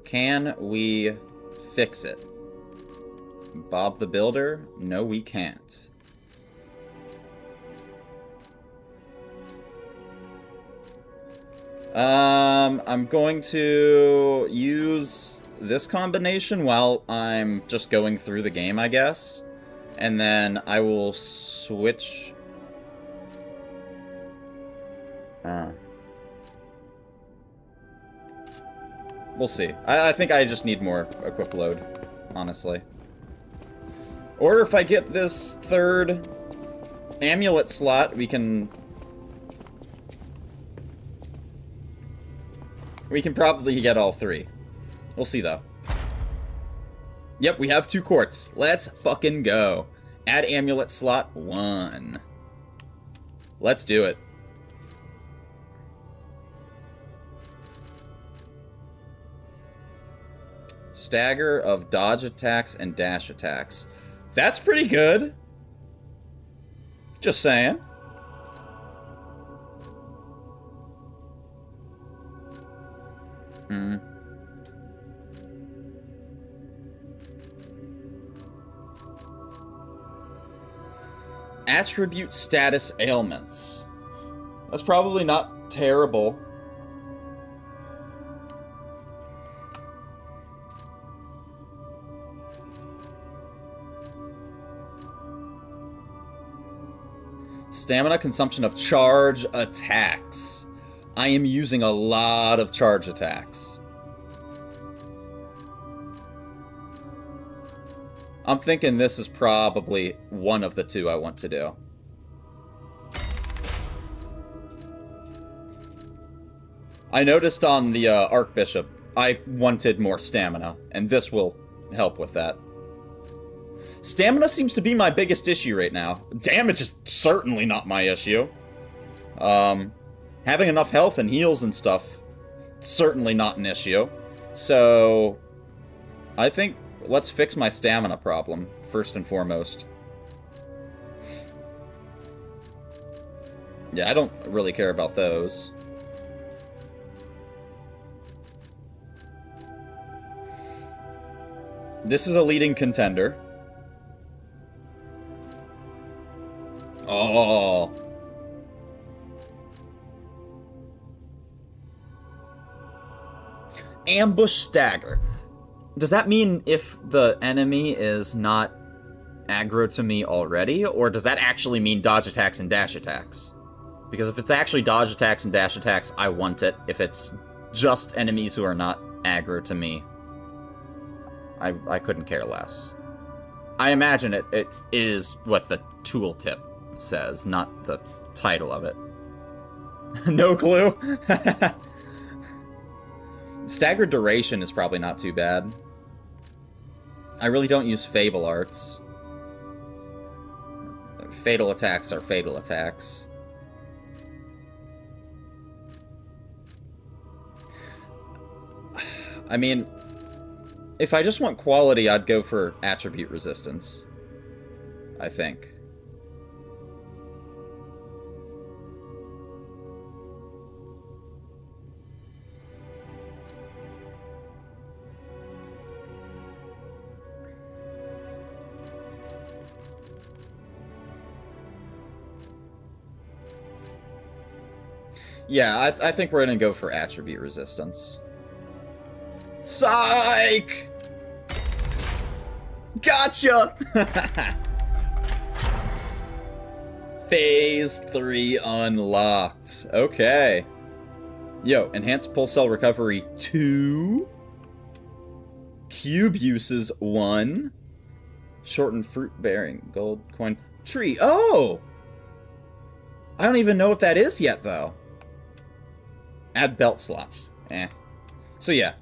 Can we fix it? Bob the Builder? No, we can't. I'm going to use this combination while I'm just going through the game, I guess. And then I will switch... We'll see. I think I just need more equip load, honestly. Or if I get this third amulet slot, we can probably get all three. We'll see, though. Yep, we have 2 quartz. Let's fucking go. Add amulet slot 1. Let's do it. Stagger of dodge attacks and dash attacks. That's pretty good. Just saying. Hmm. Attribute status ailments. That's probably not terrible. Stamina consumption of charge attacks. I am using a lot of charge attacks. I'm thinking this is probably one of the two I want to do. I noticed on the Archbishop, I wanted more stamina, and this will help with that. Stamina seems to be my biggest issue right now. Damage is certainly not my issue. Having enough health and heals and stuff, certainly not an issue. So, I think let's fix my stamina problem, first and foremost. Yeah, I don't really care about those. This is a leading contender. Oh. Ambush stagger. Does that mean if the enemy is not aggro to me already, or does that actually mean dodge attacks and dash attacks? Because if it's actually dodge attacks and dash attacks, I want it. If it's just enemies who are not aggro to me, I couldn't care less. I imagine it is what the tooltip says, not the title of it. No clue? Staggered duration is probably not too bad. I really don't use Fable Arts. Fatal attacks are fatal attacks. I mean, if I just want quality, I'd go for attribute resistance, I think. Yeah, I think we're gonna go for attribute resistance. Psych! Gotcha! Phase 3 unlocked. Okay. Yo, enhanced pulse cell recovery 2. Cube uses 1. Shortened fruit bearing gold coin tree. Oh! I don't even know what that is yet, though. Add belt slots. Eh. So yeah.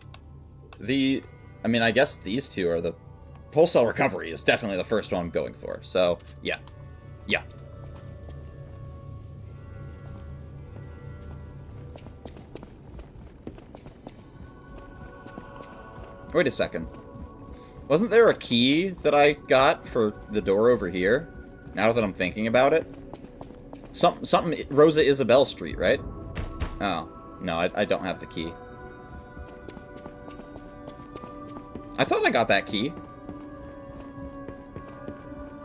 I mean, I guess these two are the... Pulse cell recovery is definitely the first one I'm going for. So, yeah. Yeah. Wait a second. Wasn't there a key that I got for the door over here? Now that I'm thinking about it? Something Rosa Isabelle Street, right? Oh. No, I don't have the key. I thought I got that key.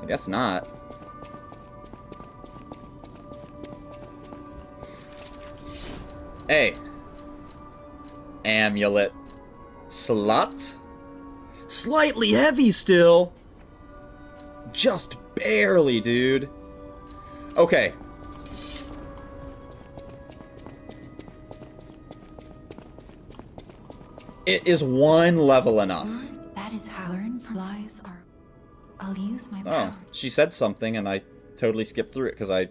I guess not. Hey. Amulet. Slot? Slightly heavy still. Just barely, dude. Okay. It is one level enough. That is how learn for lies are. I'll use my power. Oh, she said something and I totally skipped through it because I...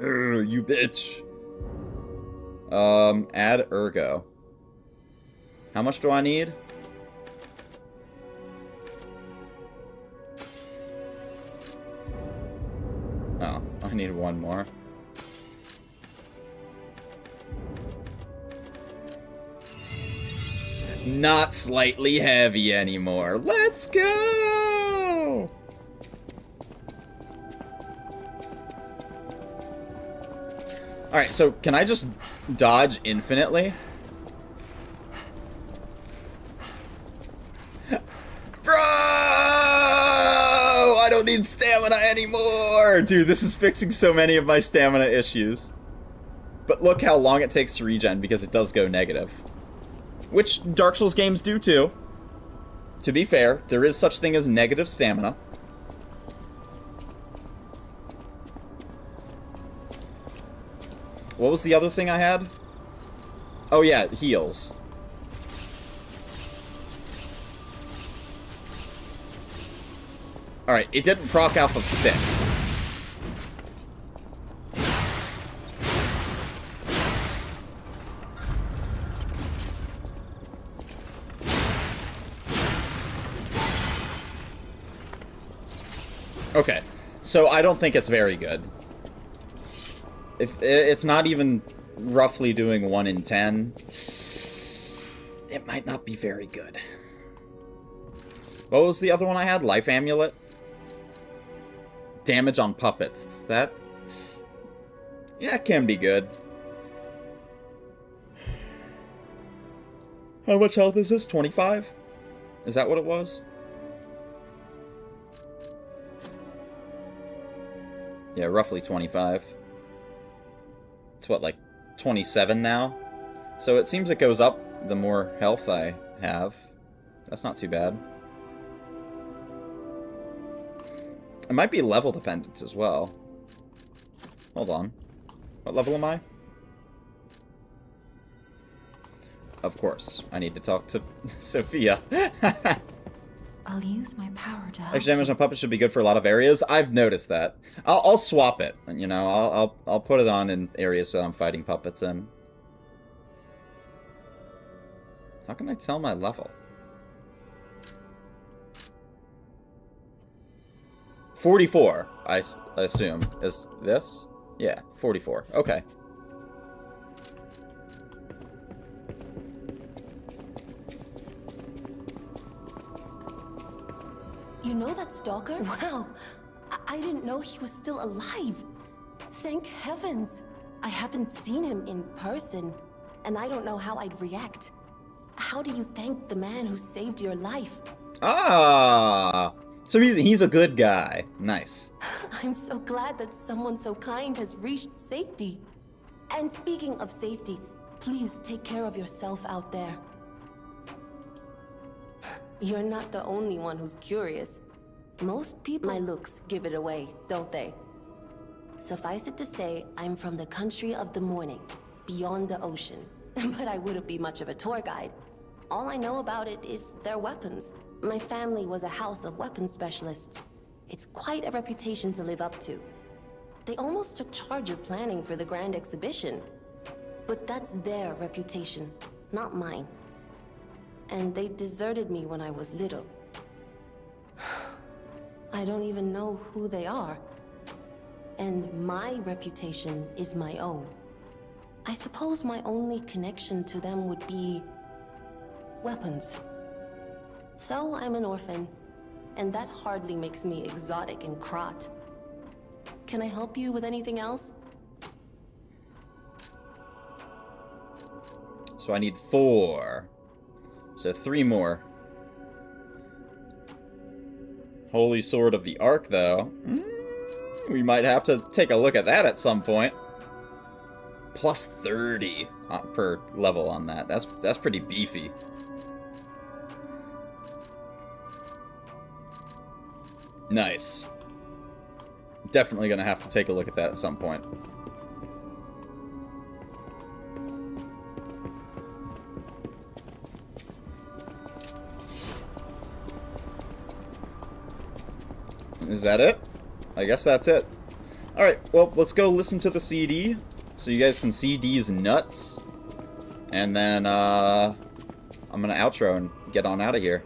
you bitch. Add Ergo. How much do I need? Oh, I need one more. Not slightly heavy anymore. Let's go! Alright, so can I just dodge infinitely? Bro! I don't need stamina anymore! Dude, this is fixing so many of my stamina issues. But look how long it takes to regen, because it does go negative. Which Dark Souls games do too. To be fair, there is such thing as negative stamina. What was the other thing I had? Oh yeah, heals. Alright, it didn't proc off of 6. Okay, so I don't think it's very good. If it's not even roughly doing 1 in 10, it might not be very good. What was the other one I had? Life Amulet? Damage on puppets. That... yeah, it can be good. How much health is this? 25? Is that what it was? Yeah, roughly 25. It's what, like 27 now? So it seems it goes up the more health I have. That's not too bad. It might be level dependent as well. Hold on. What level am I? Of course, I need to talk to Sophia. I'll use my power to help. Extra damage on puppets should be good for a lot of areas. I've noticed that. I'll swap it. You know, I'll put it on in areas that I'm fighting puppets in. How can I tell my level? 44, I assume. Is this? Yeah, 44. Okay. You know that stalker? Wow. I didn't know he was still alive. Thank heavens. I haven't seen him in person, and I don't know how I'd react. How do you thank the man who saved your life? Ah! So he's a good guy. Nice. I'm so glad that someone so kind has reached safety. And speaking of safety, please take care of yourself out there. You're not the only one who's curious. Most people, my looks give it away, don't they? Suffice it to say, I'm from the country of the morning, beyond the ocean. But I wouldn't be much of a tour guide. All I know about it is their weapons. My family was a house of weapons specialists. It's quite a reputation to live up to. They almost took charge of planning for the grand exhibition. But that's their reputation, not mine. And they deserted me when I was little. I don't even know who they are. And my reputation is my own. I suppose my only connection to them would be weapons. So I'm an orphan, and that hardly makes me exotic in Krat. Can I help you with anything else? So I need 4. So 3 more. Holy Sword of the Ark, though. We might have to take a look at that at some point. Plus 30 per level on that. That's pretty beefy. Nice. Definitely gonna have to take a look at that at some point. Is that it? I guess that's it. Alright, well, let's go listen to the CD so you guys can see D's nuts. And then, I'm gonna outro and get on out of here.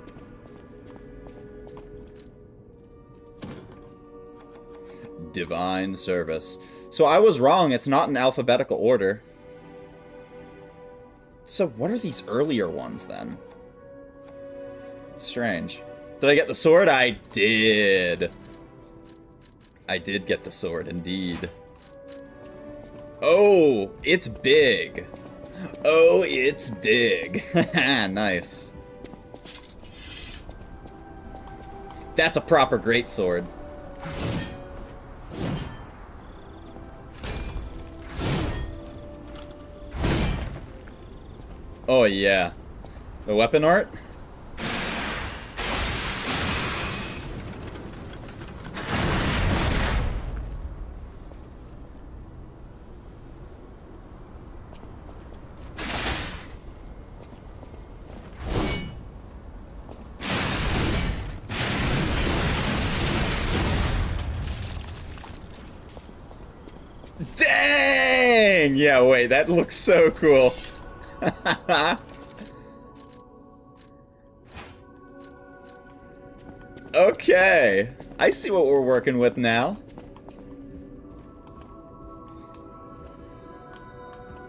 Divine Service. So I was wrong, it's not in alphabetical order. So what are these earlier ones then? Strange. Did I get the sword? I did. I did get the sword, indeed. Oh, it's big. Oh, it's big. Nice. That's a proper greatsword. Oh yeah. The weapon art? Dang! Yeah, wait, that looks so cool. Okay, I see what we're working with now.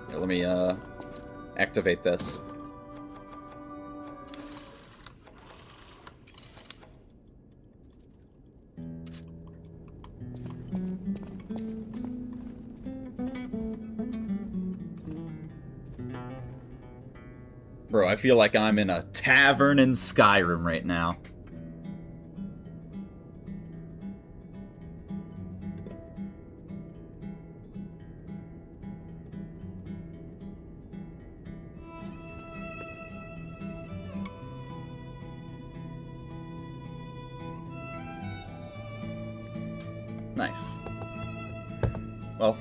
Here, let me activate this. Bro, I feel like I'm in a tavern in Skyrim right now. Nice. Well,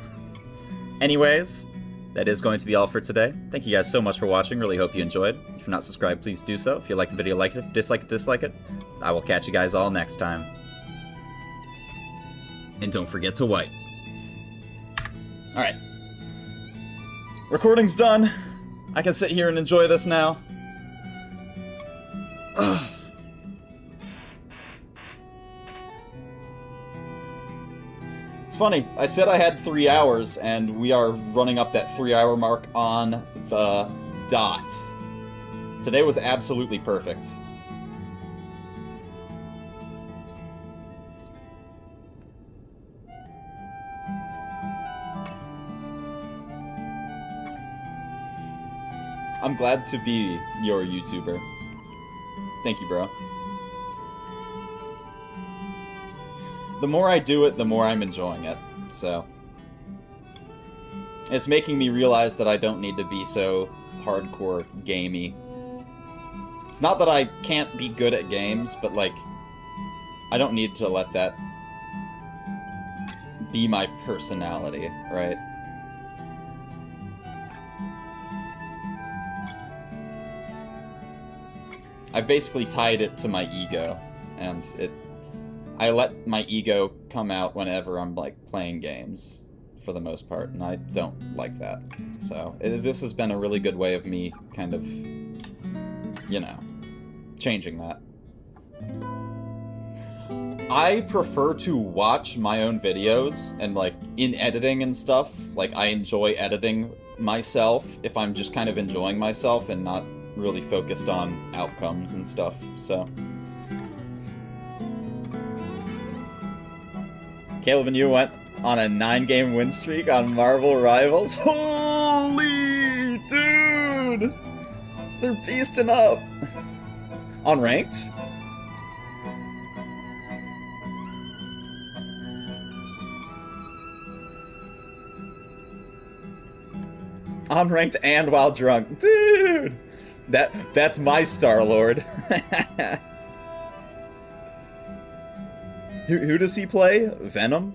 anyways, that is going to be all for today. Thank you guys so much for watching. Really hope you enjoyed. If you're not subscribed, please do so. If you like the video, like it. If you dislike it. I will catch you guys all next time. And don't forget to wipe. Alright. Recording's done. I can sit here and enjoy this now. Ugh. Funny, I said I had 3 hours, and we are running up that 3-hour mark on the dot. Today was absolutely perfect. I'm glad to be your YouTuber. Thank you, bro. The more I do it, the more I'm enjoying it, so... It's making me realize that I don't need to be so hardcore gamey. It's not that I can't be good at games, but, like, I don't need to let that be my personality, right? I've basically tied it to my ego, and I let my ego come out whenever I'm, like, playing games, for the most part, and I don't like that. So, this has been a really good way of me kind of, you know, changing that. I prefer to watch my own videos, and, like, in editing and stuff, like, I enjoy editing myself if I'm just kind of enjoying myself and not really focused on outcomes and stuff, so... Caleb and you went on a 9-game win streak on Marvel Rivals. Holy dude! They're beasting up! On ranked? On ranked and while drunk. Dude! That's my Star-Lord. Who does he play? Venom?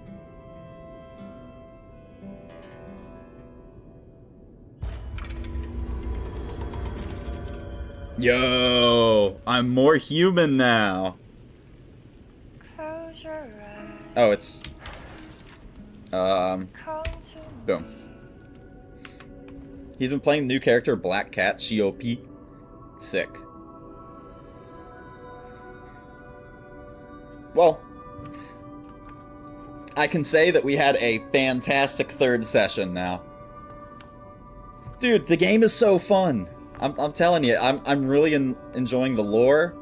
Yo, I'm more human now. Close your eyes. Oh, it's... Boom. He's been playing the new character, Black Cat, She-OP. Sick. Well, I can say that we had a fantastic third session now. Dude, the game is so fun. I'm telling you, I'm really enjoying the lore.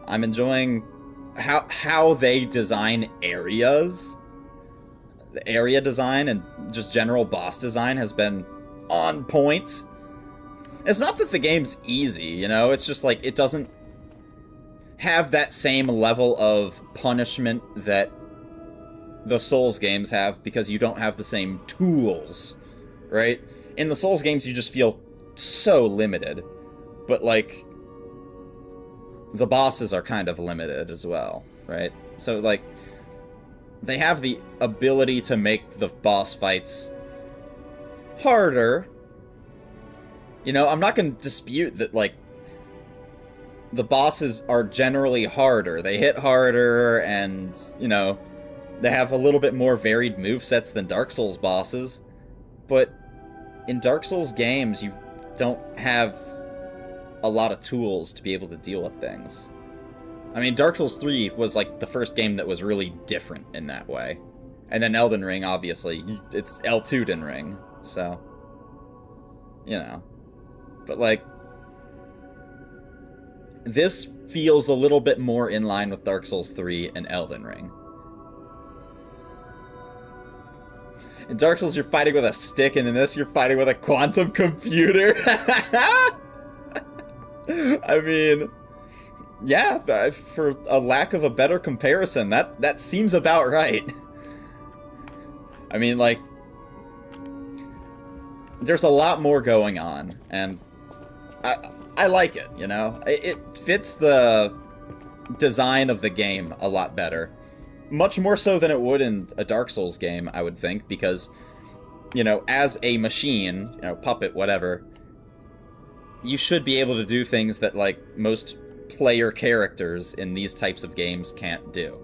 I'm enjoying how they design areas. the area design and just general boss design has been on point. It's not that the game's easy, you know, it's just like it doesn't have that same level of punishment that the Souls games have because you don't have the same tools, right? In the Souls games, you just feel so limited, but like the bosses are kind of limited as well, right? So like they have the ability to make the boss fights harder. You know, I'm not going to dispute that, like, the bosses are generally harder. They hit harder, and, you know, they have a little bit more varied movesets than Dark Souls bosses. But in Dark Souls games, you don't have a lot of tools to be able to deal with things. I mean, Dark Souls 3 was, like, the first game that was really different in that way. And then Elden Ring, obviously, it's Elden Ring, so, you know. But, like, this feels a little bit more in line with Dark Souls 3 and Elden Ring. In Dark Souls, you're fighting with a stick, and in this, you're fighting with a quantum computer. I mean, yeah, for a lack of a better comparison, that seems about right. I mean, like, there's a lot more going on, and I like it, you know? It fits the design of the game a lot better. Much more so than it would in a Dark Souls game, I would think, because, you know, as a machine, you know, puppet, whatever, you should be able to do things that, like, most player characters in these types of games can't do.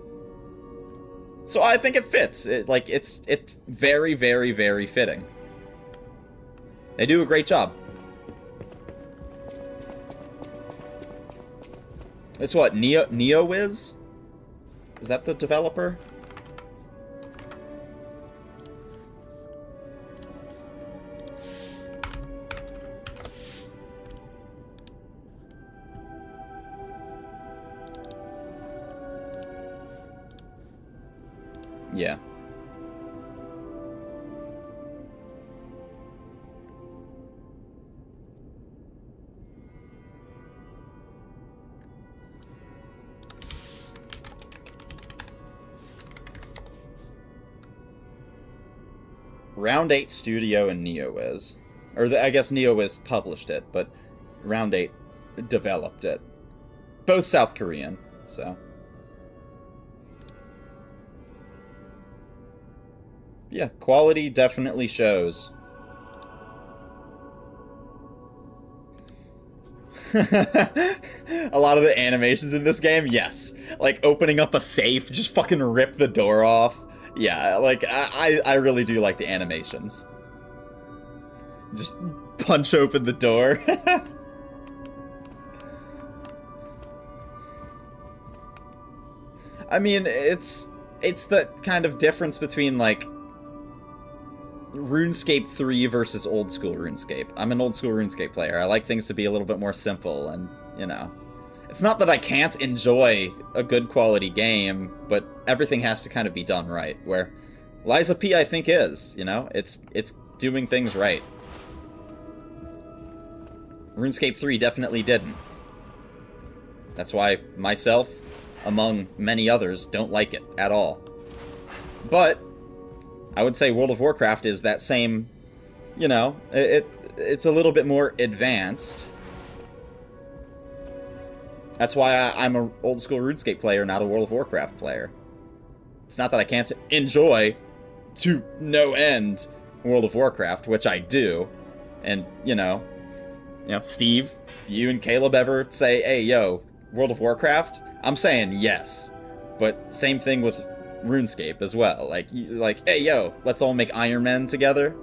So I think it fits. It's very, very, very fitting. They do a great job. It's what, NeoWiz? Is that the developer? Yeah. Round 8 Studio and NeoWiz. Or I guess NeoWiz published it, but Round 8 developed it. Both South Korean, so. Yeah, quality definitely shows. A lot of the animations in this game, yes. Like, opening up a safe, just fucking rip the door off. Yeah, like, I really do like the animations. Just punch open the door. I mean, it's the kind of difference between, like, RuneScape 3 versus old school RuneScape. I'm an old school RuneScape player. I like things to be a little bit more simple, and, you know. It's not that I can't enjoy a good quality game, but everything has to kind of be done right, where Liza P, I think, is, you know? It's doing things right. RuneScape 3 definitely didn't. That's why myself, among many others, don't like it at all. But I would say World of Warcraft is that same, you know, it's a little bit more advanced. That's why I'm an old school RuneScape player, not a World of Warcraft player. It's not that I can't enjoy, to no end, World of Warcraft, which I do. And, you know, Steve, you and Caleb ever say, hey, yo, World of Warcraft? I'm saying yes. But same thing with RuneScape as well. Like, hey, yo, let's all make Iron Men together.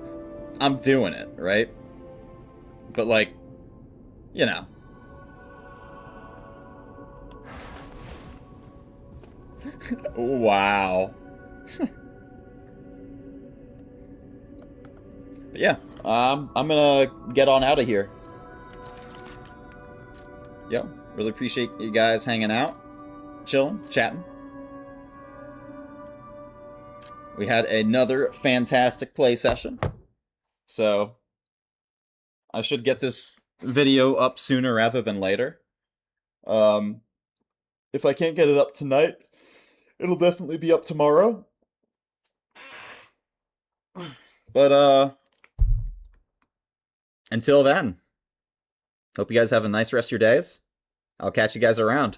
I'm doing it, right? But, like, you know. Wow. But yeah, I'm gonna get on out of here. Yo, really appreciate you guys hanging out, chilling, chatting. We had another fantastic play session. So, I should get this video up sooner rather than later. If I can't get it up tonight, it'll definitely be up tomorrow. But, until then, hope you guys have a nice rest of your days. I'll catch you guys around.